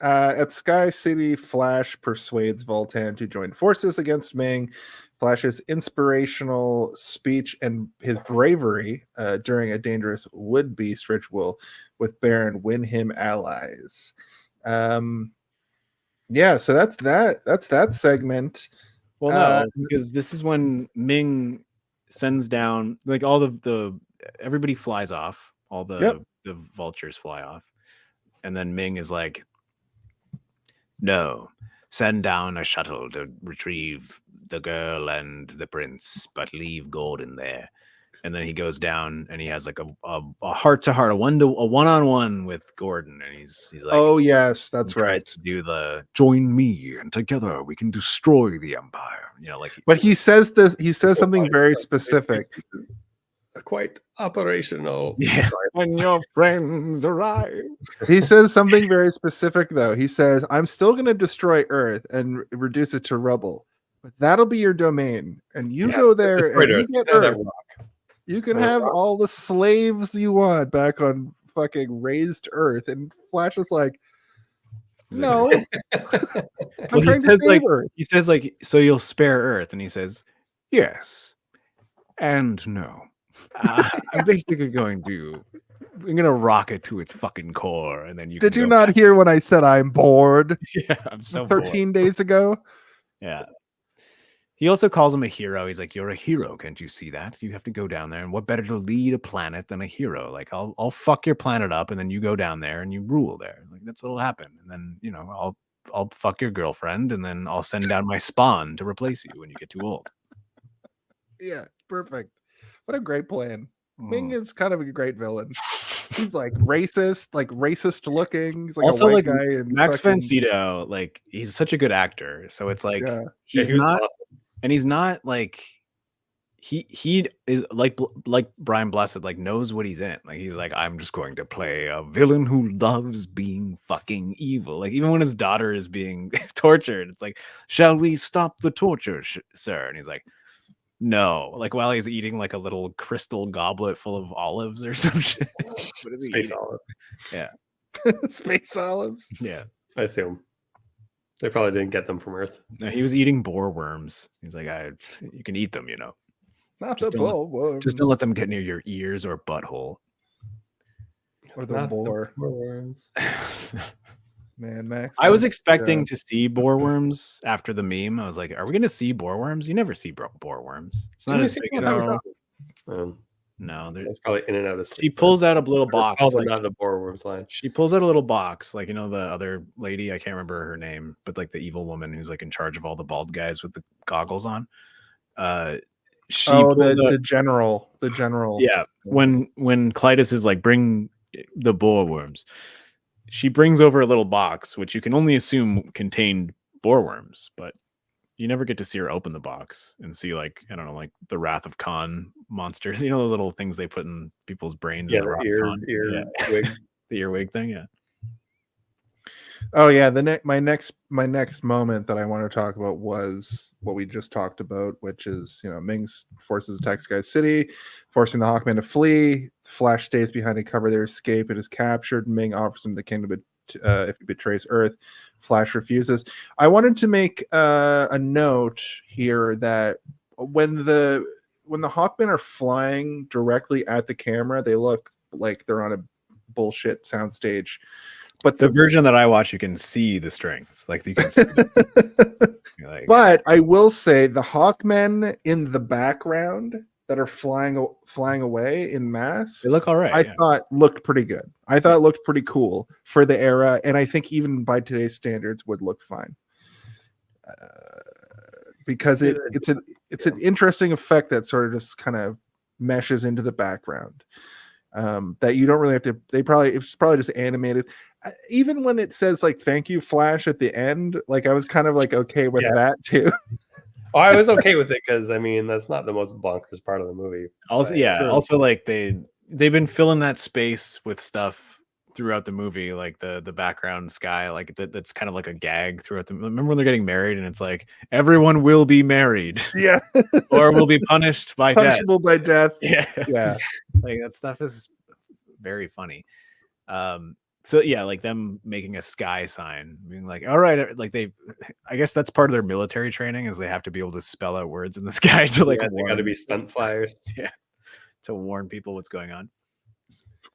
At Sky City, Flash persuades Voltan to join forces against Ming. Flash's inspirational speech and his bravery during a dangerous would-beast ritual with Baron win him allies. Yeah, so that's that segment. Well, no, because this is when Ming sends down like all the everybody flies off, all the vultures fly off, and then Ming is like, no, send down a shuttle to retrieve the girl and the prince, but leave Gordon there. And then he goes down and he has like a heart-to-heart, a one-on-one with Gordon, and he's like, oh yes, that's right. To do the join me and together we can destroy the Empire. You know, like. But he says this. He says something very specific. Quite operational. Yeah. When your friends arrive. He says something very specific, though. He says, I'm still going to destroy Earth and reduce it to rubble, but that'll be your domain. And you go there and you get Earth. You can have all the slaves you want back on fucking raised Earth. And Flash is like, no. Well, he says, so you'll spare Earth. And he says, yes and no. I'm basically I'm gonna rock it to its fucking core, and then you. Did you not hear when I said I'm bored? Yeah, I'm so 13 days ago. Yeah. He also calls him a hero. He's like, "You're a hero, can't you see that? You have to go down there, and what better to lead a planet than a hero? Like, I'll fuck your planet up, and then you go down there and you rule there. Like that's what'll happen. And then I'll fuck your girlfriend, and then I'll send down my spawn to replace you when you get too old." Yeah, perfect. What a great plan. Ming is kind of a great villain. He's like racist looking. He's like also a white like guy. And Max von Sydow, like he's such a good actor. So it's like he's not, awesome. And he's not like he is like Brian Blessed, like knows what he's in. Like he's like, I'm just going to play a villain who loves being fucking evil. Like even when his daughter is being tortured, it's like, shall we stop the torture, sir? And he's like, no, like while he's eating like a little crystal goblet full of olives or some shit. Space olive. Yeah. Space olives. Yeah. I assume. They probably didn't get them from Earth. No, he was eating boar worms. He's like, you can eat them, you know. Not Just the don't let- bullworms. Just don't let them get near your ears or butthole. Or the Not boar. boreworms. Man, Max. I was wants, expecting to see boreworms after the meme. I was like, "Are we going to see boreworms? You never see boreworms. It's not Didn't we as see big." them? I As, thought we saw them. no, It's probably in and out of she sleep. pulls out a little box. Called Like, not the boreworms line. she pulls out a little box, like, you know, the other lady. I can't remember her name, but like the evil woman who's like in charge of all the bald guys with the goggles on. She pulls out, the general. The general. yeah. When Clytus is like, bring the boreworms, she brings over a little box, which you can only assume contained boreworms, but you never get to see her open the box and see, like, I don't know, like the Wrath of Khan monsters. You know, those little things they put in people's brains. Yeah, in the Wrath of Khan? wig. The earwig thing. Yeah. Oh yeah, my next moment that I want to talk about was what we just talked about, which is, you know, Ming's forces attack Sky City, forcing the Hawkmen to flee. Flash stays behind to cover their escape and is captured. Ming offers him the kingdom if he betrays Earth. Flash refuses. I wanted to make a note here that when the Hawkmen are flying directly at the camera, they look like they're on a bullshit soundstage. But The version that I watch, you can see the strings. Like, you can see You're like, but I will say the Hawkmen in the background that are flying away in mass, they look all right. I thought looked pretty good. I thought it looked pretty cool for the era, and I think even by today's standards would look fine. Because it's an interesting effect that sort of just kind of meshes into the background. That you don't really have to. It's probably just animated. Even when it says like "Thank you, Flash" at the end, like I was kind of like okay with that too. Oh, I was okay with it because I mean that's not the most bonkers part of the movie. Also, but- yeah. Also, like they've been filling that space with stuff throughout the movie, like the background sky, like that's kind of like a gag throughout the. Remember when they're getting married and it's like everyone will be married, Yeah, or will be punished by death. punishable by death. Yeah, Yeah. like that stuff is very funny. So yeah, like them making a sky sign, being like, all right, like I guess that's part of their military training is they have to be able to spell out words in the sky to like Yeah, they got to be stunt flyers. yeah, to warn people what's going on.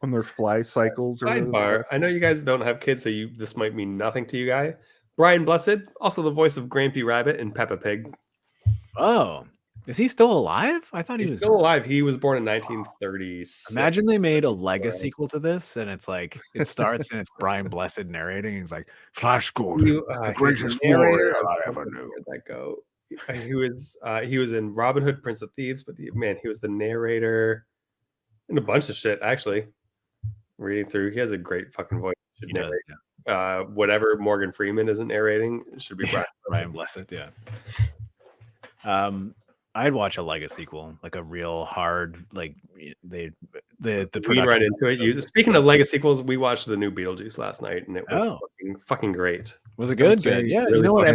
On their fly cycles. Sidebar, I know you guys don't have kids, so this might mean nothing to you guys. Brian Blessed, also the voice of Grampy Rabbit and Peppa Pig. Oh, is he still alive? I thought He's he was still alive. He was born in 1936. Imagine they made a Lego sequel to this, and it's like it starts and it's Brian Blessed narrating. He's like, "Flash Gordon, the greatest warrior I ever knew." Where'd that go? He was in Robin Hood, Prince of Thieves, but he was the narrator and a bunch of shit. Actually, reading through, he has a great fucking voice. He does, Whatever Morgan Freeman isn't narrating, it should be Brian Blessed. Yeah. I'd watch a Lego sequel, like a real hard, like the We production. right into it. Speaking of Lego sequels, we watched the new Beetlejuice last night, and it was fucking great. Was it good? say Good. Yeah. really You know what? fucking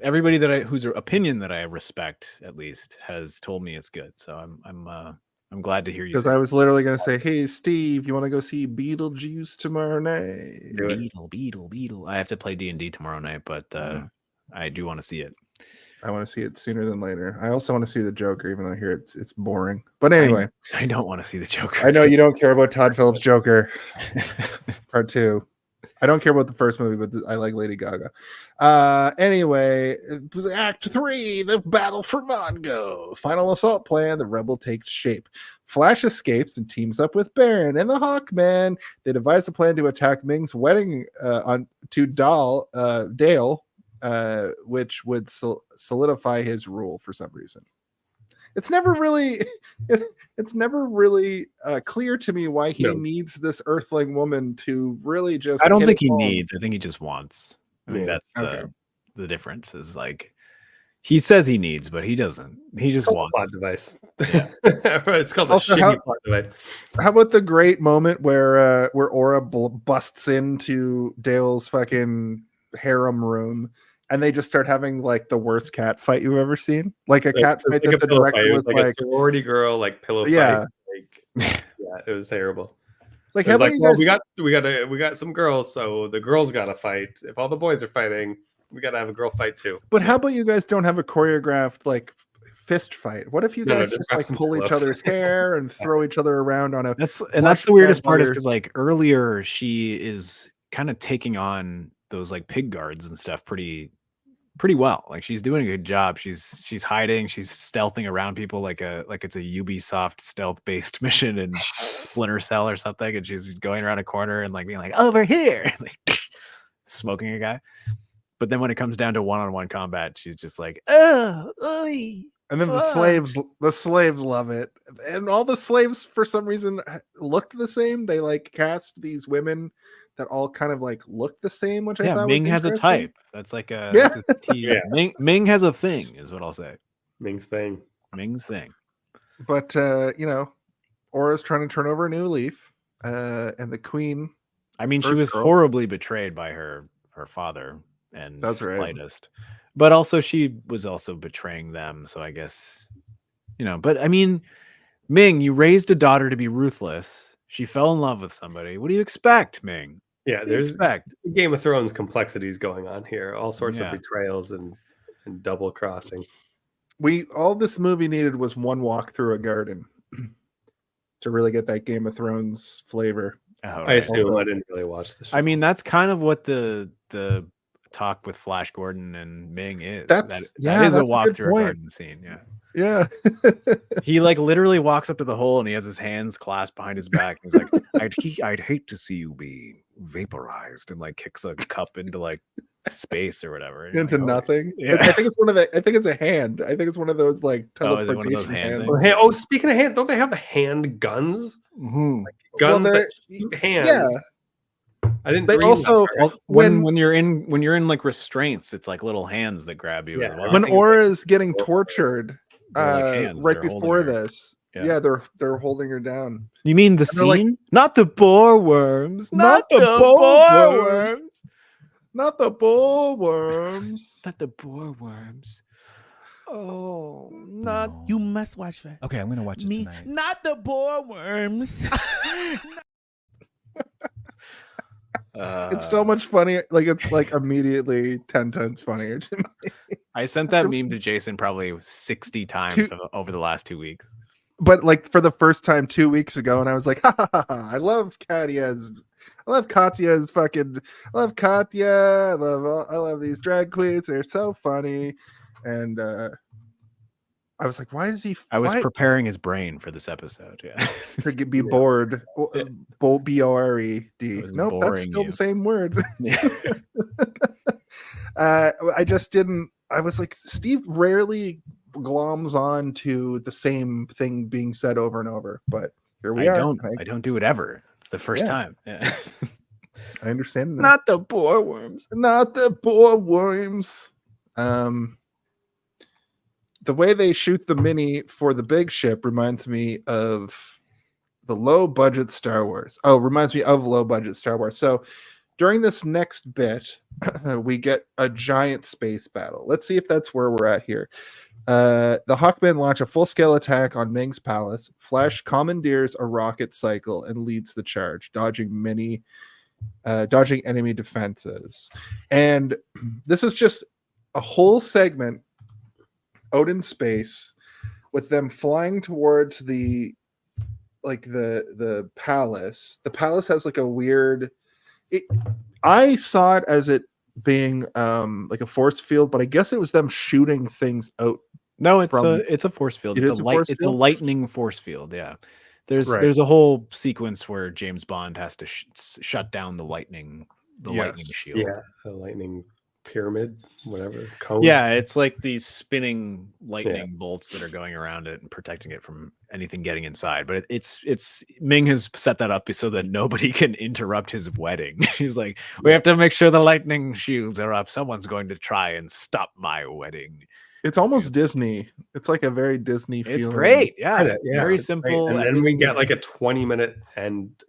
Everybody that I whose opinion that I respect at least has told me it's good. So I'm glad to hear you. Because say I was literally going to say, hey, Steve, you want to go see Beetlejuice tomorrow night? Beetle. I have to play D&D tomorrow night, but I do want to see it. I want to see it sooner than later. I also want to see the Joker, even though here it's boring. But anyway, I don't want to see the Joker. I know you don't care about Todd Phillips' Joker Part 2. I don't care about the first movie, but I like Lady Gaga. Anyway, it was Act 3, the battle for Mongo. Final assault plan, the rebel takes shape. Flash escapes and teams up with Baron and the Hawkman. They devise a plan to attack Ming's wedding to Dale, which would solidify his rule for some reason. It's never really clear to me why he needs this Earthling woman to really just. I don't think he needs. I think he just wants. I think that's Okay. the difference. Is like he says he needs, but he doesn't. He just wants. Plot device. It's called a Also, shitty plot device. How about the great moment where Aura busts into Dale's fucking harem room and they just start having like the worst cat fight you've ever seen? Like a cat fight that the director was like a sorority girl like pillow Yeah. fight. It was terrible. Like, It was how like, about you well, guys? we got some girls, so the girls gotta fight. If all the boys are fighting, we gotta have a girl fight too. But how about you guys don't have a choreographed like fist fight? What if you No, guys just just grab like some pull each pillows. other's hair and throw each other around on a That's the plastic weirdest bag part while is you're- because like earlier she is kind of taking on those like pig guards and stuff pretty well. Like she's doing a good job. She's hiding, she's stealthing around people like it's a Ubisoft stealth based mission in Splinter Cell or something, and she's going around a corner and like being like over here, like smoking a guy. But then when it comes down to one-on-one combat, she's just like, oh, oy. And then the slaves love it. And all the slaves for some reason look the same. They like cast these women that all kind of like look the same, which I Yeah, thought Ming was has a interesting. type. That's like a Yeah. that's his T. Yeah. Ming has a thing, is what I'll say. Ming's thing. Ming's thing. But you know, Aura's trying to turn over a new leaf. And the queen. I mean, she Earth was Girl. horribly betrayed by her father and That's right. slightest. But also she was also betraying them. So I guess, you know, but I mean, Ming, you raised a daughter to be ruthless. She fell in love with somebody. What do you expect, Ming? Yeah, What do you there's expect? Game of Thrones complexities going on here. All sorts Yeah. of betrayals and double crossing. All this movie needed was one walk through a garden to really get that Game of Thrones flavor. Oh, I right. assume I didn't really watch the show. I mean, that's kind of what the talk with Flash Gordon and Ming is. That That that's is a a walk good through point. a garden scene. Yeah. Yeah. He like literally walks up to the hole and he has his hands clasped behind his back. And he's like, I'd hate to see you be vaporized, and like kicks a cup into like space or whatever. And you're Into like, oh, nothing. yeah. I think it's a hand. I think it's one of those like Oh, is it one of those teleportation hand hands. things? Oh, speaking of hand, don't they have the hand guns? Mhm. Guns they're- that shoot hands. Yeah. I didn't. They dream also that part. Well, when you're in like restraints, it's like little hands that grab you Yeah, as well. when think Aura is getting tortured They're like hands right that are holding before her. this. Yeah. Yeah, they're holding her down. You mean the they're like- scene? Not the boar worms. Not the boar boar worms. Not the bullworms. Not the boar worms. Oh, not No. You must watch that. Okay, I'm gonna watch it Me, tonight. not the boar worms. It's so much funnier. Like it's like immediately 10 times funnier to me. I sent that meme to Jason probably 60 times over the last 2 weeks. But like for the first time 2 weeks ago, and I was like, ha ha ha, ha. I love Katya's fucking. I love Katya. I love these drag queens. They're so funny. And I was like, why is he? I was why- preparing his brain for this episode. Yeah. to be bored. B-O-R-E-D. was Nope, that's boring still you. the same word. Yeah. I just didn't. I was like, Steve rarely gloms on to the same thing being said over and over, but here we I are. I don't do it ever. It's the first Yeah. time. Yeah. I understand. Now. Not the boar worms. Not the poor worms. The way they shoot the mini for the big ship reminds me of the low budget Star Wars. Oh, reminds me of low budget Star Wars. So during this next bit, we get a giant space battle. Let's see if that's where we're at here. The Hawkmen launch a full-scale attack on Ming's palace. Flash commandeers a rocket cycle and leads the charge, dodging enemy defenses. And this is just a whole segment out in space with them flying towards the palace. The palace has like a weird. I saw it as it being like a force field, but I guess it was them shooting things out. No, it's From- a force field. It It's is a a force it's a field? lightning force field. Yeah. There's Right. there's a whole sequence where James Bond has to shut down the lightning Yes. lightning shield. Yeah, the lightning pyramid, whatever. Cone. Yeah, it's like these spinning lightning bolts that are going around it and protecting it from anything getting inside. But it's Ming has set that up so that nobody can interrupt his wedding. He's like, we have to make sure the lightning shields are up. Someone's going to try and stop my wedding. It's almost Disney. It's like a very Disney It's feeling. great. Yeah, Yeah, very it's great. simple. And then we everything get is like a 20-minute end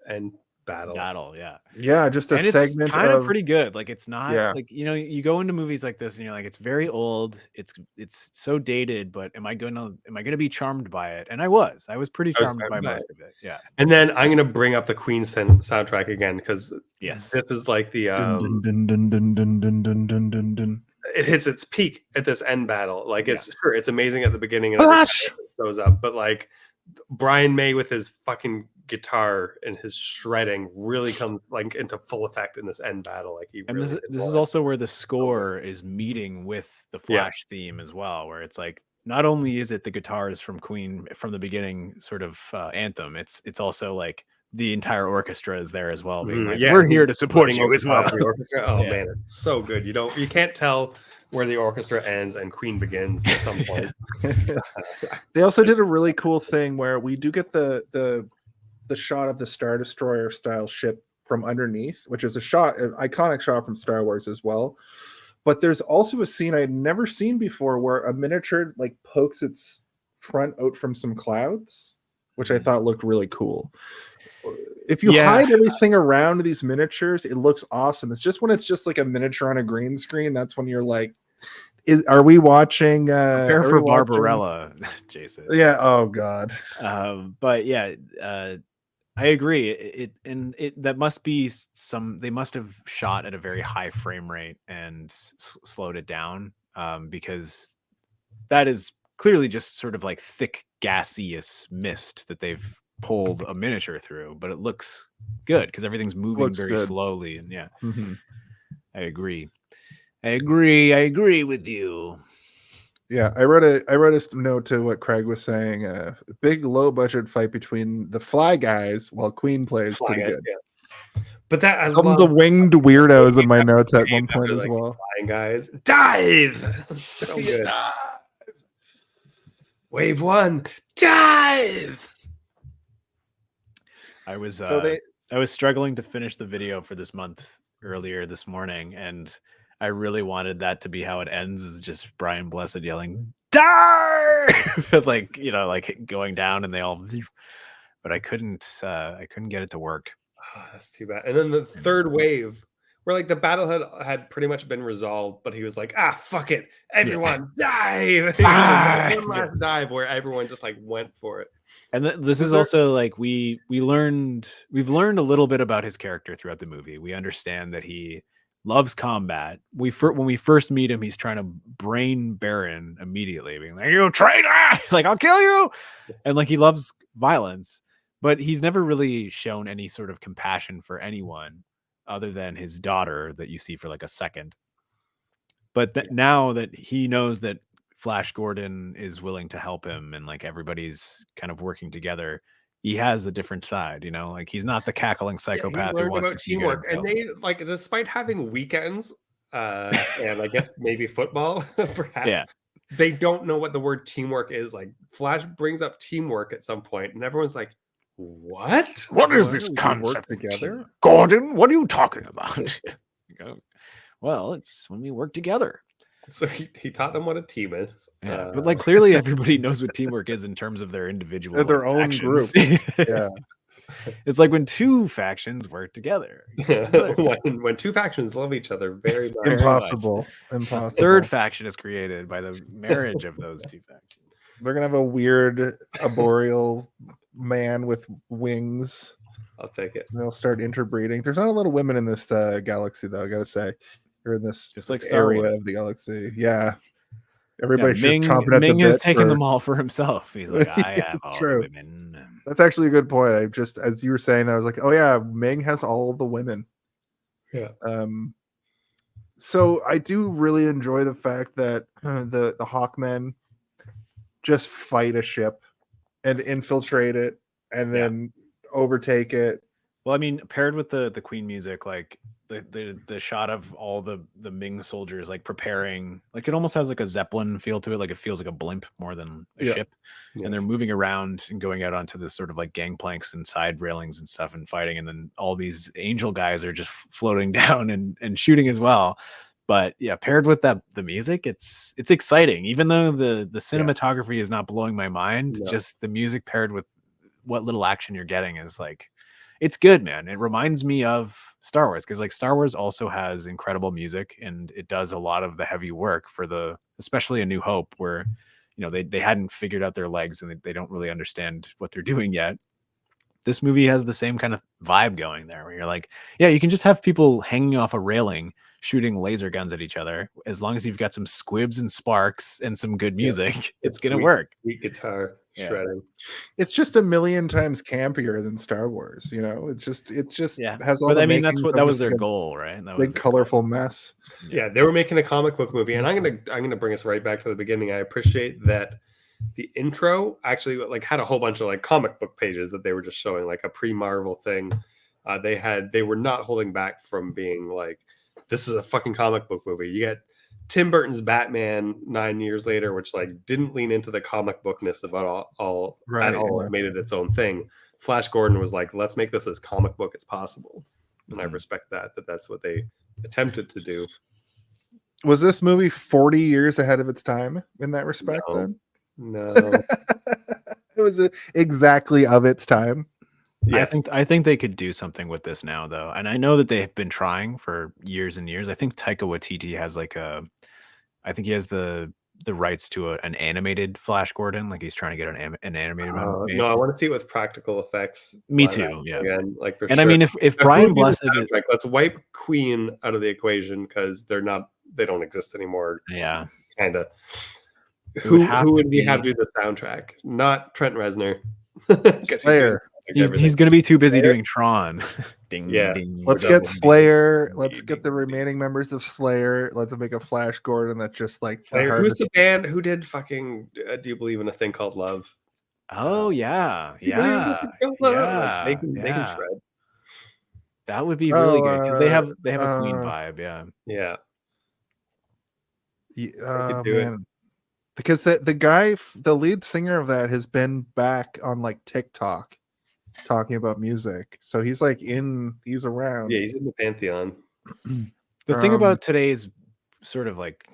battle. yeah. Yeah, just a And it's segment kind of of pretty good. Like it's not Yeah. like, you know, you go into movies like this and you're like, it's very old, it's so dated, but am I gonna be charmed by it? And I was pretty I was charmed by charmed by most of it. Yeah. And then I'm gonna bring up the Queen soundtrack again because Yes. this is like the dun, dun, dun, dun, dun, dun, dun, dun, dun. it hits its peak at this end battle. Like it's sure it's amazing at the beginning and Flash! it goes up, but like Brian May with his fucking guitar and his shredding really comes like into full effect in this end battle. Like he And really this is also where the score is meeting with the Flash theme as well, where it's like not only is it the guitars from Queen from the beginning sort of anthem, it's also like the entire orchestra is there as well. Being like, we're here to support you as well. The orchestra. Oh man, it's so good. You can't tell where the orchestra ends and Queen begins at some point. They also did a really cool thing where we do get the shot of the Star Destroyer style ship from underneath, which is an iconic shot from Star Wars as well. But there's also a scene I'd never seen before where a miniature like pokes its front out from some clouds, which I thought looked really cool. If you hide everything around these miniatures, it looks awesome. It's just when it's just like a miniature on a green screen, that's when you're like, are we watching Prepare for Barbarella, Jason? Yeah. Oh God. But yeah, I agree. That must be they must have shot at a very high frame rate and slowed it down, because that is clearly just sort of like thick gaseous mist that they've pulled a miniature through, but it looks good because everything's moving very slowly. And I agree with you. Yeah, I wrote a note to what Craig was saying. A big low budget fight between the Fly Guys while Queen plays pretty good. Yeah. But that I love the winged weirdos in my notes at one point as well. Flying guys, dive! So good. Wave 1, dive! I was struggling to finish the video for this month earlier this morning, and I really wanted that to be how it ends, is just Brian Blessed yelling "Dive!" like going down, and they all. But I couldn't get it to work. Oh, that's too bad. And then the third wave, where like the battle had pretty much been resolved, but he was like, fuck it, everyone dive! One last dive, where everyone just like went for it. And this is also like we've learned a little bit about his character throughout the movie. We understand that he loves combat. When we first meet him, he's trying to brain Baron immediately, being like, "You traitor! Like, I'll kill you!" And like he loves violence, but he's never really shown any sort of compassion for anyone other than his daughter that you see for like a second. But now that he knows that Flash Gordon is willing to help him and like everybody's kind of working together, he has a different side, like he's not the cackling psychopath who wants to see teamwork. And they like, despite having weekends and I guess maybe football, perhaps, they don't know what the word teamwork is. Like Flash brings up teamwork at some point, and everyone's like, "What? What is this concept together, Gordon? What are you talking about?" Well, it's when we work together. So he taught them what a team is. But like clearly everybody knows what teamwork is in terms of their individual their own factions. group. Yeah. It's like when two factions work together. when two factions love each other very much. Impossible. Third faction is created by the marriage of those two factions. They're gonna have a weird arboreal man with wings. I'll take it. They'll start interbreeding. There's not a lot of women in this galaxy, though, I gotta say. Or in this just like Star area Wars of the galaxy. Yeah. Everybody's just Ming, chomping at Ming the bit. has taken them all for himself. He's like, I have all True. the women. That's actually a good point. I just, as you were saying, I was like, oh yeah, Ming has all the women. Yeah. So I do really enjoy the fact that the Hawkmen just fight a ship and infiltrate it and then overtake it. Well, I mean, paired with the Queen music, like the shot of all the Ming soldiers like preparing, like it almost has like a Zeppelin feel to it. Like it feels like a blimp more than a ship. And they're moving around and going out onto this sort of like gangplanks and side railings and stuff and fighting. And then all these angel guys are just floating down and shooting as well. But yeah, paired with the music, it's exciting. Even though the cinematography is not blowing my mind, just the music paired with what little action you're getting is like, it's good, man. It reminds me of Star Wars because like Star Wars also has incredible music and it does a lot of the heavy work for especially A New Hope, where they hadn't figured out their legs and they don't really understand what they're doing yet. This movie has the same kind of vibe going there where you're like, yeah, you can just have people hanging off a railing shooting laser guns at each other. As long as you've got some squibs and sparks and some good music, it's gonna work. Sweet guitar shredding. It's just a million times campier than Star Wars. It just has all. But the I mean, that was just their a goal, right? That big was colorful mess. Yeah, they were making a comic book movie, and I'm gonna bring us right back to the beginning. I appreciate that the intro actually like had a whole bunch of like comic book pages that they were just showing, like a pre-Marvel thing. They were not holding back from being like, this is a fucking comic book movie. You get Tim Burton's Batman 9 years later, which like didn't lean into the comic bookness of all at all. It made it its own thing. Flash Gordon was like, let's make this as comic book as possible, and I respect that's what they attempted to do. Was this movie 40 years ahead of its time in that respect? Then no, it was exactly of its time. Yes. I think they could do something with this now, though, and I know that they have been trying for years and years. I think Taika Waititi has I think he has the rights to an animated Flash Gordon. Like he's trying to get an animated one made. No, I want to see it with practical effects. Me too. Yeah. Again, like for and sure. I mean, if Brian Blessed, let's wipe Queen out of the equation because they don't exist anymore. Yeah, kind of. Who would we have do the soundtrack? Not Trent Reznor. Slayer. He's going to be too busy doing Tron. Ding, yeah. ding, Let's get Slayer. Let's get the remaining members of Slayer. Let's make a Flash Gordon that's just like Slayer. Who's the band who did fucking Do You Believe in a Thing Called Love? Oh yeah. They can shred. That would be really good because they have a Queen vibe. Yeah. Man. Because the guy, the lead singer of that, has been back on like TikTok talking about music, so he's around. Yeah, he's in the pantheon. The thing about today's sort of like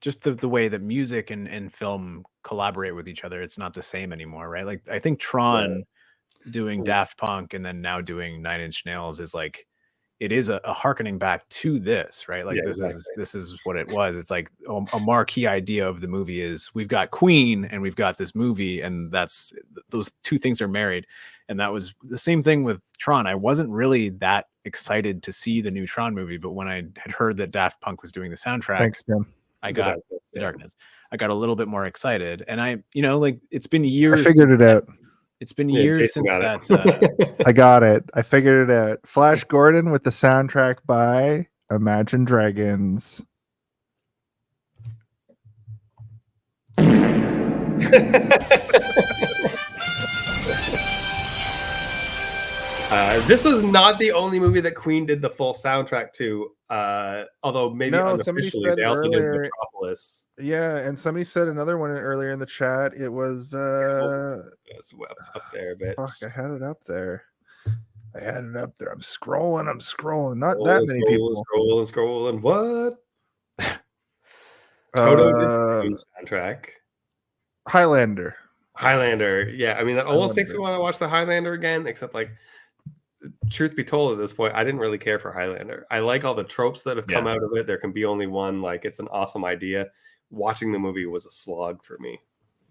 just the way that music and film collaborate with each other, it's not the same anymore, right? Like I think Tron doing Daft Punk and then now doing 9 Inch Nails is like, it is a hearkening back to this, right? Like this is what it was. It's like a marquee idea of the movie is we've got Queen and we've got this movie, and that's those two things are married. And that was the same thing with Tron. I wasn't really that excited to see the new Tron movie, but when I had heard that Daft Punk was doing the soundtrack, thanks, Tim. I got the darkness. I got a little bit more excited, and like it's been years. I figured it out. It's been years since that. I got it. I figured it out. Flash Gordon with the soundtrack by Imagine Dragons. This was not the only movie that Queen did the full soundtrack to. Although maybe unofficially they also did Metropolis. Yeah, and somebody said another one earlier in the chat. It was it's up there, but I had it up there. I'm scrolling. Not that many people. Scrolling. What? Toto did the soundtrack. Highlander. Yeah, I mean that almost makes me want to watch the Highlander again, except like truth be told, at this point, I didn't really care for Highlander. I like all the tropes that have come out of it. There can be only one. Like, it's an awesome idea. Watching the movie was a slog for me.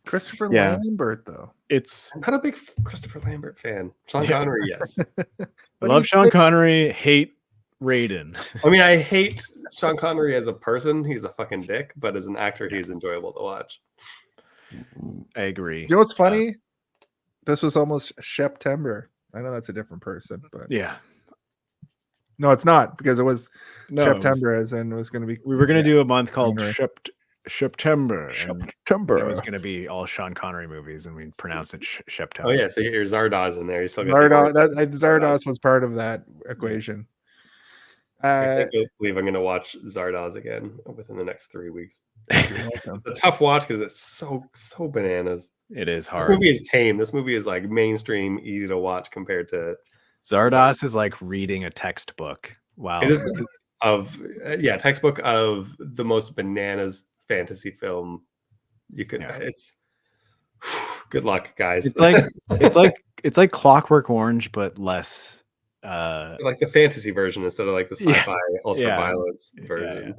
Christopher Lambert, though. I'm not a big Christopher Lambert fan. Sean Connery, yes. Love Sean Connery, hate Raiden. I mean, I hate Sean Connery as a person. He's a fucking dick, but as an actor, he's enjoyable to watch. I agree. You know what's funny? This was almost September. I know that's a different person, but no, it's not, because it was September, as in it was going to be. We were going to do a month called September. September. It was going to be all Sean Connery movies, and we pronounced it September. Oh yeah, so your Zardoz in there. You still got Zardoz was part of that equation. I believe I'm going to watch Zardoz again within the next 3 weeks. It's a tough watch because it's so bananas. It is hard. This movie is tame. This movie is like mainstream, easy to watch compared to Zardoz is like reading a textbook. Wow. It is textbook of the most bananas fantasy film you could. It's good luck, guys. It's like Clockwork Orange, but less like the fantasy version instead of like the sci-fi ultra violence version.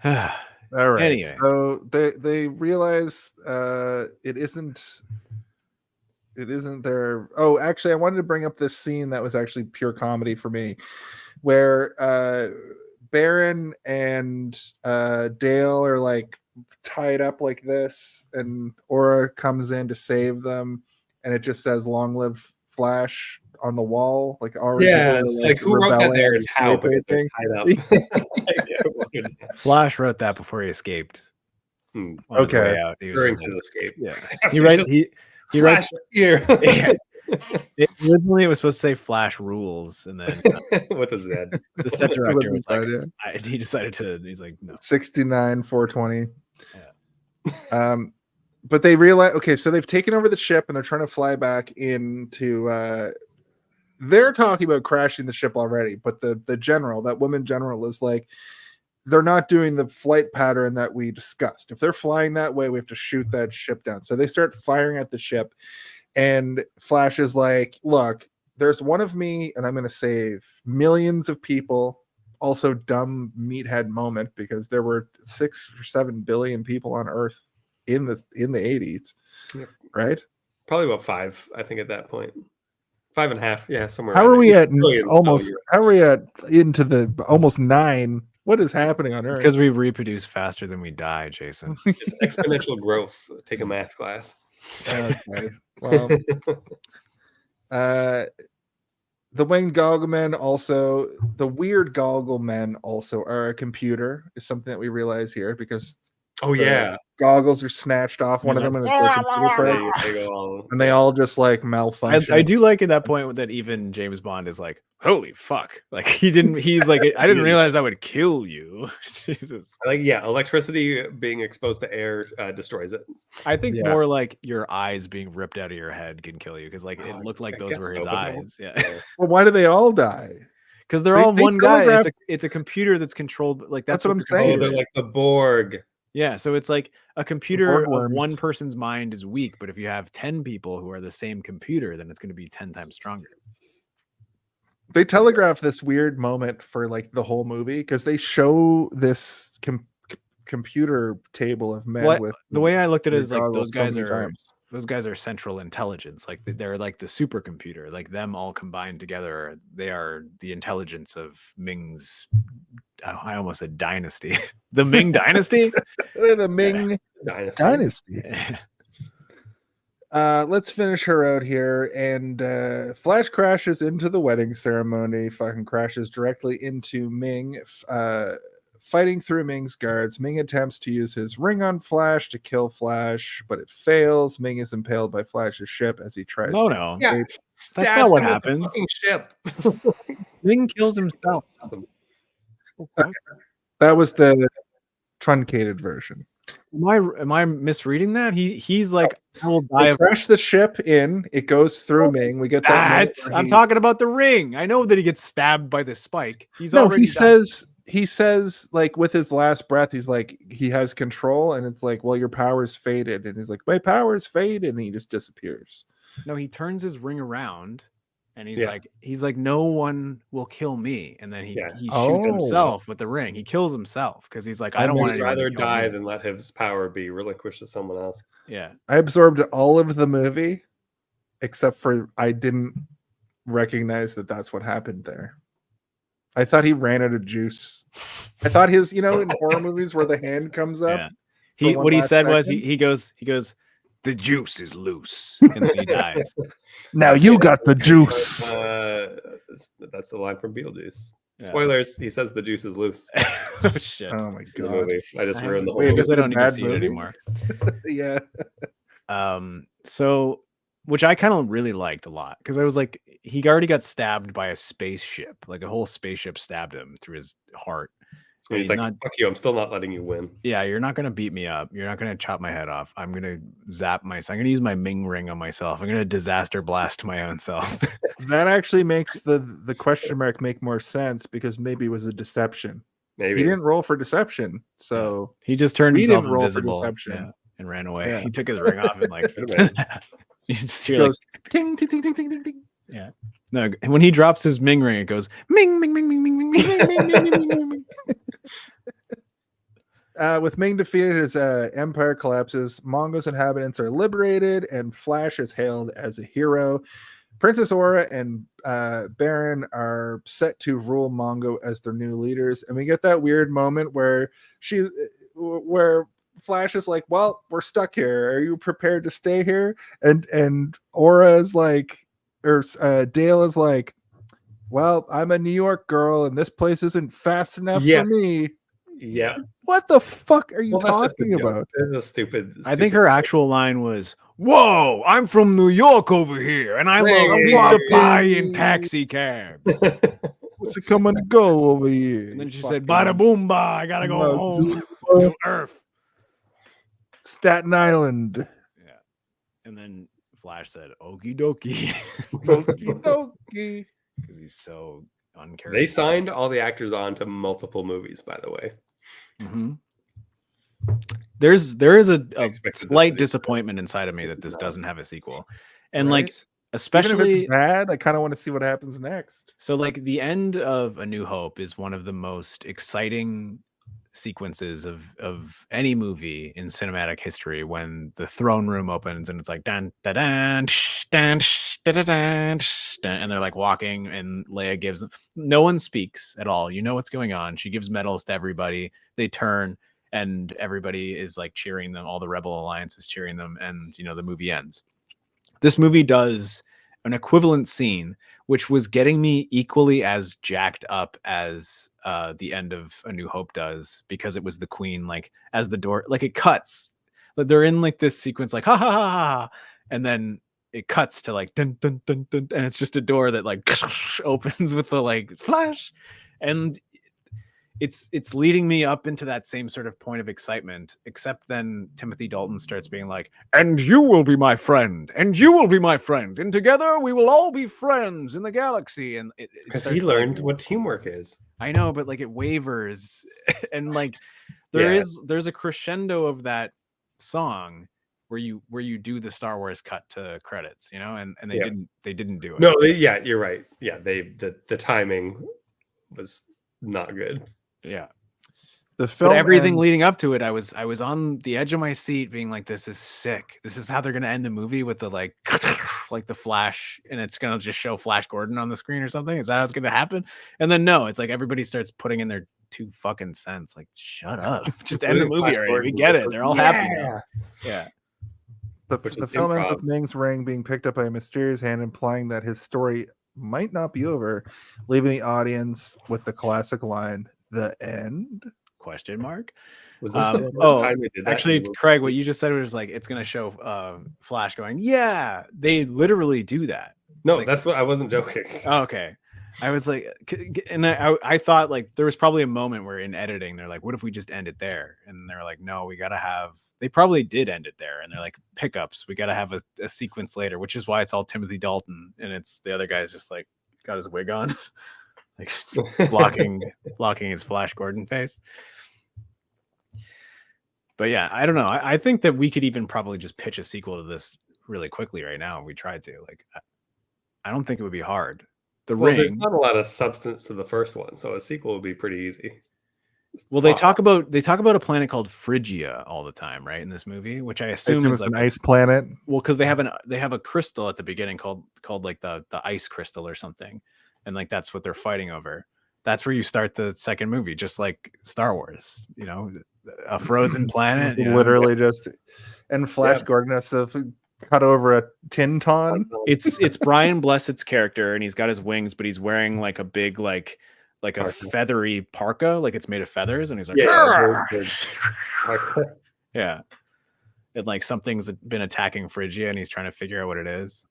All right. Anyway. So they realize it isn't their. Oh, actually, I wanted to bring up this scene that was actually pure comedy for me, where Baron and Dale are like tied up like this, and Aura comes in to save them, and it just says "Long live Flash" on the wall. Like already, Yeah, people it's are, like who wrote that rebelling there and and how, because they're escaping. tied up. Like, everyone- Flash wrote that before he escaped. Hmm. On his Okay. way out. He was During just his like, escape. yeah. He writes. He writes. Flash here Originally, it was supposed to say Flash rules, and then with a Z. the set director was like, Yeah. he decided to. He's like, no. 69 420. But they realize, okay, so they've taken over the ship and they're trying to fly back into they're talking about crashing the ship already, but the general, that woman general, is like, they're not doing the flight pattern that we discussed. If they're flying that way, we have to shoot that ship down. So they start firing at the ship, and Flash is like, look, there's one of me, and I'm going to save millions of people. Also, dumb meathead moment, because there were 6 or 7 billion people on Earth in the 80s, Yep. right? Probably about 5, I think, at that point. 5.5, yeah, somewhere. How around are we there. at Billions, almost? so How are we at into the almost 9? What is happening on It's Earth? because we reproduce faster than we die, Jason. it's exponential growth. Take a math class. Okay. Well, the winged goggle men also, the weird goggle men also are a computer, is something that we realize here, because Oh yeah, goggles are snatched off one of them, and it's like computer part, they go all. and they all just like malfunction. I do like at that point that even James Bond is like, holy fuck. Like he's like, I didn't realize that would kill you. Jesus. Like, yeah, electricity being exposed to air destroys it. I think Yeah. more like your eyes being ripped out of your head can kill you, because like it Oh, looked like I those guess were so, his but no. eyes. Yeah. Well, why do they all die? Because they're They- all they one guy. telegraph- It's a computer that's controlled. Like That's that's what I'm the saying. Oh, computer they're is. like the Borg. Yeah, so it's like a computer of Boardworms. one person's mind is weak, but if you have 10 people who are the same computer, then it's going to be 10 times stronger. They telegraph this weird moment for like the whole movie, because they show this computer table of men with The way I looked at it weird is like goggles so many times. those guys are central intelligence. Like they're like the supercomputer. Like them all combined together, they are the intelligence of Ming's. I almost said dynasty. The Ming dynasty. The Ming dynasty. Yeah. Let's finish her out here, and Flash crashes into the wedding ceremony, fucking crashes directly into Ming, fighting through Ming's guards. Ming attempts to use his ring on Flash to kill Flash, but it fails. Ming is impaled by Flash's ship as he tries to No. Yeah. escape. That's not what him with the happens. fucking ship. Ming kills himself. Awesome. That was the truncated version. Am I misreading that? He's like, I will die They of crash the ship in, it goes through Ming. We get that. moment that. where I'm he- talking about the ring. I know that he gets stabbed by the spike. He's No, already died. he says like with his last breath, he's like, he has control, and it's like, well, your power's faded, and he's like, my power's faded, and he just disappears. No, he turns his ring around and he's Yeah. like, no one will kill me. And then he Yeah. shoots Oh. himself with the ring. He kills himself because he's like, I I don't want He'd anyone to rather kill die me. than let his power be relinquished to someone else. Yeah. I absorbed all of the movie, except for I didn't recognize that that's what happened there. I thought he ran out of juice. I thought his, in horror movies where the hand comes up. Yeah. for one What he last said was second. he goes, the juice is loose. And then he dies. Now you got the juice. That's the line from Beetlejuice. Yeah. Spoilers. He says the juice is loose. Oh shit. Oh my in the god. movie. I just ruined the whole Wait, I movie. guess I don't need to bad see it movie? anymore. Yeah. So which I kind of really liked a lot, because I was like, he already got stabbed by a spaceship, like a whole spaceship stabbed him through his heart. And he's like, not, fuck you, I'm still not letting you win. yeah, you're not gonna beat me up. You're not gonna chop my head off. I'm gonna zap myself. I'm gonna use my Ming ring on myself. I'm gonna disaster blast my own self. That actually makes the question mark make more sense, because maybe it was a deception. Maybe. He didn't roll for deception, so He just turned He himself didn't roll for invisible, deception. and ran away. Yeah. He took his ring off and like Could've been. you just he hear like, goes ting ting ting ting ting ting ting. yeah. No, when he drops his Ming ring, it goes Ming Ming Ming Ming Ming Ming Ming Ming Ming. With Ming defeated, his empire collapses. Mongo's inhabitants are liberated, and Flash is hailed as a hero. Princess Aura and Baron are set to rule Mongo as their new leaders, and we get that weird moment where Flash is like, "Well, we're stuck here. Are you prepared to stay here?" And Aura is like, or Dale is like, "Well, I'm a New York girl, and this place isn't fast enough for me." Yeah. What the fuck are you That's just a talking joke. about? It's a stupid. I think her actual line was, "Whoa, I'm from New York over here, and I love pizza pie and taxi cab." What's it coming to go over here? And then she said, "Bada boom ba, I gotta go home to Earth." Staten Island. Yeah. And then Flash said, "Okie dokie." Okie dokie. Because he's so uncharismatic. They signed all the actors on to multiple movies, by the way. Mm-hmm. There is a slight disappointment inside of me that this doesn't have a sequel, and Right? like especially even if it's bad, I kind of want to see what happens next. So like the end of A New Hope is one of the most exciting sequences of any movie in cinematic history, when the throne room opens and it's like dan da dan dan da da dan, and they're like walking, and Leia gives them, no one speaks at all, you know what's going on, she gives medals to everybody, they turn, and everybody is like cheering them, all the Rebel Alliance is cheering them, and you know the movie ends. This movie does an equivalent scene, which was getting me equally as jacked up as the end of A New Hope does, because it was the Queen, like as the door, like it cuts, like they're in like this sequence, like ha ha ha ha, and then it cuts to like dun dun dun dun, and it's just a door that like opens with the like flash, and it's leading me up into that same sort of point of excitement, except then Timothy Dalton starts being like, "And you will be my friend, and you will be my friend, and together we will all be friends in the galaxy." And because he learned what teamwork is. I know, but like it wavers, and like there's a crescendo of that song where you do the Star Wars cut to credits, you know, and they didn't do it. No, you're right. Yeah, the timing was not good. Yeah. The film, but everything leading up to it, I was on the edge of my seat being like, this is sick. This is how they're gonna end the movie, with the like the Flash, and it's gonna just show Flash Gordon on the screen or something. Is that how it's gonna happen? And then no, it's like everybody starts putting in their 2 fucking cents. Like, shut up. Just end the movie already. We get it. They're all happy now. Yeah. The film ends with Ming's ring being picked up by a mysterious hand, implying that his story might not be over, leaving the audience with the classic line, "The end?" Question mark. Was this the first time they did that? Actually, Craig, what you just said was like, it's gonna show Flash going, yeah, they literally do that. No, like, that's what I wasn't joking. Oh, okay. I was like, and I thought like there was probably a moment where in editing they're like, what if we just end it there? And they're like, no, we gotta have. They probably did end it there, and they're like, pickups. We gotta have a sequence later, which is why it's all Timothy Dalton, and it's the other guy's just like got his wig on, like blocking his Flash Gordon face. But yeah, I don't know. I think that we could even probably just pitch a sequel to this really quickly right now if we tried to. Like, I don't think it would be hard. There's not a lot of substance to the first one, so a sequel would be pretty easy. Well, they talk about a planet called Phrygia all the time, right? In this movie, which I assume is like an ice planet. Well, because they have a crystal at the beginning called like the ice crystal or something, and like that's what they're fighting over. That's where you start the second movie, just like Star Wars, you know, a frozen planet. Literally just, and Flash Gordon has to cut over a Tinton. It's Brian Blessed's character, and he's got his wings, but he's wearing like a big like a feathery parka, like it's made of feathers, and he's like, yeah, and like something's been attacking Phrygia, and he's trying to figure out what it is.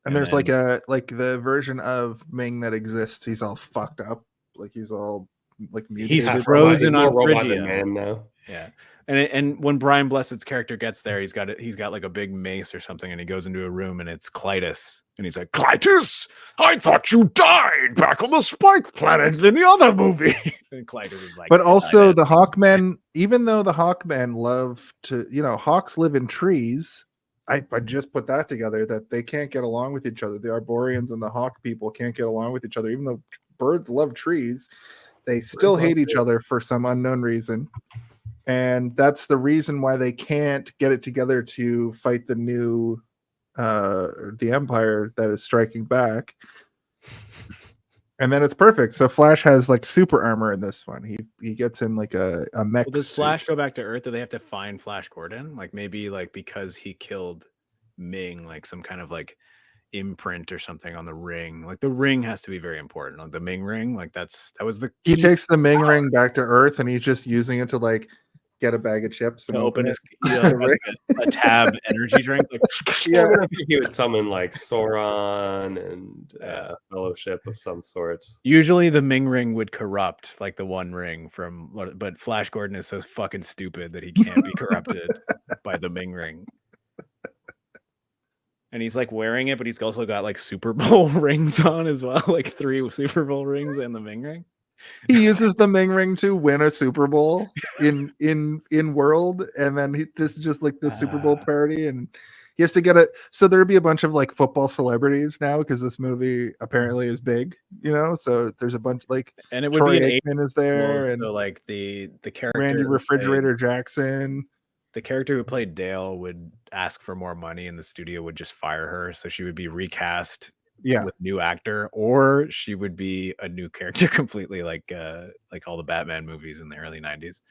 And there's like the version of Ming that exists. He's all fucked up, like he's all like mutated. He's frozen on Phrygia man now. Yeah. And when Brian Blessed's character gets there, he's got like a big mace or something, and he goes into a room, and it's Clytus, and he's like, Clytus, I thought you died back on the Spike planet in the other movie. And Clytus is like, but also the Hawkmen, even though the Hawkmen love to, you know, hawks live in trees. I just put that together, that they can't get along with each other. The Arborians and the Hawk people can't get along with each other, even though birds love trees. They still hate each other for some unknown reason. And that's the reason why they can't get it together to fight the new the Empire that is striking back. And then it's perfect. So Flash has like super armor in this one. He gets in like a mech. Well, does suit. Flash go back to Earth, or they have to find Flash Gordon? Like maybe like because he killed Ming, like some kind of like imprint or something on the ring. Like the ring has to be very important. Like the Ming ring, like that was the He key takes the Ming ring back to Earth, and he's just using it to like get a bag of chips and to open his ring. a tab energy drink. Like, Yeah, I think he would summon like Sauron and Fellowship of some sort. usually the Ming ring would corrupt like the One Ring from, but Flash Gordon is so fucking stupid that he can't be corrupted by the Ming ring. And he's like wearing it, but he's also got like Super Bowl rings on as well, like 3 Super Bowl rings and the Ming ring. He uses the Ming ring to win a Super Bowl in world, and then this is just like the Super Bowl parody, and he has to get it. So there'd be a bunch of like football celebrities now because this movie apparently is big, you know. So there's a bunch like, and it would Troy be Aikman is there, and so like the character Randy who Refrigerator Jackson. the character who played Dale would ask for more money, and the studio would just fire her, so she would be recast with new actor, or she would be a new character completely, like all the Batman movies in the early 90s.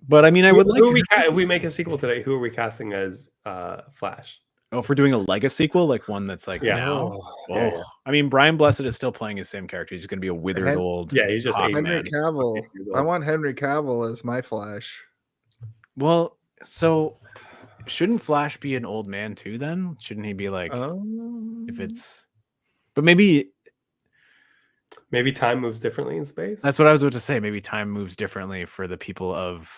But I mean, I would like if we make a sequel today, who are we casting as Flash? Oh, if we're doing a Lego sequel, like one that's like now. Yeah. I mean, Brian Blessed is still playing his same character. He's going to be a withered old. Yeah, he's just Henry Cavill. I want Henry Cavill as my Flash. Well, so shouldn't Flash be an old man too? Then shouldn't he be like if it's? But maybe time moves differently in space. That's what I was about to say. Maybe time moves differently for the people of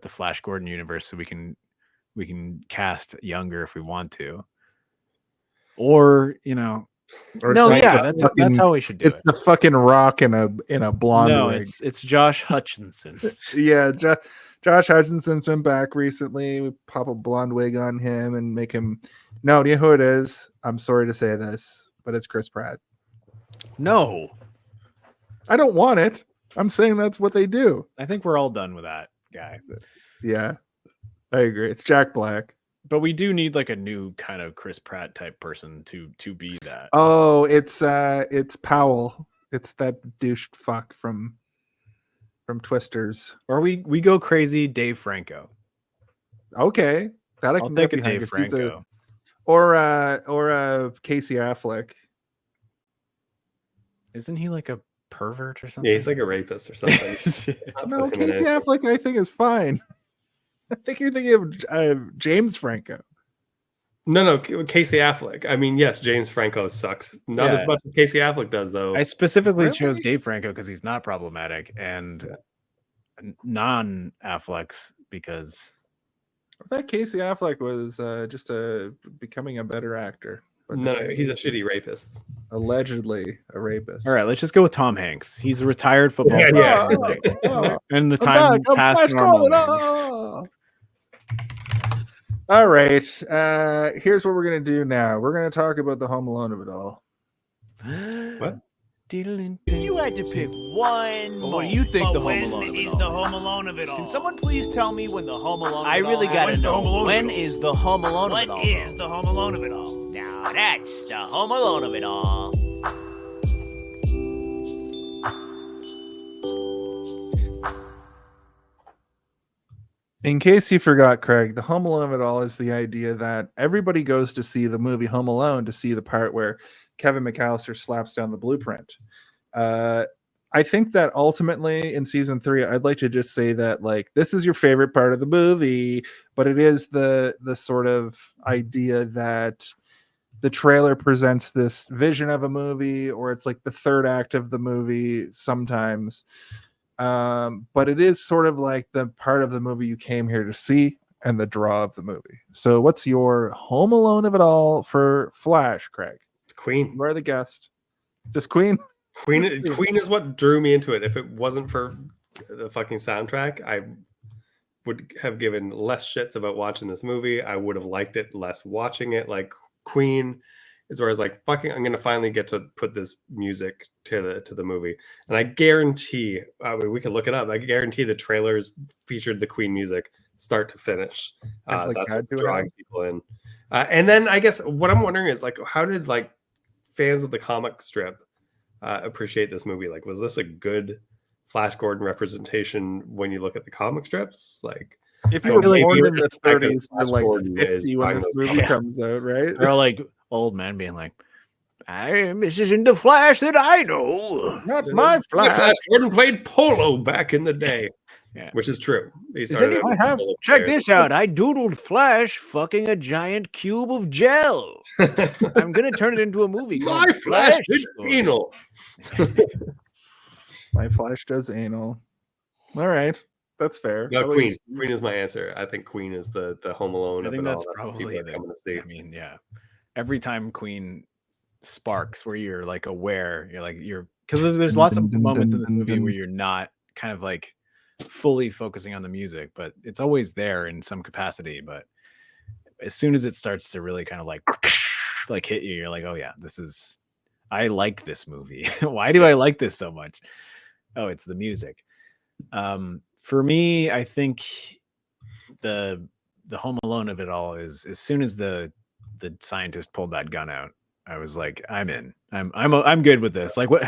the Flash Gordon universe, so we can cast younger if we want to, or that's how we should do it. It's the fucking Rock in a blonde wig. It's Josh Hutcherson. Yeah, Josh Hutcherson's been back recently. We pop a blonde wig on him and make him. No, do you know who it is? I'm sorry to say this, but it's Chris Pratt. No, I don't want it. I'm saying that's what they do. I think we're all done with that guy. Yeah, I agree. It's Jack Black. But we do need like a new kind of Chris Pratt type person to be that. Oh, it's Powell. It's that douche fuck from Twisters. Or we go crazy Dave Franco. Okay, that I I'll can take get a behind. Dave Franco. Or Casey Affleck. Isn't he like a pervert or something? Yeah, he's like a rapist or something. No, Casey Affleck I think is fine. I think you're thinking of James Franco. No, Casey Affleck. I mean, yes, James Franco sucks. Not as much as Casey Affleck does, though. I specifically chose Dave Franco because he's not problematic, and non-Afflecks because I thought Casey Affleck was just becoming a better actor. But no, he's a shitty rapist. Allegedly a rapist. All right, let's just go with Tom Hanks. He's a retired football player. And the time passed normally. All right. Here's what we're going to do now. We're going to talk about the Home Alone of it all. What? If you had to pick one, what do you think the Home Alone of it all? Is the Home Alone of it all? Can someone please tell me when the Home Alone? I really gotta know. When is the Home Alone of it all? What is the Home Alone of it all? Now that's the Home Alone of it all. In case you forgot, Craig, the Home Alone of it all is the idea that everybody goes to see the movie Home Alone to see the part where Kevin McAllister slaps down the blueprint. I think that ultimately in season 3, I'd like to just say that like this is your favorite part of the movie, but it is the sort of idea that the trailer presents this vision of a movie, or it's like the third act of the movie sometimes. But it is sort of like the part of the movie you came here to see and the draw of the movie. So what's your Home Alone of it all for Flash, Craig? Queen. You are the guest. Just Queen? Queen is what drew me into it. If it wasn't for the fucking soundtrack, I would have given less shits about watching this movie. I would have liked it less watching it. Like Queen is where I was like, fucking, I'm gonna finally get to put this music to the movie, and I guarantee we could look it up. I guarantee the trailers featured the Queen music start to finish. Like, That's had what's to drawing have. people in. And then I guess what I'm wondering is like, how did like fans of the comic strip appreciate this movie? Like, was this a good Flash Gordon representation when you look at the comic strips? Like, If so you were maybe born we're in the just like 30s, you're Flash like Gordon is 50 when buying this those movie comics. comes out, right? They're like old men being like, this isn't the Flash that I know. Not my Flash Flash. Gordon played polo back in the day. Yeah. Which is true. He Is started anyone out as a have- polo Check player. this out. I doodled Flash fucking a giant cube of gel. I'm gonna turn it into a movie. My called Flash did Gordon. anal. My Flash does anal. All right. That's fair. No, How about Queen. you? Queen is my answer. I think Queen is the Home Alone I of think it all. that's That's what probably people are coming to see. I mean, yeah. Every time Queen sparks, where you're like aware, you're like because there's lots of moments in this movie where you're not kind of like fully focusing on the music, but it's always there in some capacity. But as soon as it starts to really kind of like hit you, you're like, oh yeah, I like this movie. Why do I like this so much? Oh, it's the music. For me, I think the Home Alone of it all is as soon as the scientist pulled that gun out, I was like, I'm in. I'm good with this. Like what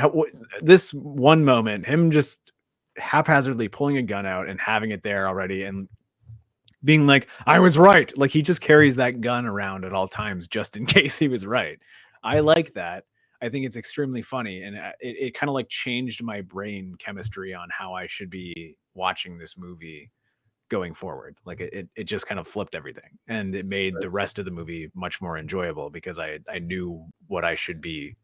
this one moment, him just haphazardly pulling a gun out and having it there already and being like, I was right. Like he just carries that gun around at all times just in case he was right. I like that. I think it's extremely funny, and it kind of like changed my brain chemistry on how I should be watching this movie going forward. Like it just kind of flipped everything, and it made the rest of the movie much more enjoyable because I knew what I should be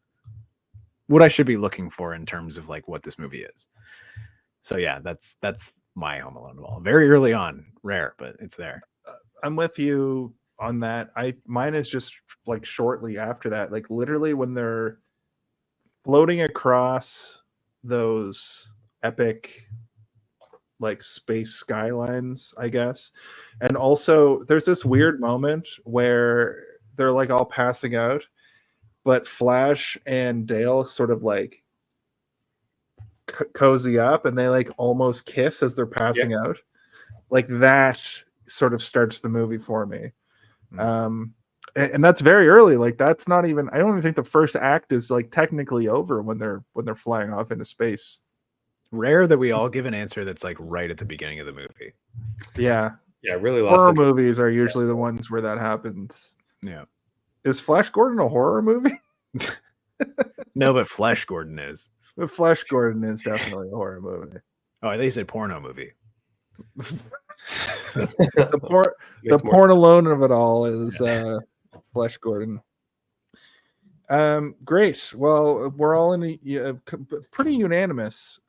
looking for in terms of like what this movie is. So yeah, that's my Home Alone wall. Very early on, rare, but it's there. I'm with you on that. Mine is just like shortly after that, like literally when they're floating across those epic like space skylines, I guess. And also there's this weird moment where they're like all passing out, but Flash and Dale sort of like cozy up and they like almost kiss as they're passing out. Like that sort of starts the movie for me. And that's very early. Like that's not even, I don't even think the first act is like technically over when they're flying off into space. Rare that we all give an answer that's like right at the beginning of the movie. Yeah. Yeah, really Horror lost it. movies are usually the ones where that happens. Yeah. Is Flash Gordon a horror movie? No, but Flash Gordon is. The Flash Gordon is definitely a horror movie. Oh, I think you said porno movie. The porn alone of it all is Flash Gordon. Great. Well, we're all pretty unanimous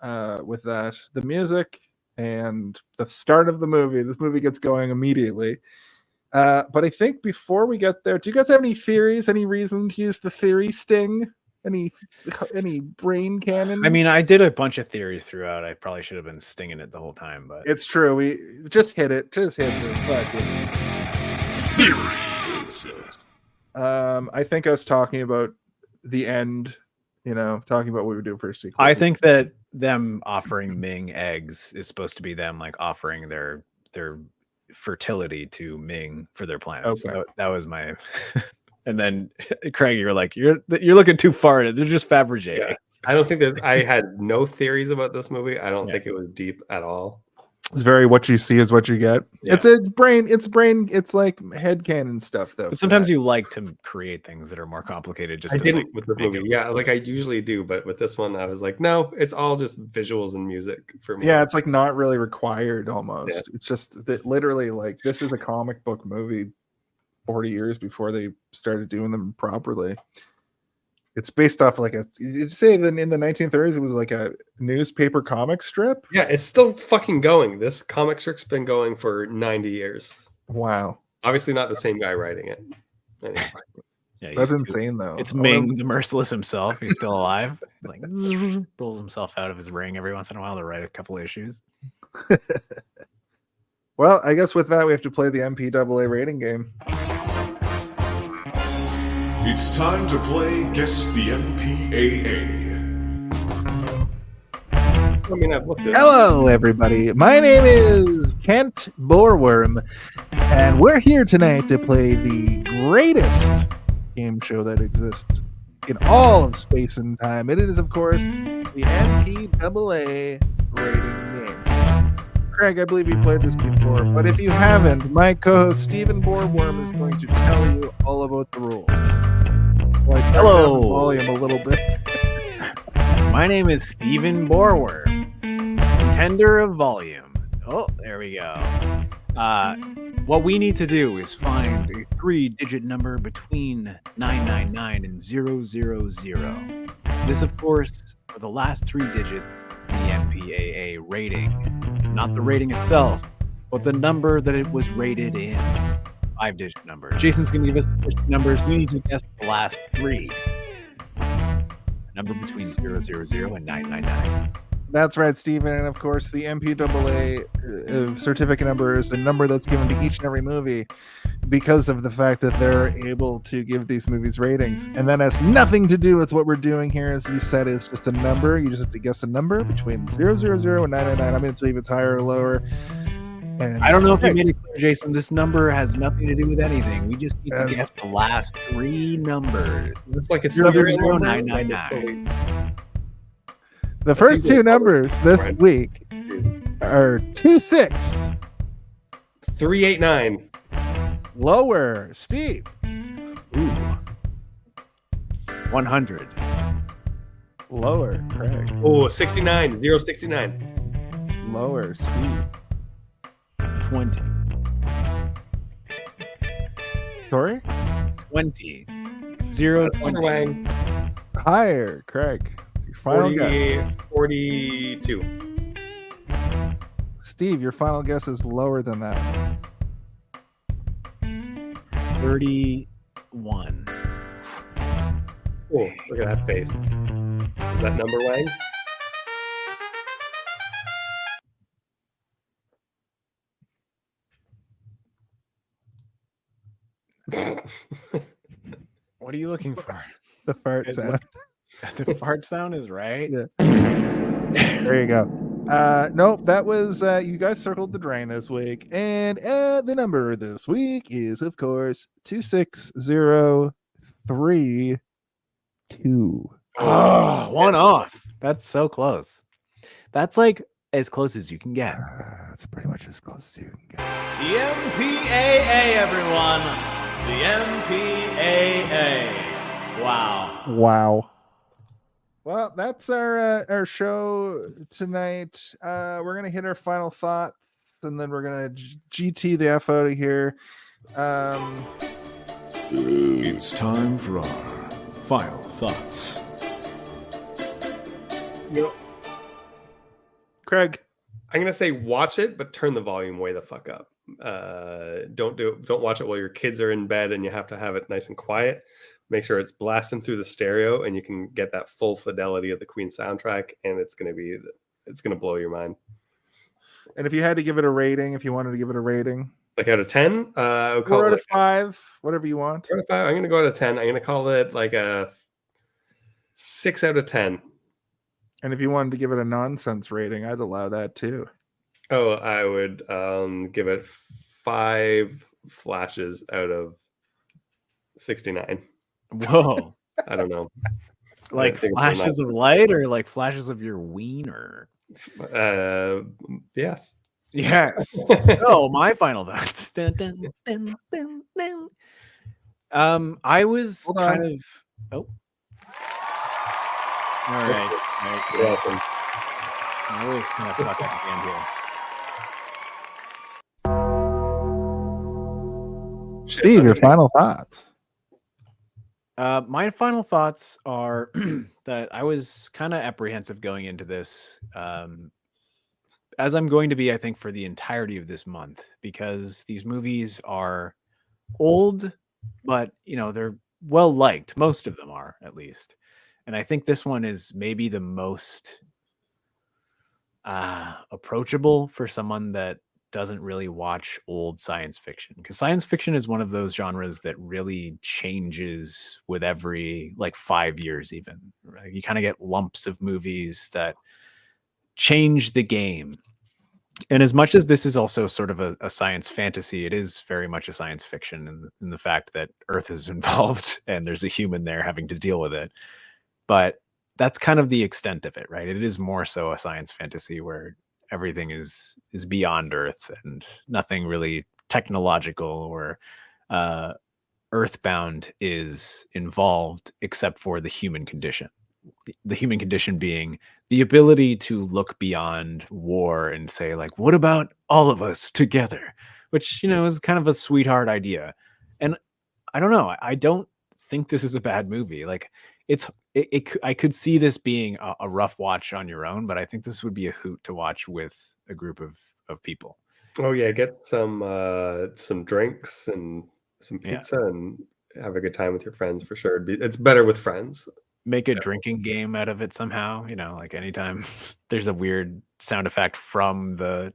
with that. The music and the start of the movie. This movie gets going immediately. But I think before we get there, do you guys have any theories? Any reason to use the theory sting? Any brain cannons? I mean, I did a bunch of theories throughout. I probably should have been stinging it the whole time, but it's true. We just hit it. Just hit it. Fuck it. I think I was talking about the end. Talking about what we would do for a sequel. I think that them offering Ming eggs is supposed to be them like offering their fertility to Ming for their planet. Okay. So that was my. And then Craig, you're like, you're looking too far in it. They're just Fabergé. Yeah. I don't think I had no theories about this movie. I don't think it was deep at all. It's very what you see is what you get. Yeah. It's brain. It's like headcanon stuff though. But sometimes you like to create things that are more complicated. Just I to, didn't like, with this make movie. it Yeah, like I usually do, but with this one, I was like, no, it's all just visuals and music for me. Yeah, it's like not really required almost. Yeah. It's just that literally like this is a comic book movie 40 years before they started doing them properly. It's based off like you'd say that in the 1930s it was like a newspaper comic strip. Yeah, it's still fucking going. This comic strip's been going for 90 years. Wow. Obviously not the same guy writing it. Anyway. Yeah, That's insane though. It's Ming the Merciless himself. He's still alive. Like pulls himself out of his ring every once in a while to write a couple issues. Well, I guess with that we have to play the MPAA rating game. It's time to play Guess the MPAA. I mean, I've looked at it. Hello, everybody. My name is Kent Boreworm, and we're here tonight to play the greatest game show that exists in all of space and time. It is, of course, the MPAA rating game. Craig, I believe you played this before, but if you haven't, my co-host Stephen Boreworm is going to tell you all about the rules. Well, I turned down the volume a little bit. My name is Stephen Boreworm, contender of volume. Oh, there we go. What we need to do is find a 3-digit number between 999 and 000. This, of course, are the last 3 digits of the MPAA rating. Not the rating itself, but the number that it was rated in. 5-digit number. Jason's going to give us the first numbers. We need to guess the last 3. Number between 000 and 999. That's right, Stephen. And of course, the MPAA certificate number is a number that's given to each and every movie because of the fact that they're able to give these movies ratings. And that has nothing to do with what we're doing here. As you said, it's just a number. You just have to guess a number between 000 and 999. I'm going to tell you if it's higher or lower. And I don't know if you made it clear, Jason. This number has nothing to do with anything. We just need to guess the last 3 numbers. It's like a 999. The first 2 numbers this week are 26. 389. Lower, Steve. Ooh. 100. Lower, Craig. Oh, 69. 069. Lower, Steve. 20. Sorry? 20. 0 Wang. Higher, Craig. Your final guess. 42. Steve, your final guess is lower than that. 31. Oh, look at that face. Is that number Wang? What are you looking for? The fart sound. The fart sound is right. Yeah. There you go. Nope, that was you guys circled the drain this week, and the number this week is, of course, 26032. Oh, one off. That's so close. That's like as close as you can get. That's pretty much as close as you can get. The MPAA, everyone. The MPAA. Wow. Well, that's our show tonight. We're gonna hit our final thoughts, and then we're gonna GT the F out of here. It's time for our final thoughts. Yep. Craig, I'm gonna say watch it, but turn the volume way the fuck up. Don't watch it while your kids are in bed and you have to have it nice and quiet. Make sure it's blasting through the stereo and you can get that full fidelity of the Queen soundtrack, and it's gonna blow your mind. and if you had to give it a rating, if you wanted to give it a rating, Like out of 10, I would call 4 out it of 5, whatever you want. 4 out of 5. I'm gonna go out of 10. I'm gonna call it like a 6 out of 10. And if you wanted to give it a nonsense rating, I'd allow that too. Oh, I would give it 5 flashes out of 69. Whoa. I don't know. Like flashes of light or like flashes of your wiener? Yes. Yes. Oh, my final thoughts. Dun, dun, dun, dun, dun. I was Hold on. kind of. Oh. All right. You're welcome. I always kind of fuck up again here. Steve, your final thoughts. My final thoughts are that I was kind of apprehensive going into this, as I'm going to be, I think, for the entirety of this month, because these movies are old, but they're well liked. Most of them are, at least, and I think this one is maybe the most approachable for someone that doesn't really watch old science fiction, because science fiction is one of those genres that really changes with every like 5 years even. Right? You kind of get lumps of movies that change the game. And as much as this is also sort of a science fantasy, it is very much a science fiction in the fact that Earth is involved and there's a human there having to deal with it. But that's kind of the extent of it, right? It is more so a science fantasy where everything is beyond Earth and nothing really technological or earthbound is involved except for the human condition. The human condition being the ability to look beyond war and say, like, what about all of us together? Which, is kind of a sweetheart idea. And I don't know. I don't think this is a bad movie. Like, I could see this being a rough watch on your own, but I think this would be a hoot to watch with a group of people. Oh yeah, get some drinks and some pizza and have a good time with your friends for sure. It's better with friends. Make a drinking game out of it somehow. Like anytime there's a weird sound effect from the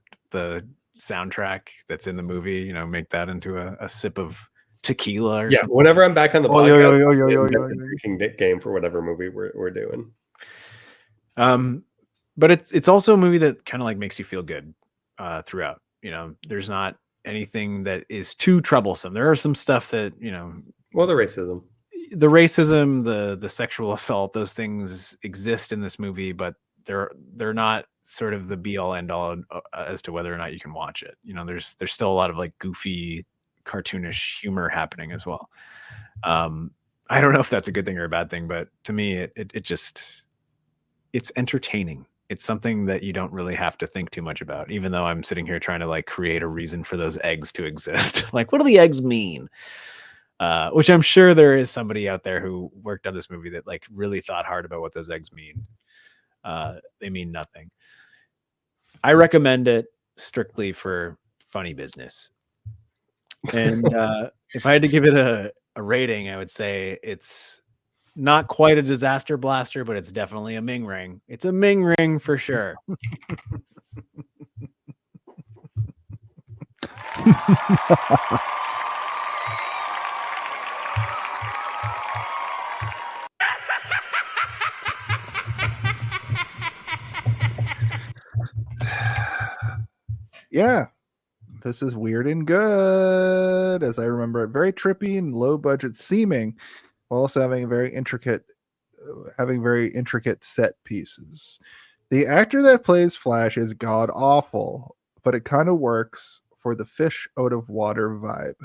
soundtrack that's in the movie, make that into a sip of tequila or something. Whenever I'm back on the podcast, drinking game for whatever movie we're doing. But it's also a movie that kind of like makes you feel good throughout. There's not anything that is too troublesome. There are some stuff that, well, the racism, the sexual assault, those things exist in this movie, but they're not sort of the be all end all as to whether or not you can watch it. There's still a lot of like goofy, cartoonish humor happening as well. I don't know if that's a good thing or a bad thing, but to me, it's entertaining. It's something that you don't really have to think too much about, even though I'm sitting here trying to like create a reason for those eggs to exist. Like, what do the eggs mean? Which I'm sure there is somebody out there who worked on this movie that like really thought hard about what those eggs mean. They mean nothing. I recommend it strictly for funny business. And if I had to give it a rating, I would say it's not quite a disaster blaster, but it's definitely a Ming ring. It's a Ming ring for sure. Yeah, this is weird and good, as I remember it. Very trippy and low budget seeming, while also having very intricate set pieces. The actor that plays Flash is god awful, but it kind of works for the fish out of water vibe.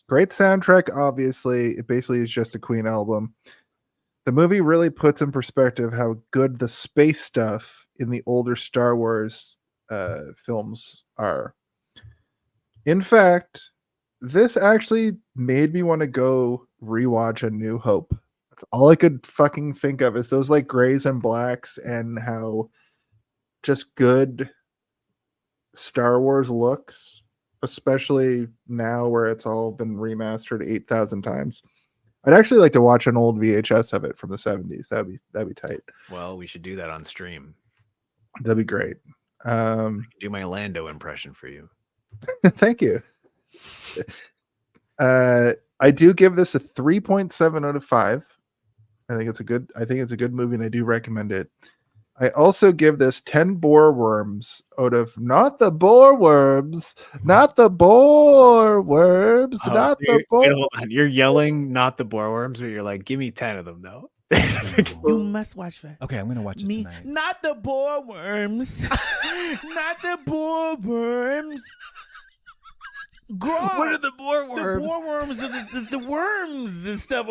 Great soundtrack, obviously. It basically is just a Queen album. The movie really puts in perspective how good the space stuff in the older Star Wars films are. In fact, this actually made me want to go rewatch A New Hope. That's all I could fucking think of is those like grays and blacks and how just good Star Wars looks, especially now where it's all been remastered 8,000 times. I'd actually like to watch an old VHS of it from the 70s. That'd be tight. Well, we should do that on stream. That'd be great. Do my Lando impression for you. Thank you. I do give this a 3.7 out of 5. I think it's a good movie, and I do recommend it. I also give this 10 boar worms out of not the boar worms. You're yelling not the boar worms, but you're like, give me 10 of them though. You must watch that. Okay, I'm gonna watch it tonight. Not the boar worms. Not the boar worms. What are the boar worms? The boar worms are the worms and stuff.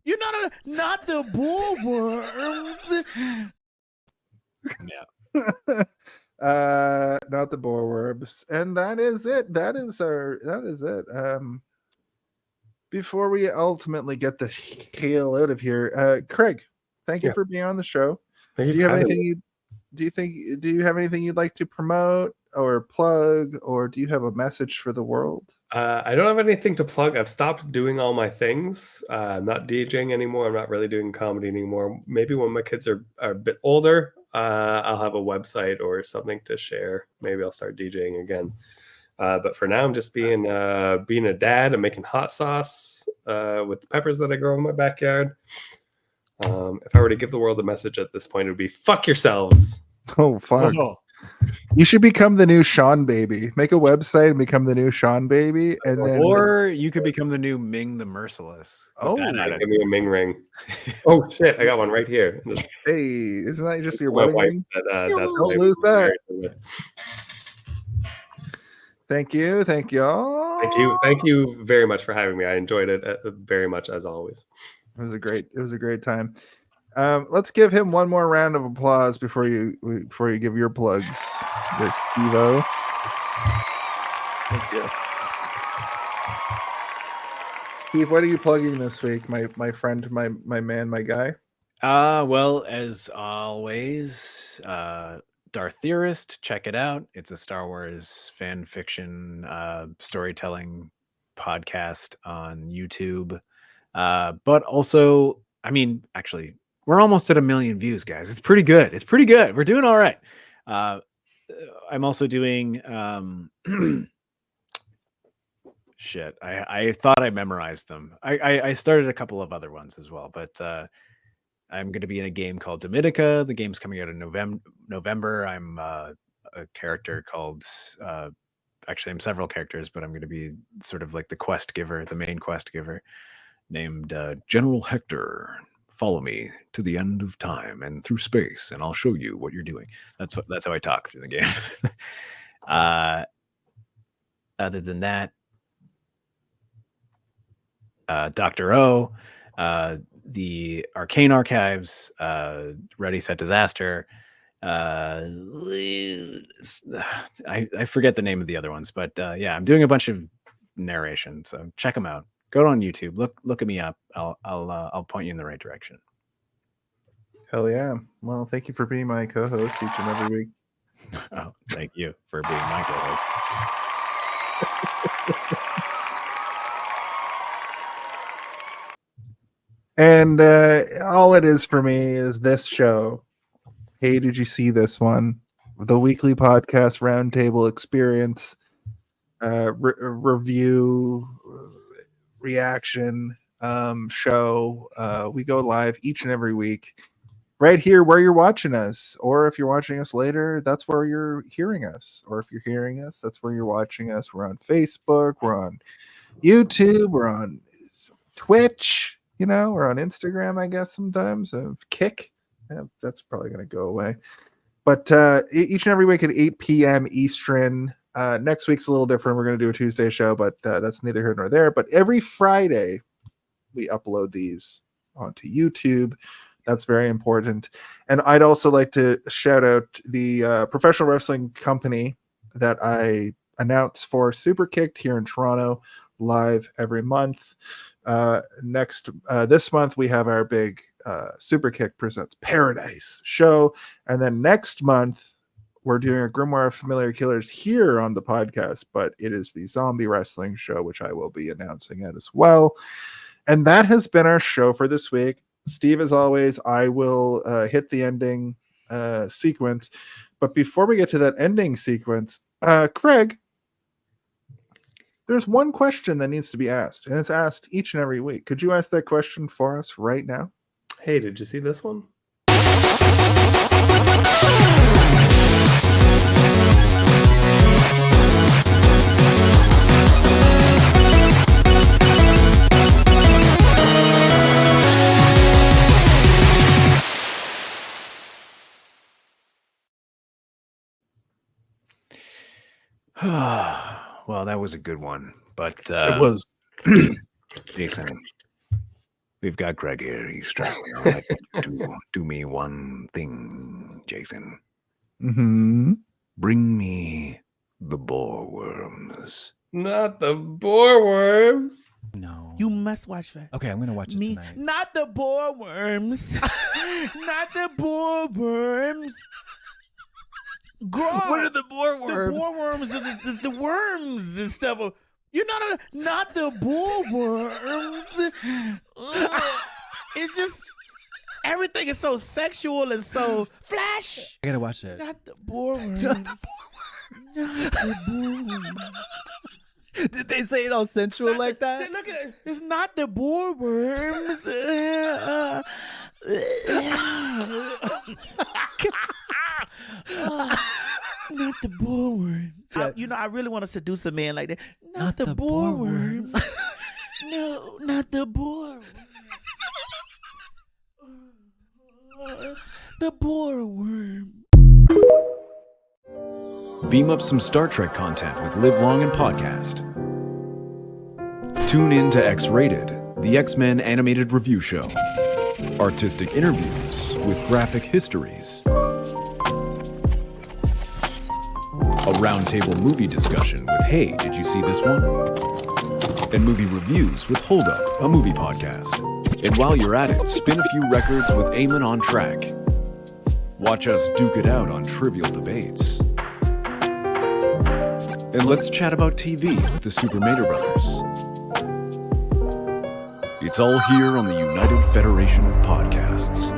You're not the boar worms. Yeah. Not the boar worms. And that is it. That is it. Before we ultimately get the hell out of here, Craig, thank you for being on the show. Do you have anything you'd like to promote or plug, or do you have a message for the world? I don't have anything to plug. I've stopped doing all my things. I'm not DJing anymore. I'm not really doing comedy anymore. Maybe when my kids are a bit older, I'll have a website or something to share. Maybe I'll start DJing again. But for now, I'm just being a dad. I'm making hot sauce with the peppers that I grow in my backyard. If I were to give the world a message at this point, it would be fuck yourselves. Oh fuck. Oh. You should become the new Sean Baby. Make a website and become the new Sean Baby, and then Or you could become the new Ming the Merciless. Put Oh, that at it. Give me a Ming ring. Oh shit, I got one right here. Just hey, isn't that just your my wedding wife. ring? That's the Don't name lose I'm that. married with. Thank you, thank y'all. Thank you very much for having me. I enjoyed it very much as always. It was a great time. Let's give him one more round of applause before you give your plugs. There's Evo. Thank you. Steve, what are you plugging this week? My friend, my man, my guy. Well, as always, Darth Theorist, check it out. It's a Star Wars fan fiction storytelling podcast on YouTube. But also, I mean, actually, we're almost at 1 million views, guys. It's pretty good. We're doing all right. I'm also doing shit. I thought I memorized them. I started a couple of other ones as well, but I'm going to be in a game called Dominica. The game's coming out in November. I'm a character called actually I'm several characters, but I'm going to be sort of like the quest giver, the main quest giver, named General Hector. Follow me to the end of time and through space, and I'll show you what you're doing. That's how I talk through the game. Other than that, Dr. O, the Arcane Archives, Ready Set Disaster. I forget the name of the other ones, but yeah, I'm doing a bunch of narration, so check them out. Go on YouTube, look at me up. I'll point you in the right direction. Hell yeah! Well, thank you for being my co-host each and every week. Oh, thank you for being my co-host. And all it is for me is this show. Hey, did you see this one? The weekly podcast roundtable experience, review, reaction show. We go live each and every week, right here where you're watching us. Or if you're watching us later, that's where you're hearing us. Or if you're hearing us, that's where you're watching us. We're on Facebook, we're on YouTube, we're on Twitch. You know, we're on Instagram, I guess, sometimes. Kick. Yeah, that's probably going to go away. But each and every week at 8 p.m. Eastern. Next week's a little different. We're going to do a Tuesday show, but that's neither here nor there. But every Friday, we upload these onto YouTube. That's very important. And I'd also like to shout out the professional wrestling company that I announce for Super Kicked here in Toronto, live every month. This month we have our big Super Kick Presents Paradise show, and then next month we're doing a Grimoire of Familiar Killers here on the podcast, but it is the Zombie Wrestling show, which I will be announcing it as well. And that has been our show for this week. Steve, as always, I will hit the ending sequence, but before we get to that ending sequence, Craig, there's one question that needs to be asked, and it's asked each and every week. Could you ask that question for us right now? Hey, did you see this one? Well, that was a good one, but It was. Jason, we've got Greg here. He's struggling. Do me one thing, Jason. Mm-hmm. Bring me the boar worms. Not the boar worms. No. You must watch that. Okay, I'm gonna watch it Me, tonight. not the boar worms. Not the boar worms. Grog. What are the boar The worms? boar worms are the worms and stuff. Not the boar worms. It's just everything is so sexual and so flash. I gotta watch that. Not the boar worms. Did they say it all sensual like that? See, look at it. It's not the boreworms. Not the boreworms. I really want to seduce a man like that. Not the boreworms. No, not the boreworms. The boreworm. Beam up some Star Trek content with Live Long and Podcast. Tune in to X-Rated, the X-Men animated review show. Artistic interviews with graphic histories. A roundtable movie discussion with Hey, did you see this one? And movie reviews with Hold Up, a movie podcast. And while you're at it, spin a few records with Eamon on Track. Watch us duke it out on trivial debates. And let's chat about TV with the Super Mater Brothers. It's all here on the United Federation of Podcasts.